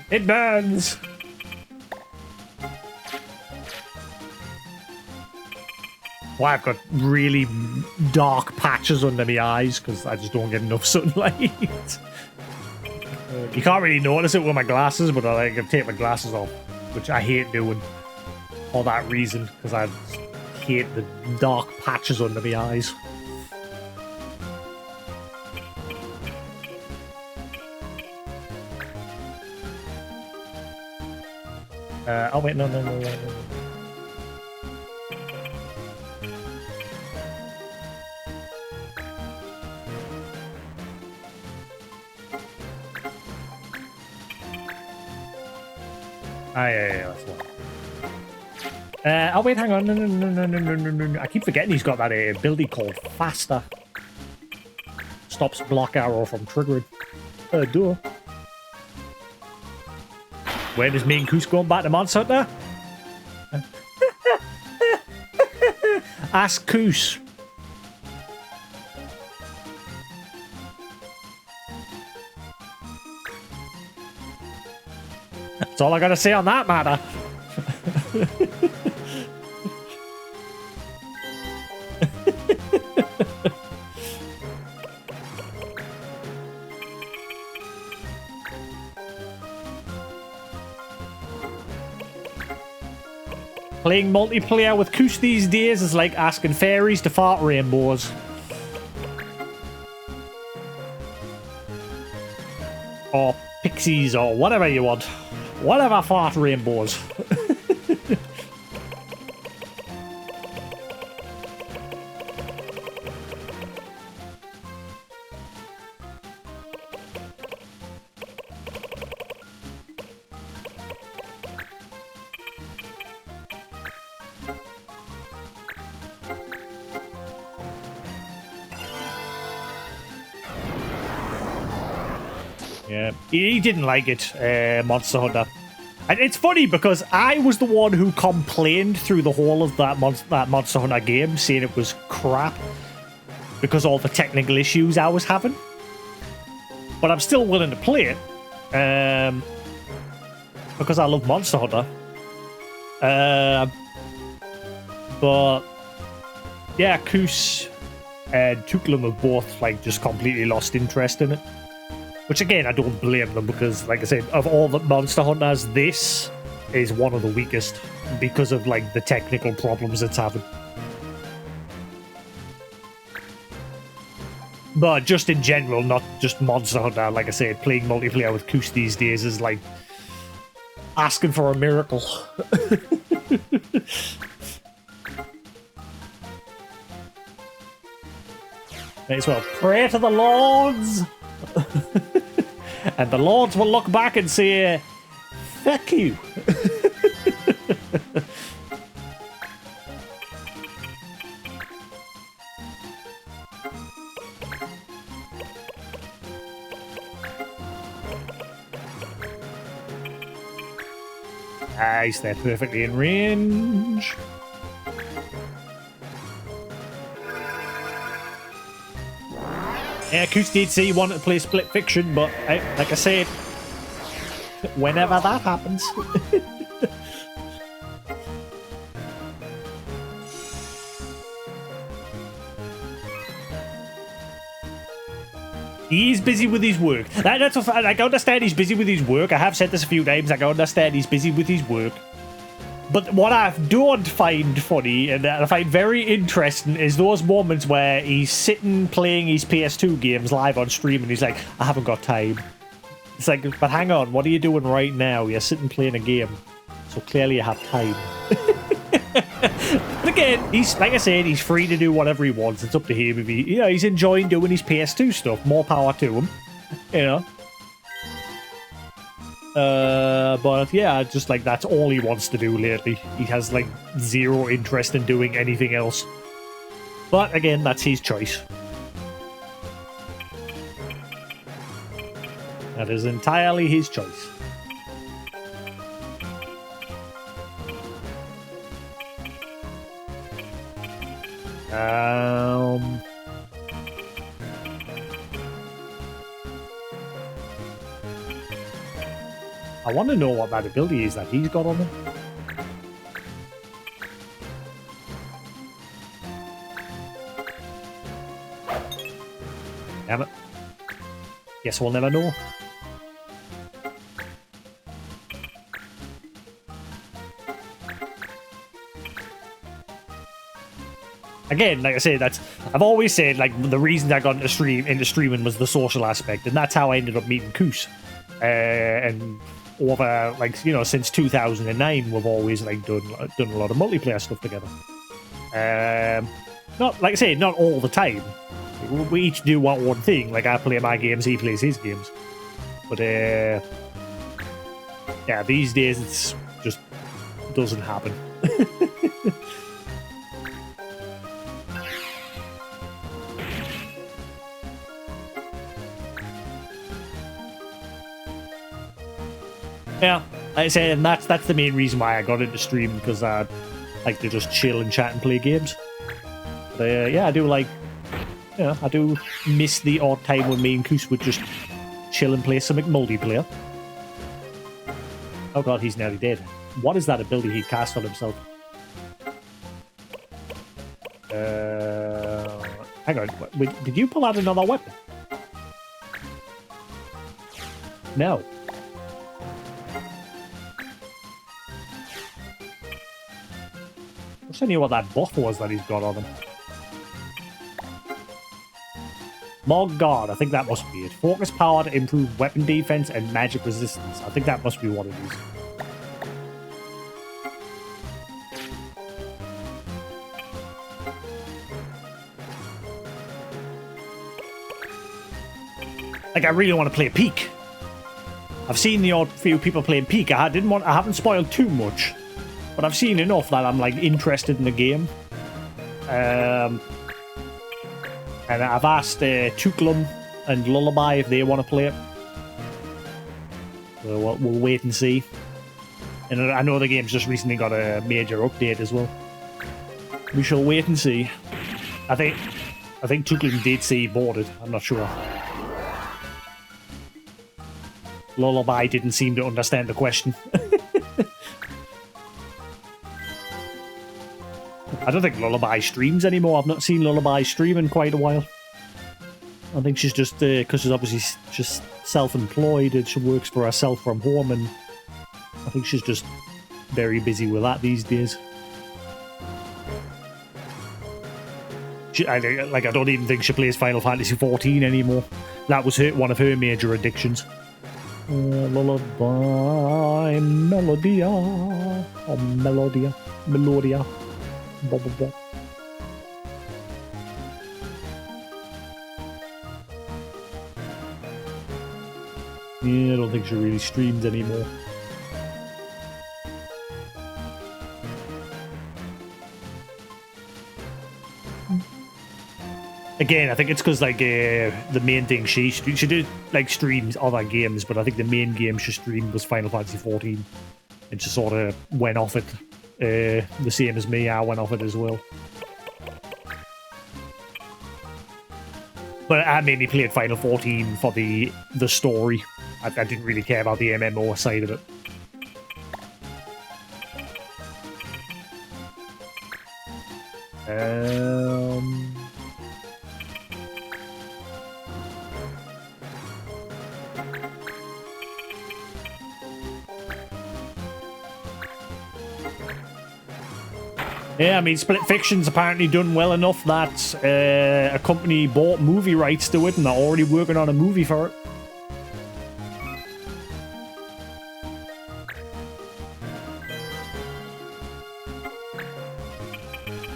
It burns! Well, I've got really dark patches under my eyes because I just don't get enough sunlight. You can't really notice it with my glasses, but I can take my glasses off, which I hate doing for that reason, because I hate the dark patches under my eyes. Oh wait, no. Ah, yeah, that's one. Oh wait, hang on. No. I keep forgetting he's got that ability called Faster. Stops block arrow from triggering. Duh. When is me and Koos going back to Monster Hunter? Ask Koos. That's all I gotta say on that matter. Playing multiplayer with Koos these days is like asking fairies to fart rainbows. Or pixies, or whatever you want. Whatever fart rainbows. Yeah, he didn't like it, Monster Hunter. And it's funny because I was the one who complained through the whole of that Monster Hunter game, saying it was crap because of all the technical issues I was having. But I'm still willing to play it because I love Monster Hunter. But yeah, Koos and Tuklam have both like just completely lost interest in it. Which again, I don't blame them because, like I said, of all the Monster Hunters, this is one of the weakest because of like the technical problems it's having. But just in general, not just Monster Hunter. Like I said, playing multiplayer with Koos these days is like asking for a miracle. May as well pray to the lords. And the lords will look back and say, "Fuck you." Nice, they're perfectly in range. Yeah, Koos did say he wanted to play Split Fiction, but like I said, whenever that happens. He's busy with his work. That's I can understand he's busy with his work. I have said this a few times. I can understand he's busy with his work. But what I don't find funny and that I find very interesting is those moments where he's sitting playing his PS2 games live on stream and he's like, I haven't got time. It's like, but hang on, what are you doing right now? You're sitting playing a game. So clearly you have time. But again, he's like I said, he's free to do whatever he wants. It's up to him if he's enjoying doing his PS2 stuff. More power to him. But yeah, just like that's all he wants to do lately. He has like zero interest in doing anything else. But again, that's his choice. That is entirely his choice. I want to know what that ability is that he's got on him. Damn it. Guess we'll never know. Again, like I said, I've always said like the reason I got into streaming was the social aspect, and that's how I ended up meeting Koos. And over since 2009, we've always like done a lot of multiplayer stuff together. Not like I say, not all the time. We each do our own thing. Like I play my games, he plays his games. But yeah, these days it's just doesn't happen. Yeah, like I say, and that's the main reason why I got into stream, because I like to just chill and chat and play games. But yeah, I do I do miss the odd time when me and Koos would just chill and play some multiplayer. Oh god, he's nearly dead. What is that ability he cast on himself? Hang on, did you pull out another weapon? No. I don't know what that buff was that he's got on him. My god, I think that must be it. Focus power to improve weapon defense and magic resistance. I think that must be what it is. Like, I really want to play Peak. I've seen the odd few people playing Peak. I haven't spoiled too much. But I've seen enough that I'm like interested in the game. And I've asked Tuklum and Lullaby if they want to play it. So we'll wait and see. And I know the game's just recently got a major update as well. We shall wait and see. I think Tuklum did say he bought it. I'm not sure. Lullaby didn't seem to understand the question. I don't think Lullaby streams anymore. I've not seen Lullaby stream in quite a while. I think she's just, because she's obviously just self-employed and she works for herself from home, and I think she's just very busy with that these days. I don't even think she plays Final Fantasy 14 anymore. That was one of her major addictions. Lullaby, Melodia, oh Melodia, blah, blah, blah. Yeah, I don't think she really streams anymore. Again, I think it's because like the main thing she did like streams other games, but I think the main game she streamed was Final Fantasy 14, and she sort of went off it the same as me. I went off it as well. But I mainly played Final 14 for the story. I didn't really care about the MMO side of it. Yeah, I mean, Split Fiction's apparently done well enough that a company bought movie rights to it and they're already working on a movie for it.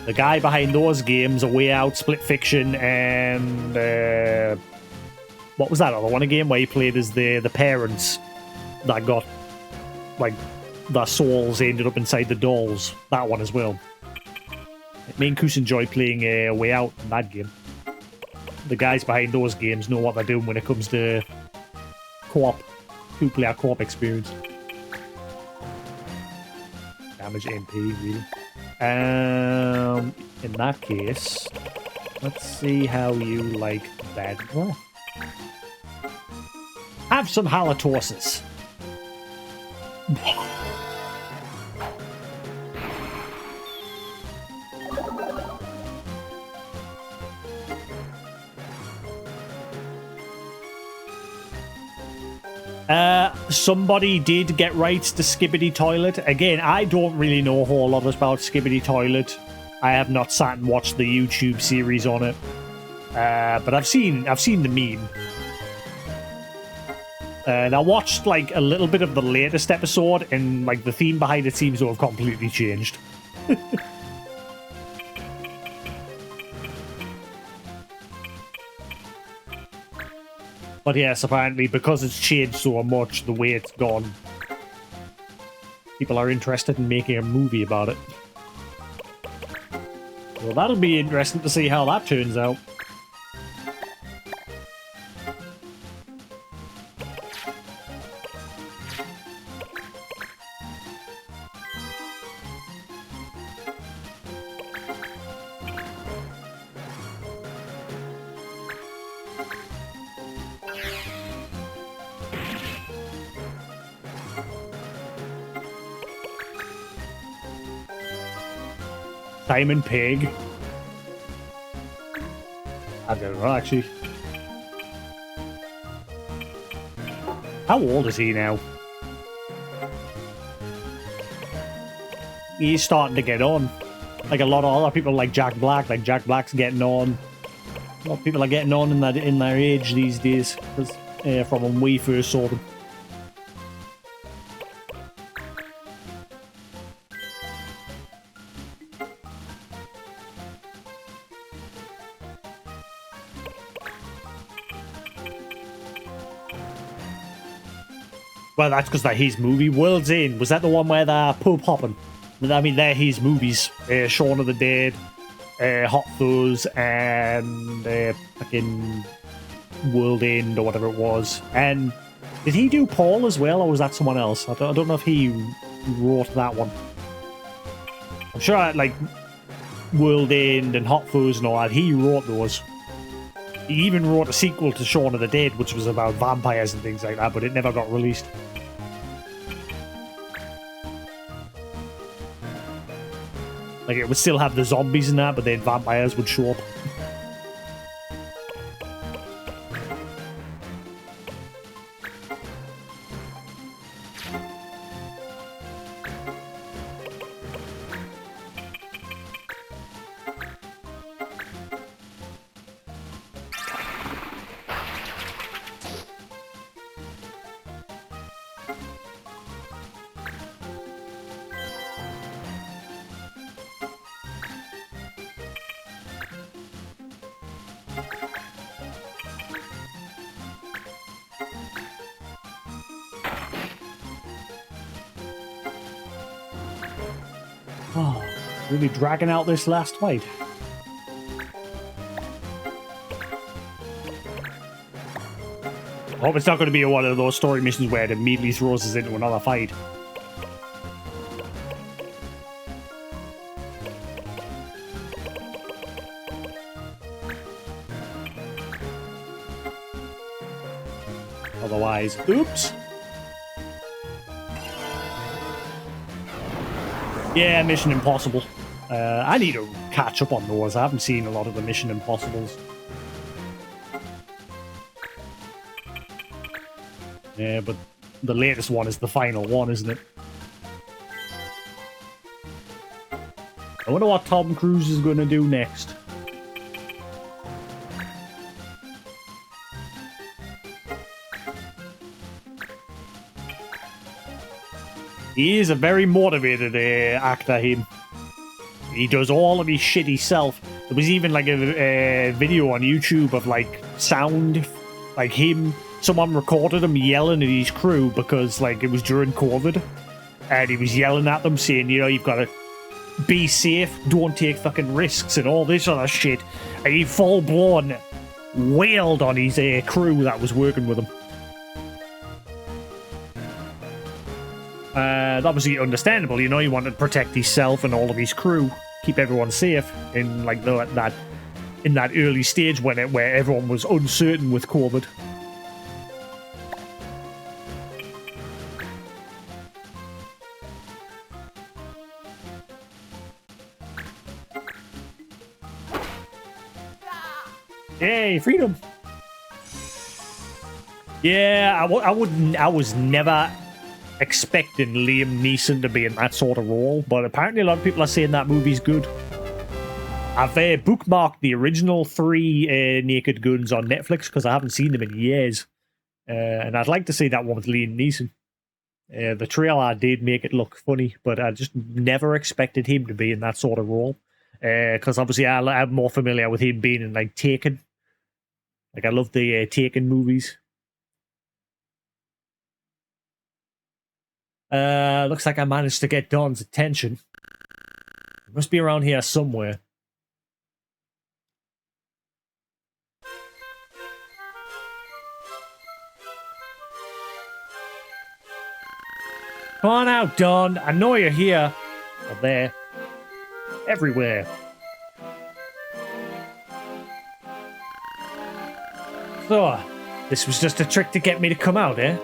The guy behind those games, A Way Out, Split Fiction, and what was that other one again where he played as the parents that got, like, their souls ended up inside the dolls. That one as well. Me and Koos enjoy playing A Way Out in that game. The guys behind those games know what they're doing when it comes to co-op, two-player co-op experience. Damage MP, really. In that case, let's see how you like that. What? Have some halitosis. Somebody did get rights to Skibidi Toilet. Again, I don't really know a whole lot about Skibidi Toilet. I have not sat and watched the YouTube series on it. But I've seen the meme. And I watched like a little bit of the latest episode, and like the theme behind it seems to have completely changed. But yes, apparently because it's changed so much, the way it's gone, people are interested in making a movie about it. Well, that'll be interesting to see how that turns out. Simon Pegg. I don't know, actually. How old is he now? He's starting to get on. Like a lot of other people like Jack Black. Like Jack Black's getting on. A lot of people are getting on in their age these days. From when we first saw them. Well, that's because they're his movie. World's End. Was that the one where they're pub hopping? I mean, they're his movies. Shaun of the Dead, Hot Fuzz, and fucking World End or whatever it was. And did he do Paul as well, or was that someone else? I don't know if he wrote that one. I'm sure like World End and Hot Fuzz and all that, he wrote those. He even wrote a sequel to Shaun of the Dead, which was about vampires and things like that, but it never got released. Like, it would still have the zombies in that, but then vampires would show up. Oh, really dragging out this last fight. I hope it's not going to be one of those story missions where it immediately throws us into another fight. Otherwise, oops. Yeah, Mission Impossible. I need to catch up on those. I haven't seen a lot of the Mission Impossibles. Yeah, but the latest one is the final one, isn't it? I wonder what Tom Cruise is going to do next. He is a very motivated actor, him. He does all of his shit himself. There was even like a video on YouTube of like sound, like him. Someone recorded him yelling at his crew because like it was during COVID, and he was yelling at them saying, you know, you've got to be safe, don't take fucking risks and all this other shit. And he full blown wailed on his crew that was working with him. Obviously understandable, you know, he wanted to protect himself and all of his crew, keep everyone safe in like that early stage where everyone was uncertain with COVID. Yay, freedom! Yeah, I was never expecting Liam Neeson to be in that sort of role, but apparently a lot of people are saying that movie's good. I've bookmarked the original 3 Naked Guns on Netflix because I haven't seen them in years, and I'd like to see that one with Liam Neeson. The trailer did make it look funny, but I just never expected him to be in that sort of role, because obviously I'm more familiar with him being in like Taken. Like I love the Taken movies. Looks like I managed to get Dawn's attention. It must be around here somewhere. Come on out, Dawn. I know you're here. Or there. Everywhere. So, this was just a trick to get me to come out, eh?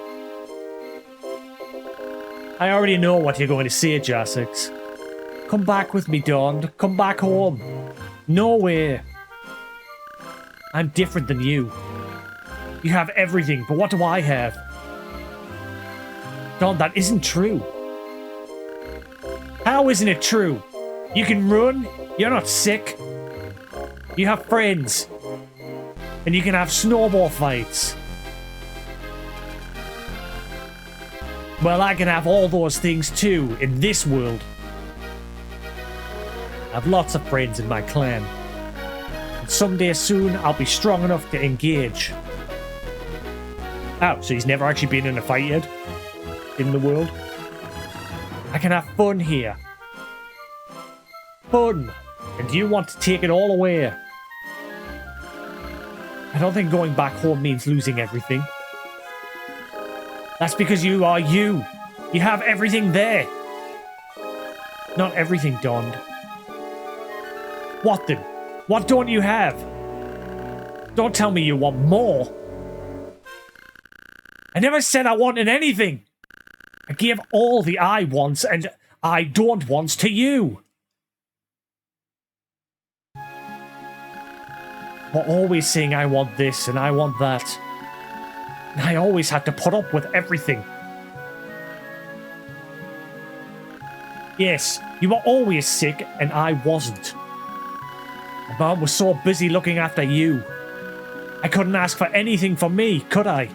I already know what you're going to say, Jasix. Come back with me, Dawn. Come back home. No way. I'm different than you. You have everything, but what do I have? Dawn, that isn't true. How isn't it true? You can run. You're not sick. You have friends. And you can have snowball fights. Well, I can have all those things too, in this world. I have lots of friends in my clan. And someday soon, I'll be strong enough to engage. Oh, so he's never actually been in a fight yet? In the world? I can have fun here. Fun! And you want to take it all away. I don't think going back home means losing everything. That's because you are you. You have everything there. Not everything, Dawn. What then? What don't you have? Don't tell me you want more. I never said I wanted anything. I gave all the I wants and I don't wants to you. You're always saying I want this and I want that. And I always had to put up with everything. Yes, you were always sick and I wasn't. My mom was so busy looking after you. I couldn't ask for anything for me, could I?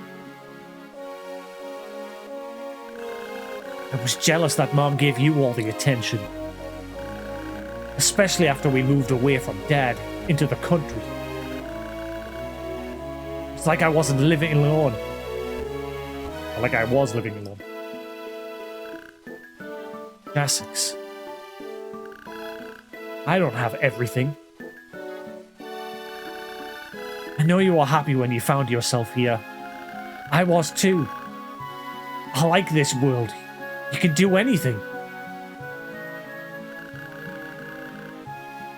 I was jealous that Mom gave you all the attention. Especially after we moved away from Dad into the country. It's like I wasn't living alone. Or like I was living alone. Jasix. I don't have everything. I know you were happy when you found yourself here. I was too. I like this world. You can do anything.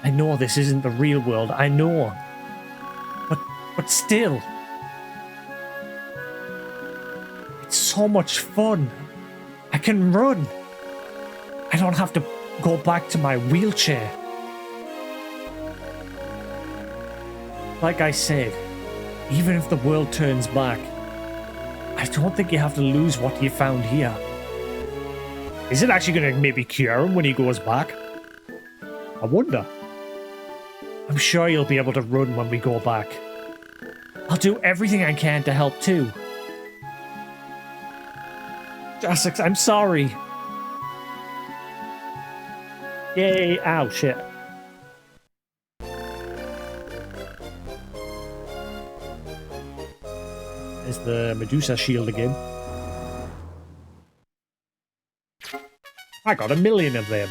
I know this isn't the real world. I know. But still. It's so much fun. I can run. I don't have to go back to my wheelchair. Like I said, even if the world turns back, I don't think you have to lose what you found here. Is it actually going to maybe cure him when he goes back? I wonder. I'm sure you'll be able to run when we go back. I'll do everything I can to help too. Jasix, I'm sorry. Yay, ow, shit. There's the Medusa shield again. I got 1 million of them.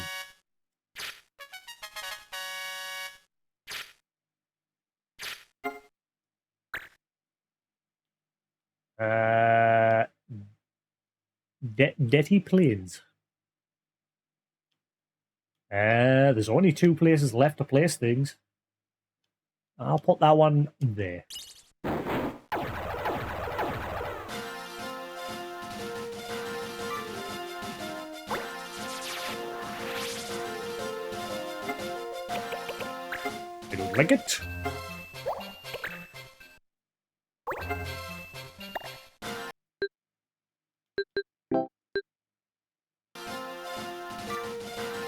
Detty Plains. There's only 2 places left to place things. I'll put that one there. I don't like it.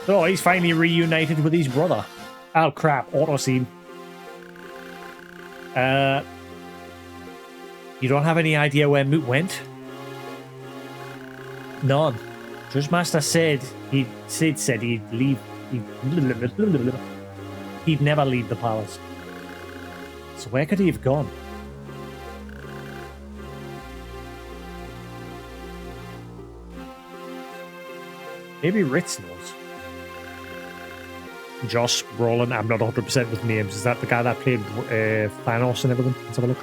Oh, he's finally reunited with his brother. Oh crap, auto scene. You don't have any idea where Moot went? None. Judge Master said he'd leave. He'd never leave the palace. So where could he have gone? Maybe Ritz knows. Josh Brolin, I'm not 100% with names. Is that the guy that played Thanos and everything? Let's have a look.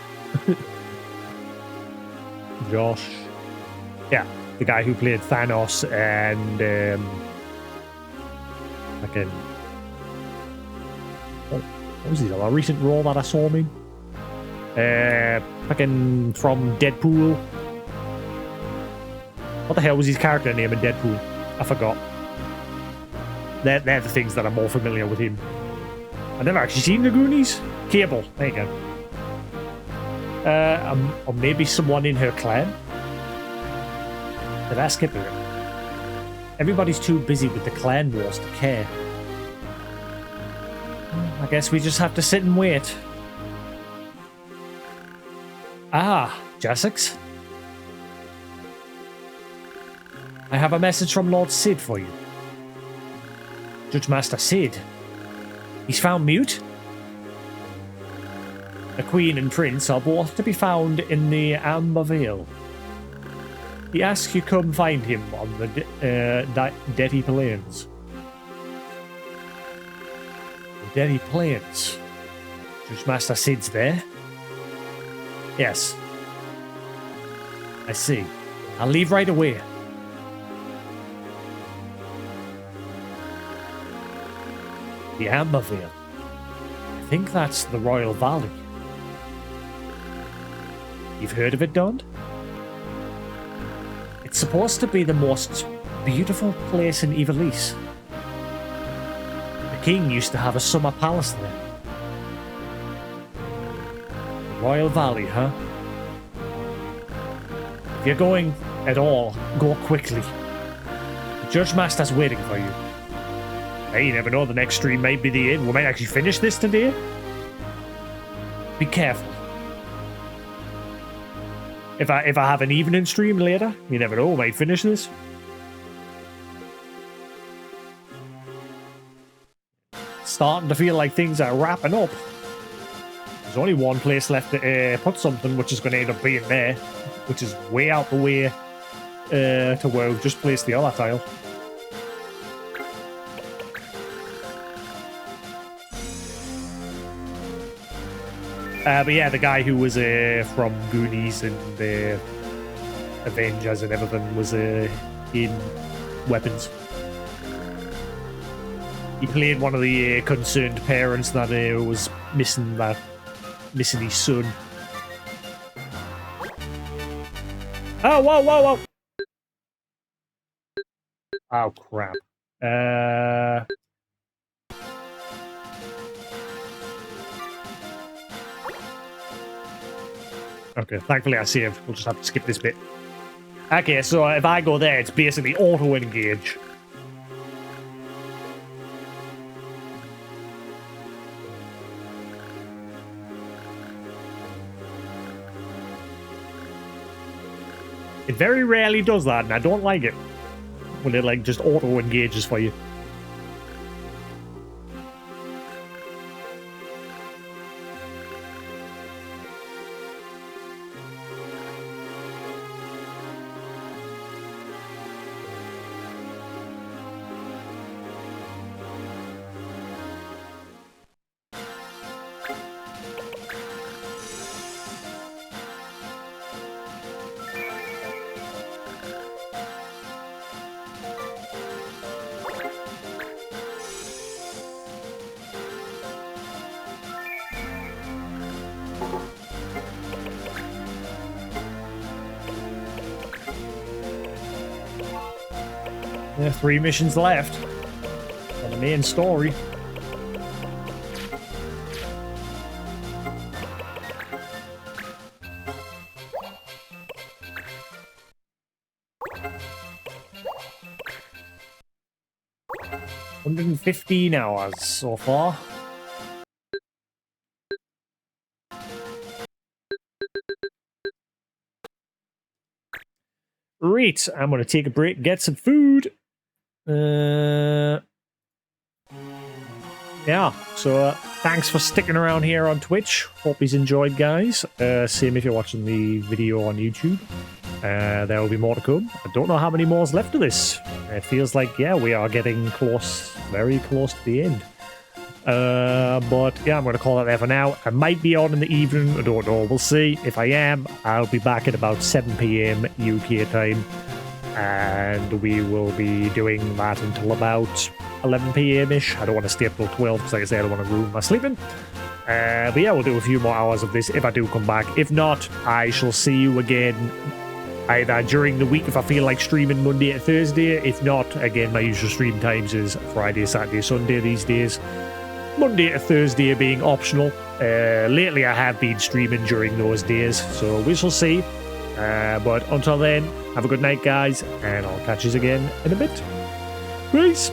Josh. Yeah, the guy who played Thanos and fucking. What was his other recent role that I saw him in? Fucking from Deadpool. What the hell was his character name in Deadpool? I forgot. They're the things that I'm more familiar with him. I've never actually seen the Goonies. Cable. There you go. Or maybe someone in her clan. Did I skip it? Everybody's too busy with the clan wars to care. I guess we just have to sit and wait. Ah, Jasix. I have a message from Lord Sid for you. Judge Master Sid. He's found Mute. The Queen and Prince are both to be found in the Amber Vale. He asks you come find him on the Detty Plains. The Detty Plains. Judge Master Sid's there? Yes. I see. I'll leave right away. The Amber Vale. I think that's the Royal Valley. You've heard of it, Don? It's supposed to be the most beautiful place in Ivalice. The king used to have a summer palace there. The Royal Valley, huh? If you're going at all, go quickly. The Judge Master's waiting for you. Hey, you never know, the next stream might be the end. We might actually finish this today. Be careful. If I have an evening stream later, you never know, we might finish this. Starting to feel like things are wrapping up. There's only one place left to put something, which is going to end up being there, which is way out the way to where we've just placed the other tile. But yeah, the guy who was from Goonies and Avengers and everything was in Weapons. He played one of the concerned parents that was missing his son. Oh, whoa, whoa, whoa! Oh, crap. Okay, thankfully I saved. We'll just have to skip this bit. Okay, so if I go there, it's basically auto-engage. It very rarely does that, and I don't like it. When it, like, just auto-engages for you. There are 3 missions left on the main story. $115 so far. Right, I'm going to take a break, get some food. Yeah, so thanks for sticking around here on Twitch. Hope you've enjoyed, guys. Same if you're watching the video on YouTube. There will be more to come. I don't know how many more is left of this. It feels like, yeah, we are getting close, very close to the end. But yeah, I'm going to call it there for now. I might be on in the evening. I don't know. We'll see. If I am, I'll be back at about 7 p.m. UK time. And we will be doing that until about 11 p.m.-ish. I don't want to stay up till 12 because, like I say, I don't want to ruin my sleeping. But yeah, we'll do a few more hours of this if I do come back. If not, I shall see you again either during the week if I feel like streaming Monday to Thursday. If not, again, my usual stream times is Friday, Saturday, Sunday these days. Monday to Thursday being optional. Lately, I have been streaming during those days, so we shall see. But until then, have a good night, guys, and I'll catch you again in a bit. Peace!